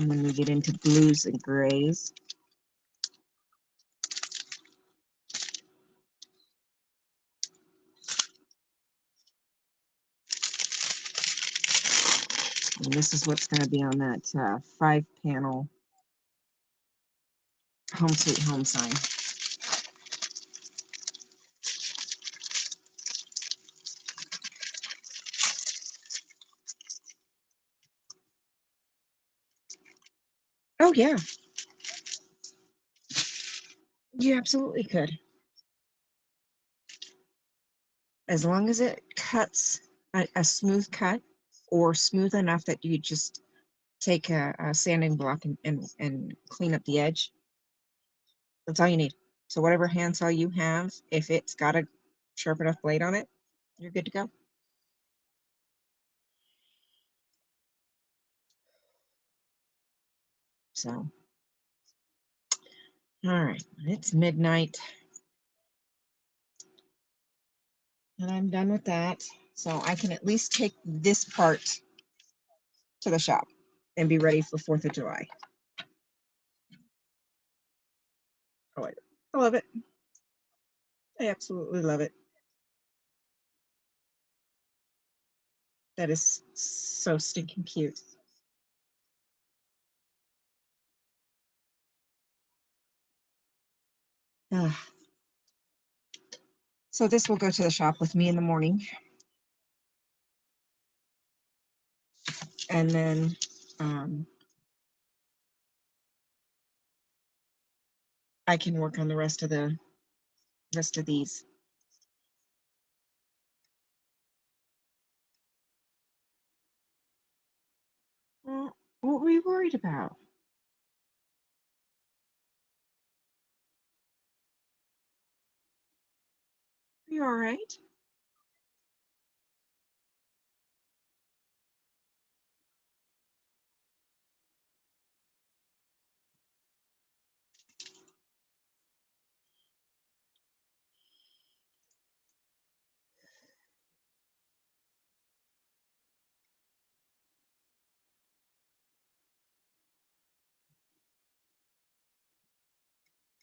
And then we get into blues and grays. And this is what's going to be on that 5-panel home sweet home sign. Oh yeah, you absolutely could. As long as it cuts a smooth cut, or smooth enough that you just take a sanding block and clean up the edge. That's all you need. So whatever handsaw you have, if it's got a sharp enough blade on it, you're good to go. So, all right, it's midnight. And I'm done with that. So I can at least take this part to the shop and be ready for 4th of July. Oh, I love it. I absolutely love it. That is so stinking cute. Ah. So this will go to the shop with me in the morning. And then I can work on the rest of these. Well, what were you worried about? Are you all right?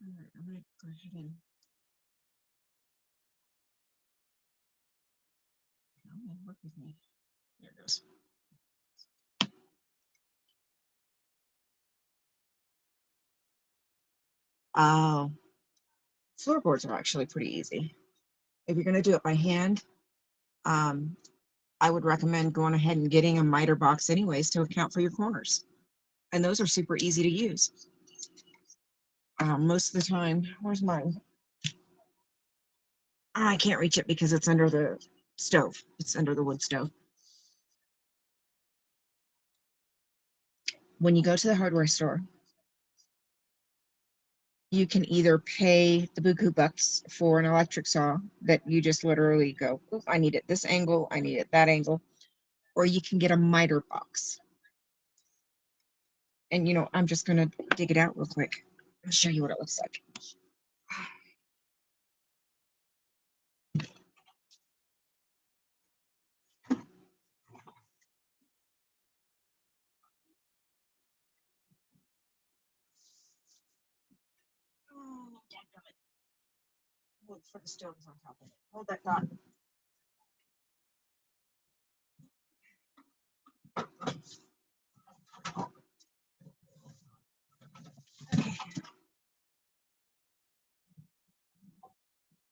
All right, I'm gonna go ahead and work with me. There it goes. Oh, floorboards are actually pretty easy. If you're gonna do it by hand, um, I would recommend going ahead and getting a miter box anyways to account for your corners. And those are super easy to use. Most of the time, where's mine? I can't reach it because it's under the stove. It's under the wood stove. When you go to the hardware store, you can either pay the buku bucks for an electric saw that you just literally go, I need it this angle, I need it that angle, or you can get a miter box. And I'm just gonna dig it out real quick and show you what it looks like. Oh, dadgummit. Look for the stones on top of it. Hold that thought.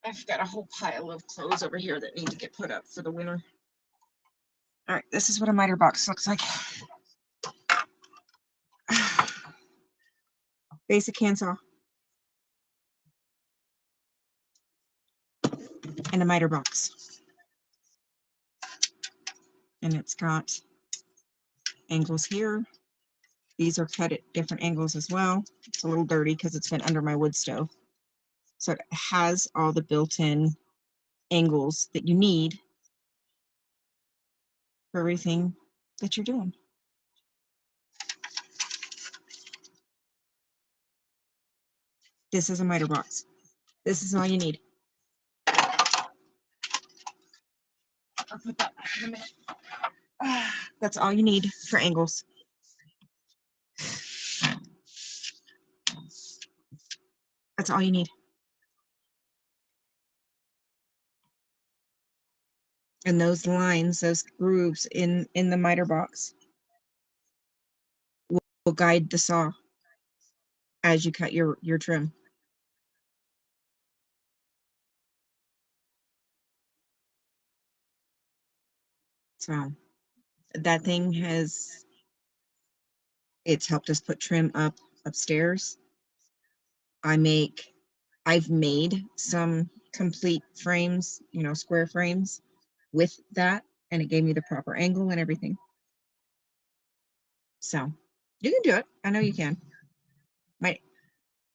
I've got a whole pile of clothes over here that need to get put up for the winter. All right, this is what a miter box looks like. Basic handsaw and a miter box. And it's got angles here. These are cut at different angles as well. It's a little dirty because it's been under my wood stove. So it has all the built-in angles that you need for everything that you're doing. This is a miter box. This is all you need. I'll put that back in a minute. That's all you need for angles. That's all you need. And those lines, those grooves in the miter box will guide the saw as you cut your trim. So that thing it's helped us put trim upstairs. I've made some complete frames, square frames with that, and it gave me the proper angle and everything. So you can do it. I know you can. And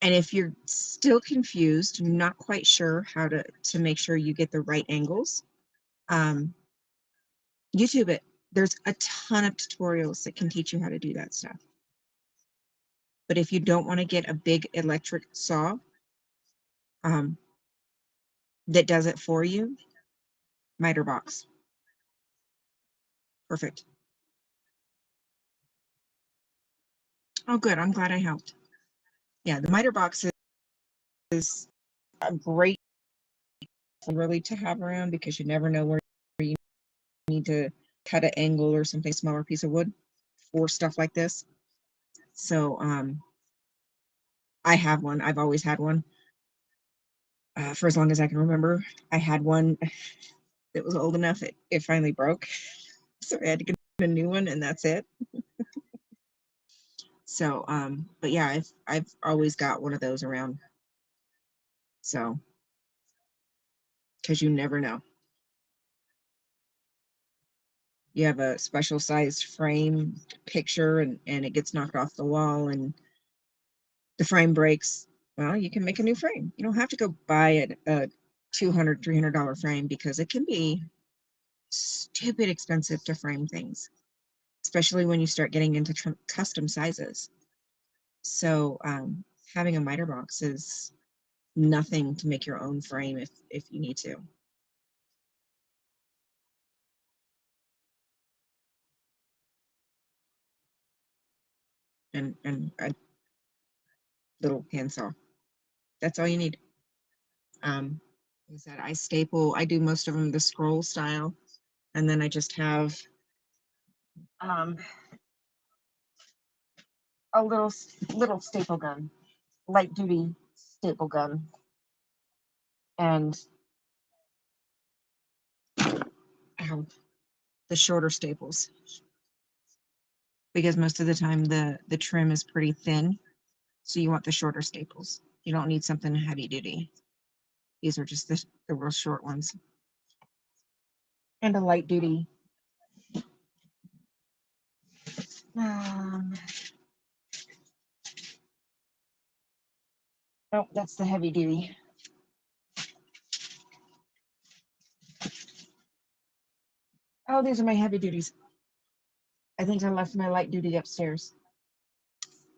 if you're still confused, not quite sure how to make sure you get the right angles, YouTube it. There's a ton of tutorials that can teach you how to do that stuff. But if you don't want to get a big electric saw that does it for you, miter box. Perfect. Oh, good. I'm glad I helped. Yeah, the miter box is a great really to have around because you never know where you need to cut an angle or something, smaller piece of wood for stuff like this. So I have one. I've always had one for as long as I can remember. I had one that was old enough it finally broke, so I had to get a new one, and that's it. So but yeah, I've always got one of those around. So because you never know. You have a special sized frame picture and it gets knocked off the wall and the frame breaks. Well, you can make a new frame. You don't have to go buy a $200, $300 frame because it can be stupid expensive to frame things, especially when you start getting into custom sizes. So having a miter box is nothing to make your own frame if you need to. And a little handsaw. That's all you need. Like I said, I do most of them the scroll style, and then I just have a little staple gun, light duty staple gun, and the shorter staples, because most of the time the trim is pretty thin, so you want the shorter staples. You don't need something heavy duty. These are just the real short ones. And a light duty. Oh, that's the heavy duty. Oh, these are my heavy duties. I think I left my light duty upstairs.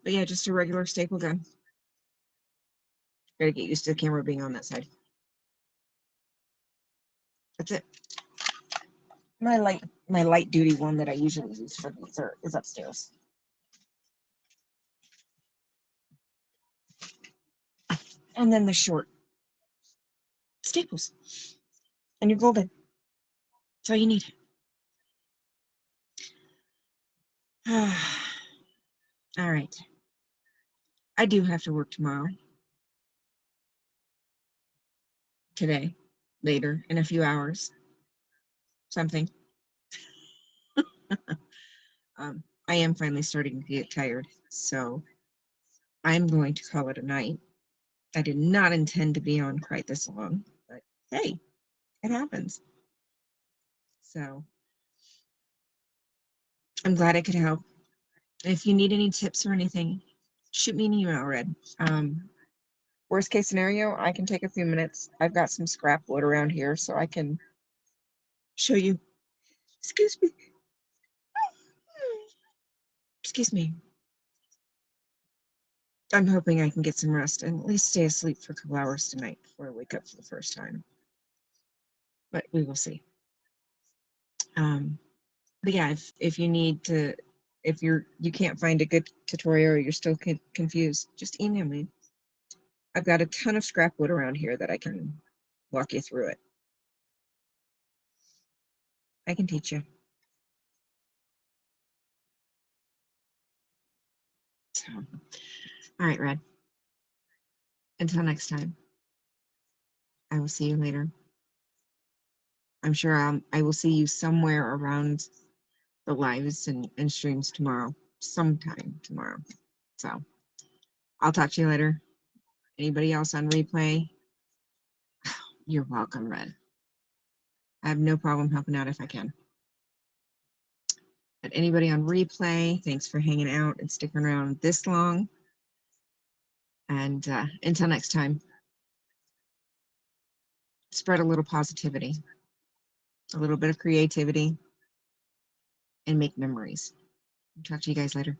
But yeah, just a regular staple gun. Gotta get used to the camera being on that side. That's it. My light duty one that I usually use for these is upstairs. And then the short staples. And you're golden. That's all you need. All right. I do have to work tomorrow. Today. Later. In a few hours. Something. I am finally starting to get tired. So I'm going to call it a night. I did not intend to be on quite this long. But hey, it happens. So I'm glad I could help. If you need any tips or anything, shoot me an email, Red. Worst case scenario, I can take a few minutes. I've got some scrap wood around here, so I can show you. Excuse me. Excuse me. I'm hoping I can get some rest and at least stay asleep for a couple hours tonight before I wake up for the first time. But we will see. But yeah, if you need to, if you can't find a good tutorial or you're still confused, just email me. I've got a ton of scrap wood around here that I can walk you through it. I can teach you. So, all right, Red. Until next time, I will see you later. I'm sure I will see you somewhere around the lives and streams tomorrow, sometime tomorrow. So I'll talk to you later. Anybody else on replay? You're welcome, Red. I have no problem helping out if I can. But anybody on replay, thanks for hanging out and sticking around this long. And until next time, spread a little positivity, a little bit of creativity, and make memories. Talk to you guys later.